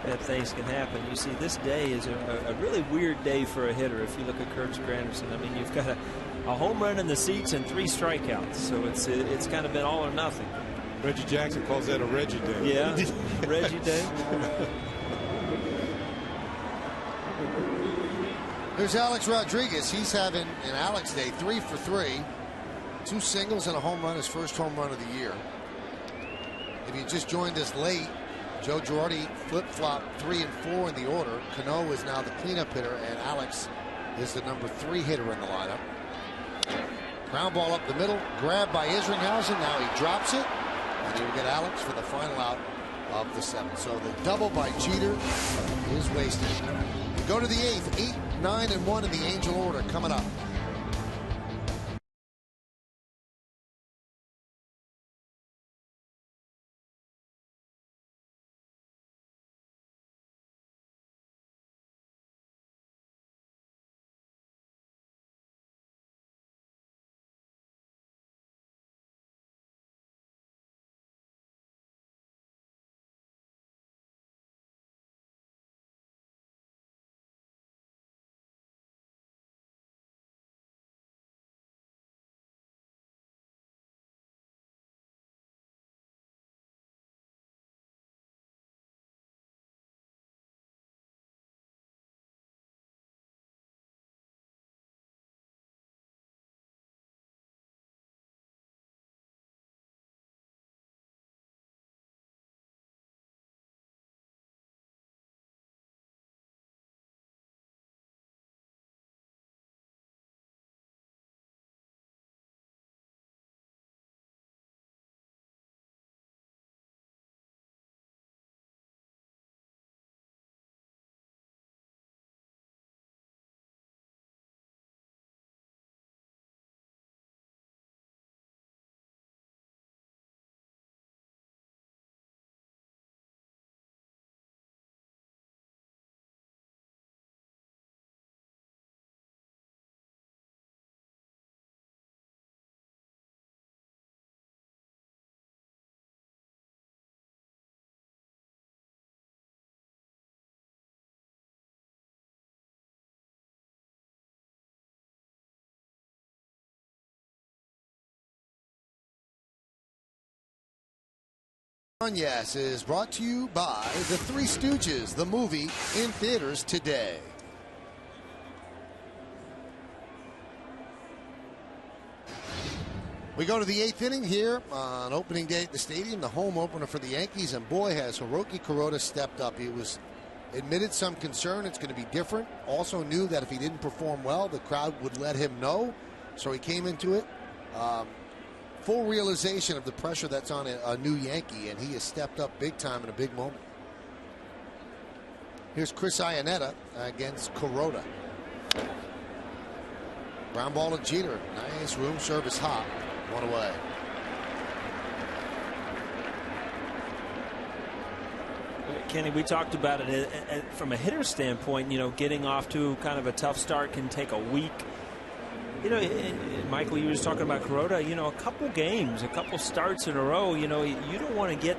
Bad things can happen. You see, this day is a really weird day for a hitter. If you look at Curtis Granderson, I mean, you've got a home run in the seats and 3 strikeouts, so it's kind of been all or nothing. Reggie Jackson calls that a Reggie day. Yeah, Reggie day. Here's Alex Rodriguez. He's having an Alex day, 3 for 3. 2 singles and a home run, his first home run of the year. If you just joined us late, Joe Girardi flip-flopped 3 and 4 in the order. Cano is now the cleanup hitter, and Alex is the number 3 hitter in the lineup. Ground ball up the middle, grabbed by Isringhausen. Now he drops it, and he will get Alex for the final out of the 7th. So the double by Jeter is wasted. We go to the 8th, 8, 9, and 1 in the Angel order coming up. Yes is brought to you by The Three Stooges, the movie, in theaters today. We go to the 8th inning here on opening day at the stadium, the home opener for the Yankees, and boy, has Hiroki Kuroda stepped up. He was admitted some concern it's going to be different. Also knew that if he didn't perform well, the crowd would let him know. So he came into it. Full realization of the pressure that's on a new Yankee, and he has stepped up big time in a big moment. Here's Chris Iannetta against Kuroda. Ground ball to Jeter. Nice room service hop. One away. Kenny, we talked about it from a hitter standpoint. You know, getting off to kind of a tough start can take a week. You know, Michael, you were just talking about Kuroda. You know, a couple games, a couple starts in a row. You know, you don't want to get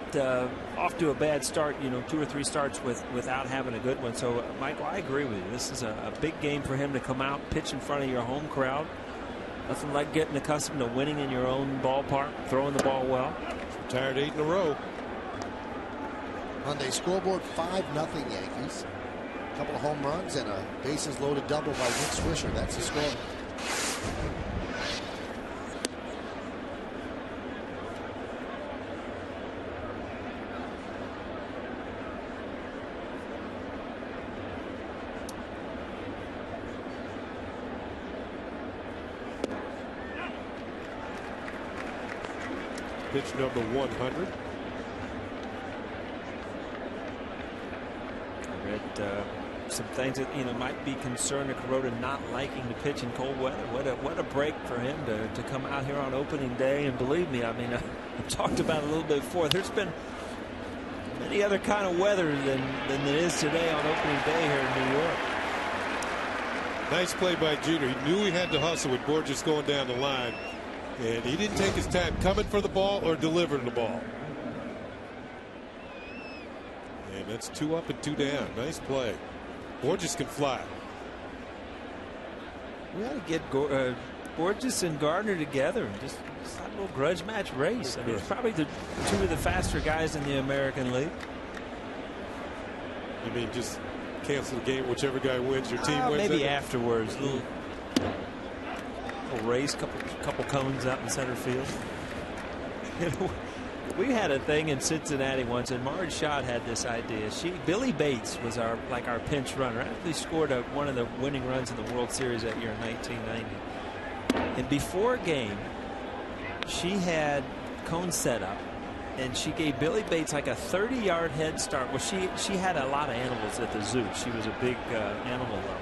off to a bad start. You know, 2 or 3 starts without having a good one. So, Michael, I agree with you. This is a big game for him to come out, pitch in front of your home crowd. Nothing like getting accustomed to winning in your own ballpark, throwing the ball well. Retired 8 in a row. Monday scoreboard 5-0 Yankees. A couple of home runs and a bases loaded double by Nick Swisher. That's the score. Pitch number 100. I read some things that might be concerned of Kuroda not liking to pitch in cold weather. What a break for him to come out here on opening day. And believe me, I mean, I've talked about it a little bit before. There's been many other kind of weather than there is today on opening day here in New York. Nice play by Jeter. He knew he had to hustle with Borges going down the line. And he didn't take his time coming for the ball or delivering the ball. And that's 2 up and 2 down. Nice play. Borges can fly. We ought to get Borges and Gardner together and just have a little grudge match race. I mean, it's probably 2 of the faster guys in the American League. You mean just cancel the game, whichever guy wins, your team wins? Maybe afterwards. A little race, couple cones out in center field. We had a thing in Cincinnati once, and Marge Schott had this idea. Billy Bates was our pinch runner. Actually scored one of the winning runs in the World Series that year in 1990. And before a game, she had cones set up, and she gave Billy Bates like a 30-yard head start. Well, she had a lot of animals at the zoo. She was a big animal lover,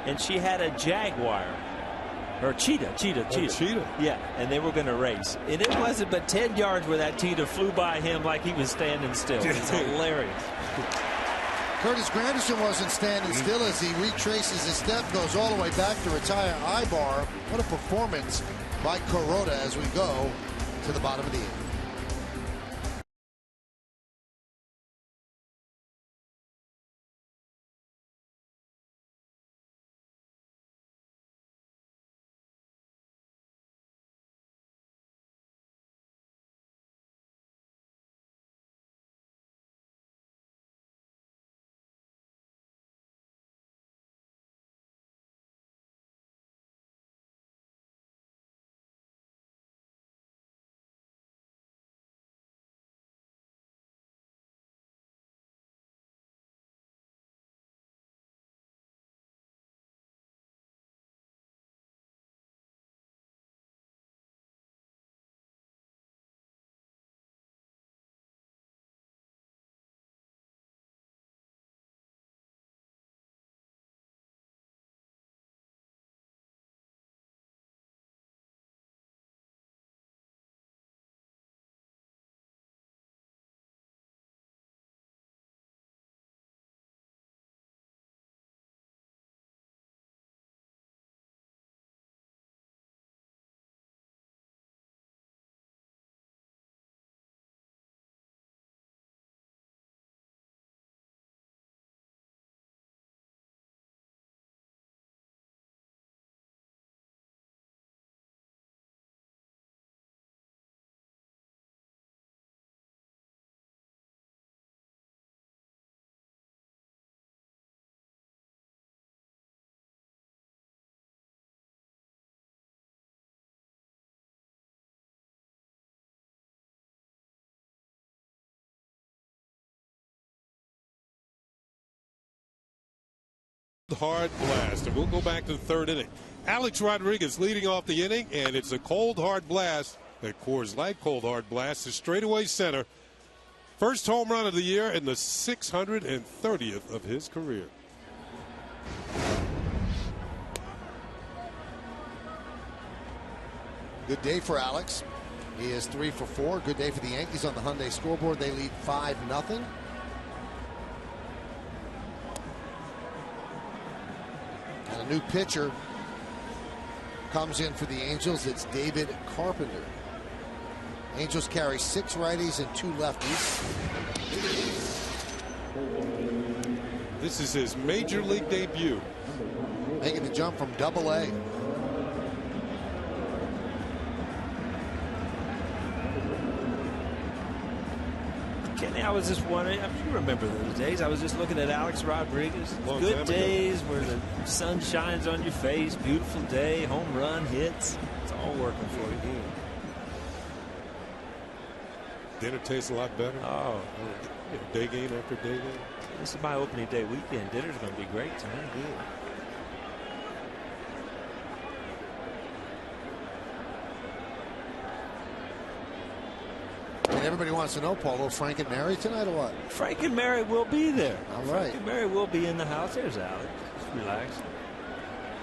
and she had a jaguar. Or cheetah. Yeah, and they were going to race. And it wasn't but 10 yards where that cheetah flew by him like he was standing still. It's hilarious. Curtis Granderson wasn't standing still as he retraces his step, goes all the way back to retire Ibar. What a performance by Kuroda as we go to the bottom of the 8th. hard blast. And we'll go back to the third inning. Alex Rodriguez leading off the inning, and it's a cold, hard blast. That Coors Light cold, hard blast to straightaway center. First home run of the year and the 630th of his career. Good day for Alex. He is 3 for 4. Good day for the Yankees on the Hyundai scoreboard. They lead 5-0. And a new pitcher comes in for the Angels. It's David Carpenter. Angels carry 6 righties and 2 lefties. This is his major league debut. Making the jump from Double-A. Kenny, I was just wondering, you remember those days. I was just looking at Alex Rodriguez. Good days where the sun shines on your face, beautiful day, home run, hits. It's all working for you. Dinner tastes a lot better. Oh. Day game after day game. This is my opening day weekend. Dinner's going to be great tonight. And everybody wants to know, Paulo, Frank and Mary tonight or what? Frank and Mary will be there. All right. Frank and Mary will be in the house. There's Alex. Just relax.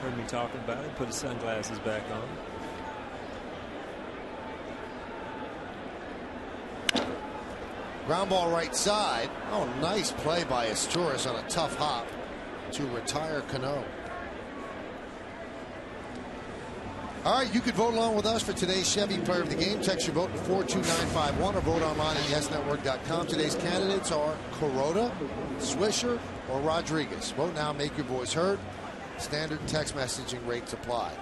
Heard me talking about it. Put his sunglasses back on. Ground ball right side. Oh, nice play by Asturias on a tough hop to retire Cano. All right, you could vote along with us for today's Chevy Player of the Game. Text your vote to 42951 or vote online at yesnetwork.com. Today's candidates are Kuroda, Swisher, or Rodriguez. Vote now, make your voice heard. Standard text messaging rates apply.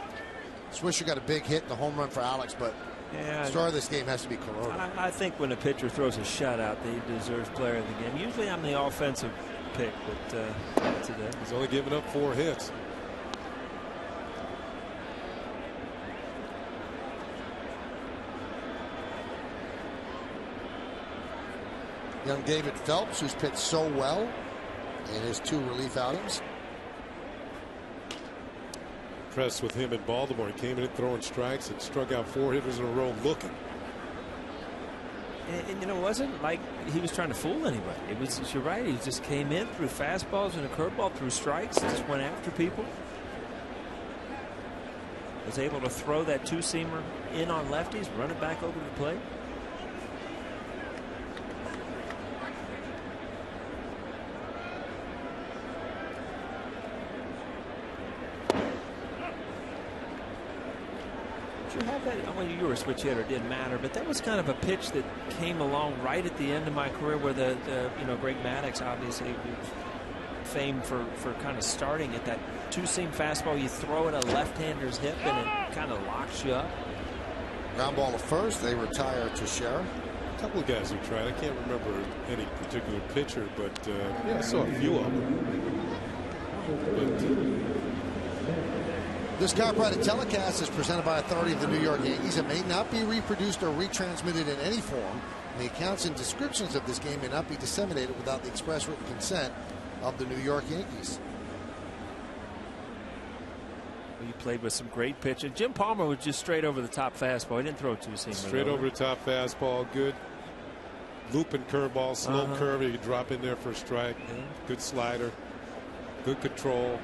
Swisher got a big hit, the home run for Alex, but yeah, star of this game has to be Kuroda. I think when a pitcher throws a shutout, he deserves Player of the Game. Usually I'm the offensive pick, but today he's only given up 4 hits. Young David Phelps, who's pitched so well in his 2 relief outings. Impressed with him in Baltimore. He came in throwing strikes and struck out 4 hitters in a row looking. And you know, it wasn't like he was trying to fool anybody. It was, you're right, he just came in, threw fastballs and a curveball, threw strikes, just went after people. Was able to throw that 2-seamer in on lefties, run it back over the plate. You have that, well, you were a switch hitter, it didn't matter, but that was kind of a pitch that came along right at the end of my career where the you know, Greg Maddux obviously famed for kind of starting at that 2-seam fastball. You throw it a left-hander's hip and it kind of locks you up. Ground ball to first, they retire to Sheriff. A couple of guys who tried. I can't remember any particular pitcher, but yeah, I saw a few of them. But, this copyrighted telecast is presented by authority of the New York Yankees. It may not be reproduced or retransmitted in any form. The accounts and descriptions of this game may not be disseminated without the express written consent of the New York Yankees. Well, you played with some great pitching. Jim Palmer was just straight over the top fastball. He didn't throw a 2-seamer. Straight over the top fastball. Good looping curveball, slow curve. You could drop in there for a strike. Good slider. Good control.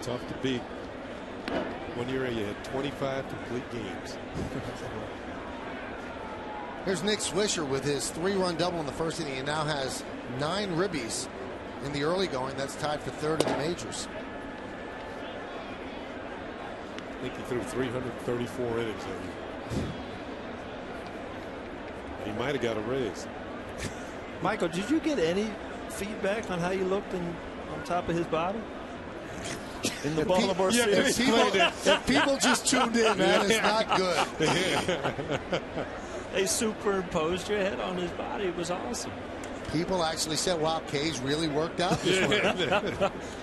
Tough to beat. 1 year you had 25 complete games. Here's Nick Swisher with his 3-run double in the first inning. He now has 9 ribbies in the early going. That's tied for 3rd in the majors. I think he threw 334 innings. He might have got a raise. Michael, did you get any feedback on how you looked on top of his body? In the Baltimore series? If people just tuned in, man, it's not good. They superimposed your head on his body. It was awesome. People actually said, wow, K's really worked out this way.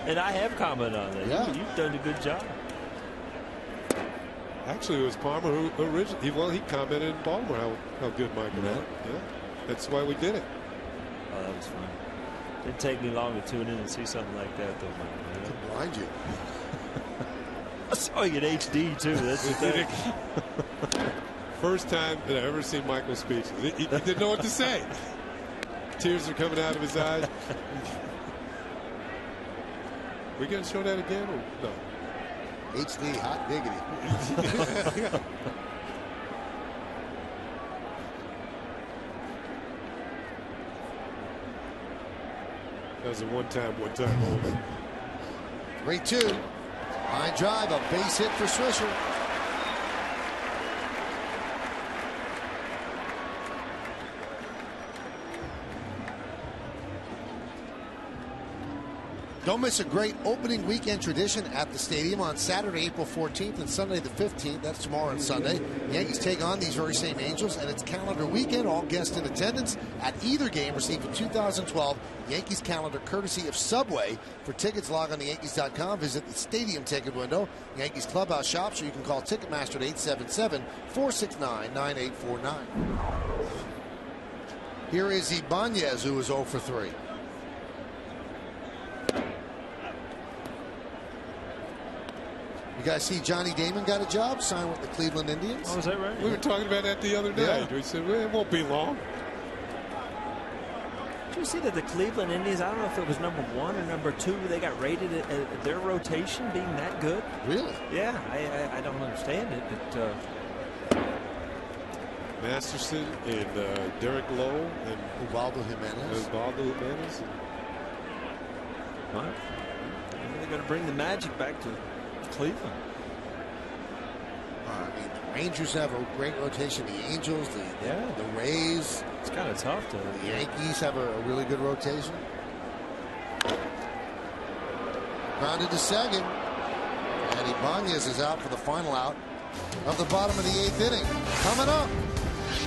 And I have commented on that. Yeah. You've done a good job. Actually, it was Palmer who originally, he commented in Baltimore how good Michael was. Yeah. That's why we did it. Oh, that was fun. Didn't take me long to tune in and see something like that, though, Mike. Could blind you. I saw you in HD, too. That's the thing. First time that I ever seen Michael speechless. He didn't know what to say. Tears are coming out of his eyes. We going to show that again or no? HD, hot diggity. That was a one-time only. 3-2. Line drive, a base hit for Swisher. Don't miss a great opening weekend tradition at the stadium on Saturday, April 14th and Sunday the 15th. That's tomorrow and Sunday. The Yankees take on these very same Angels, and it's calendar weekend. All guests in attendance at either game receive a 2012 Yankees calendar courtesy of Subway. For tickets, log on to Yankees.com. Visit the stadium ticket window, Yankees clubhouse shops, or you can call Ticketmaster at 877-469-9849. Here is Ibanez, who is 0 for 3. You guys see Johnny Damon got a job, signed with the Cleveland Indians? Oh, is that right? We were talking about that the other night. We said, well, it won't be long. Did you see that the Cleveland Indians, I don't know if it was number 1 or number 2, they got rated at their rotation being that good? Really? Yeah, I don't understand it, but... Masterson and Derek Lowe and Ubaldo Jimenez. What? They're going to bring the magic back to Cleveland. I mean, the Rangers have a great rotation. The Angels, the Rays. It's kind of tough to. The Yankees have a really good rotation. Grounded to second. And Ibanez is out for the final out of the bottom of the 8th inning. Coming up,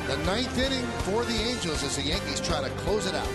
the 9th inning for the Angels as the Yankees try to close it out.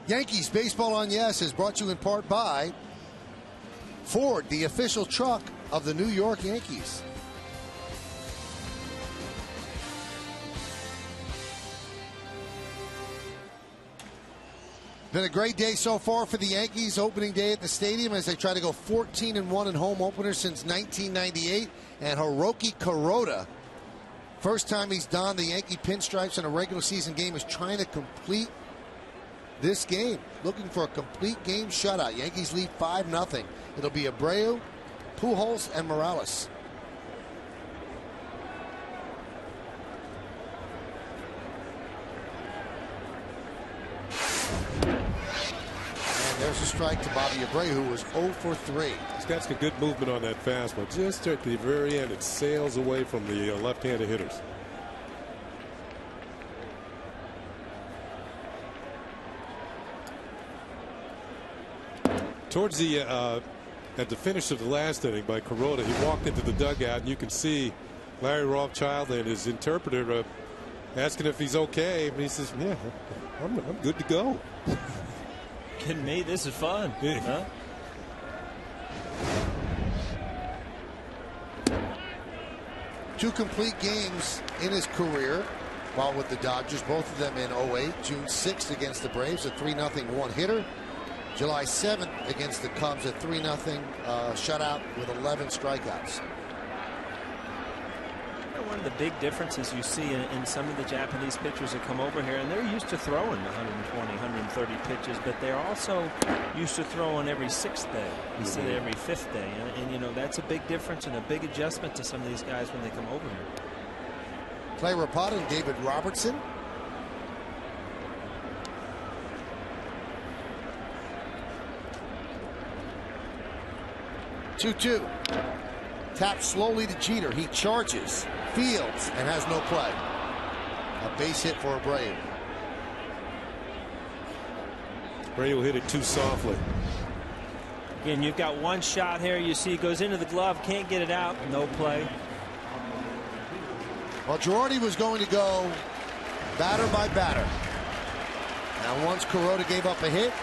Yankees Baseball on Yes is brought to you in part by Ford, the official truck of the New York Yankees. Been a great day so far for the Yankees. Opening day at the stadium as they try to go 14-1 in home openers since 1998. And Hiroki Kuroda, first time he's donned the Yankee pinstripes in a regular season game, is trying to complete this game, looking for a complete game shutout. Yankees lead 5-0. It'll be Abreu, Pujols, and Morales. And There's a strike to Bobby Abreu, who was 0 for 3. He's got some good movement on that fastball. Just at the very end, it sails away from the left-handed hitters. Towards the at the finish of the last inning by Kuroda, he walked into the dugout, and you can see Larry Rothschild and his interpreter asking if he's okay. And he says, "Yeah, I'm good to go." Kidding me? This is fun. Yeah. Huh? 2 complete games in his career while with the Dodgers, both of them in 08. June 6th against the Braves, a 3-0 one-hitter. July 7th against the Cubs, a 3-0 shutout with 11 strikeouts. One of the big differences you see in some of the Japanese pitchers that come over here, and they're used to throwing 120, 130 pitches, but they're also used to throwing every 6th day instead of every 5th day. And, you know, that's a big difference and a big adjustment to some of these guys when they come over here. Clay Rapata and David Robertson. Two. Tap slowly to Jeter. He charges, fields, and has no play. A base hit for Abreu. Abreu hit it too softly. Again, you've got one shot here. You see, it goes into the glove, can't get it out. No play. Well, Girardi was going to go batter by batter. Now, once Kuroda gave up a hit,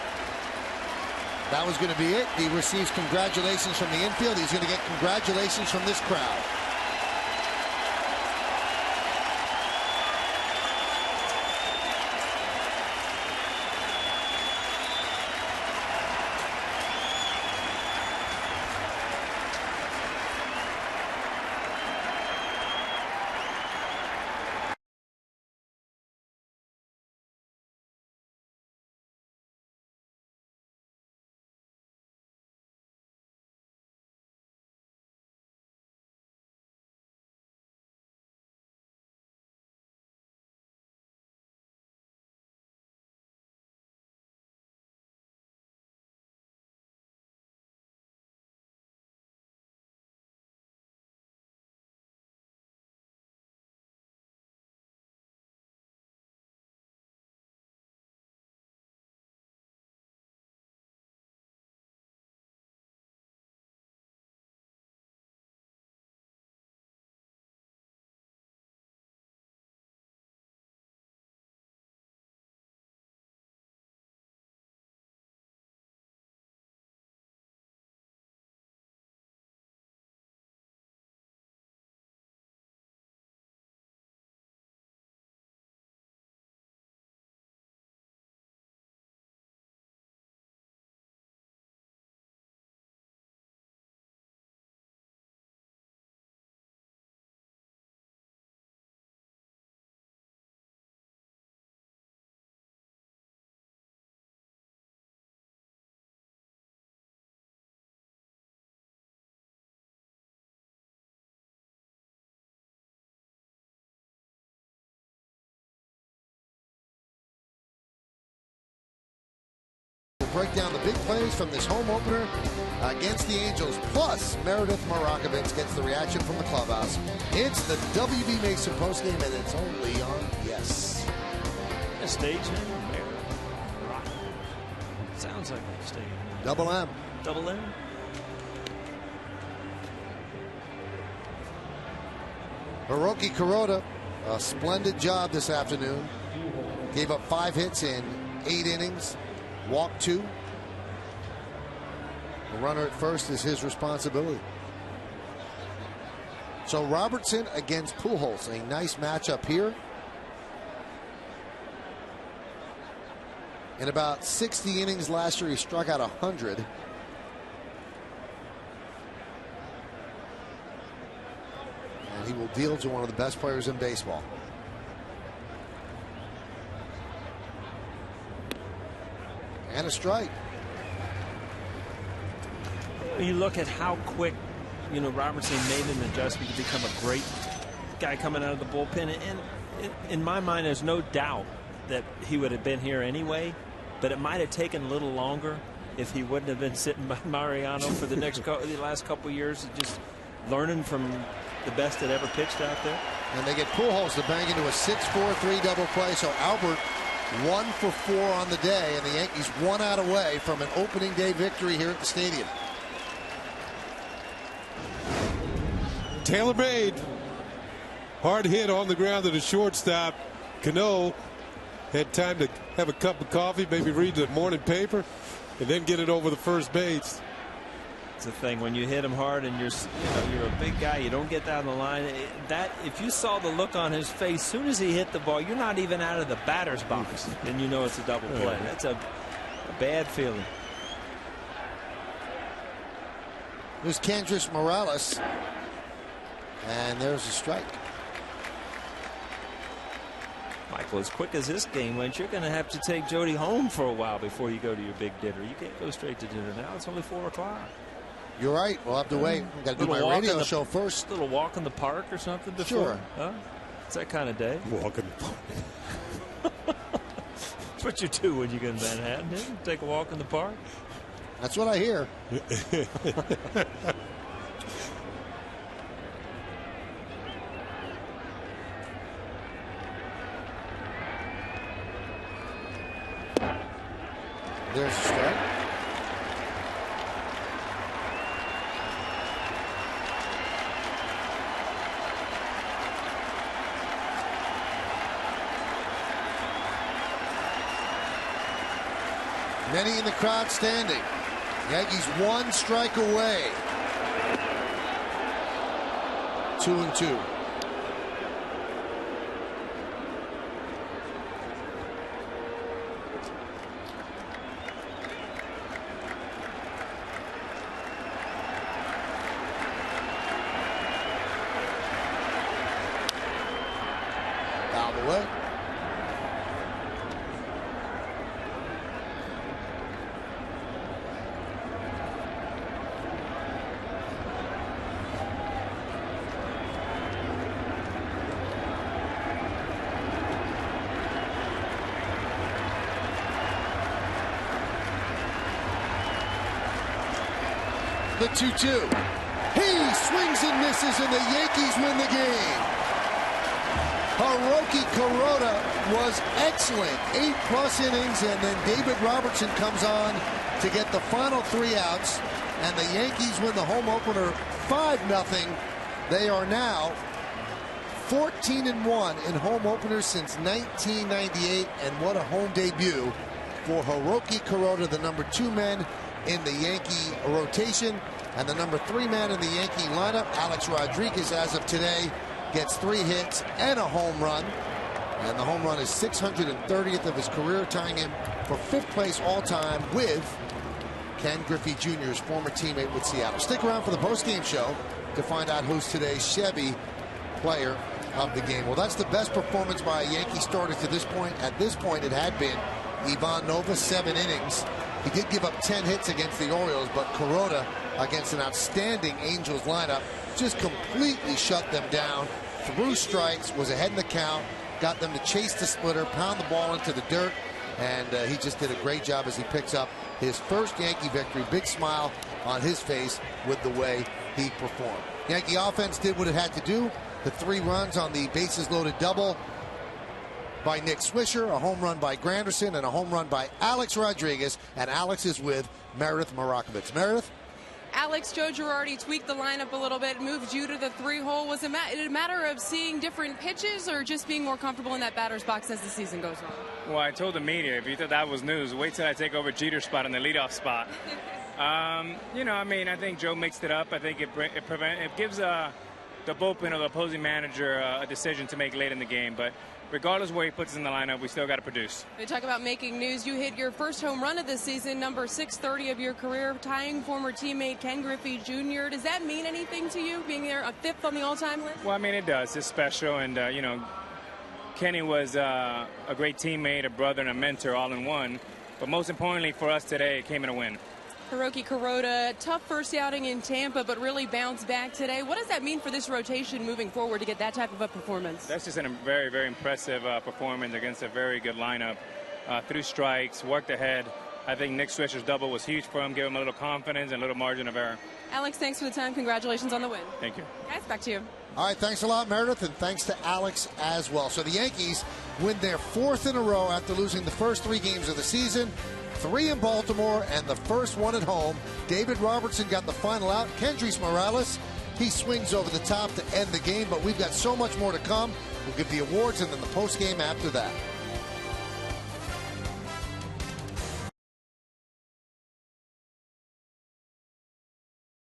that was going to be it. He receives congratulations from the infield. He's going to get congratulations from this crowd. Break down the big plays from this home opener against the Angels. Plus, Meredith Marakovitz gets the reaction from the clubhouse. It's the WB Mason postgame, and it's only on Yes. A stage name? Sounds like a stage name. Double M. Double M? Hiroki Kuroda, a splendid job this afternoon. Gave up 5 hits in 8 innings. Walked 2. The runner at first is his responsibility. So Robertson against Pujols, a nice matchup here. In about 60 innings last year, he struck out 100. And he will deal to one of the best players in baseball. And a strike. You look at how quick, you know, Robertson made an adjustment to become a great guy coming out of the bullpen. And in my mind, there's no doubt that he would have been here anyway, but it might have taken a little longer. if he wouldn't have been sitting by Mariano for the last couple years, just learning from the best that ever pitched out there. And they get Pujols to bang into a 6-4-3 double play. So Albert 1 for 4 on the day, and the Yankees 1 out away from an opening day victory here at the stadium. Tailor-made. Hard hit on the ground to the shortstop. Cano had time to have a cup of coffee, maybe read the morning paper, and then get it over the first base. It's the thing when you hit him hard and you're a big guy, you don't get down the line. That if you saw the look on his face, soon as he hit the ball, you're not even out of the batter's box, and you know it's a double play. That's a bad feeling. There's Kendrys Morales, and there's a strike. Michael, as quick as this game went, you're going to have to take Jody home for a while before you go to your big dinner. You can't go straight to dinner now. It's only 4 o'clock. You're right. We'll have to wait. We've got to do my radio show first. A little walk in the park or something before? Sure. Huh? It's that kind of day. Walk in the park. That's what you do when you go to Manhattan. You take a walk in the park. That's what I hear. There's a strike. Many in the crowd standing. Yankees 1 strike away. 2-2. Out of the way. The 2-2. He swings and misses, and the Yankees win the game. Hiroki Kuroda was excellent. 8+ innings, and then David Robertson comes on to get the final 3 outs, and the Yankees win the home opener 5-0. They are now 14-1 in home openers since 1998, and what a home debut for Hiroki Kuroda, the number 2 man in the Yankee rotation, and the number 3 man in the Yankee lineup. Alex Rodriguez, as of today, gets 3 hits and a home run, and the home run is 630th of his career, tying him for 5th place all-time with Ken Griffey Jr.'s former teammate with Seattle. Stick around for the post-game show to find out who's today's Chevy player of the game. Well, that's the best performance by a Yankee starter to this point. At this point, it had been Ivan Nova, 7 innings. He did give up 10 hits against the Orioles, but Kuroda, against an outstanding Angels lineup, just completely shut them down. Threw strikes, was ahead in the count, got them to chase the splitter, pound the ball into the dirt, and he just did a great job as he picks up his first Yankee victory. Big smile on his face with the way he performed. Yankee offense did what it had to do. The 3 runs on the bases loaded double by Nick Swisher, a home run by Granderson, and a home run by Alex Rodriguez. And Alex is with Meredith Marakovitz. Meredith? Alex, Joe Girardi tweaked the lineup a little bit, moved you to the 3-hole. Was it a matter of seeing different pitches or just being more comfortable in that batter's box as the season goes on? Well, I told the media, if you thought that was news, wait till I take over Jeter's spot in the leadoff spot. I think Joe mixed it up. I think it gives the bullpen or the opposing manager a decision to make late in the game. But regardless of where he puts us in the lineup, we still got to produce. We talk about making news. You hit your first home run of the season, number 630 of your career, tying former teammate Ken Griffey Jr. Does that mean anything to you, being there a 5th on the all-time list? Well, I mean, it does. It's special. And, Kenny was a great teammate, a brother, and a mentor all in one. But most importantly for us today, it came in a win. Hiroki Kuroda, tough first outing in Tampa, but really bounced back today. What does that mean for this rotation moving forward to get that type of a performance? That's just a very, very impressive performance against a very good lineup. Threw strikes, worked ahead, I think Nick Swisher's double was huge for him, gave him a little confidence and a little margin of error. Alex, thanks for the time. Congratulations on the win. Thank you. Guys, back to you. All right, thanks a lot, Meredith, and thanks to Alex as well. So the Yankees win their 4th in a row after losing the first 3 games of the season, 3 in Baltimore and the first one at home. David Robertson got the final out. Kendrys Morales, he swings over the top to end the game, but we've got so much more to come. We'll give the awards and then the post game after that.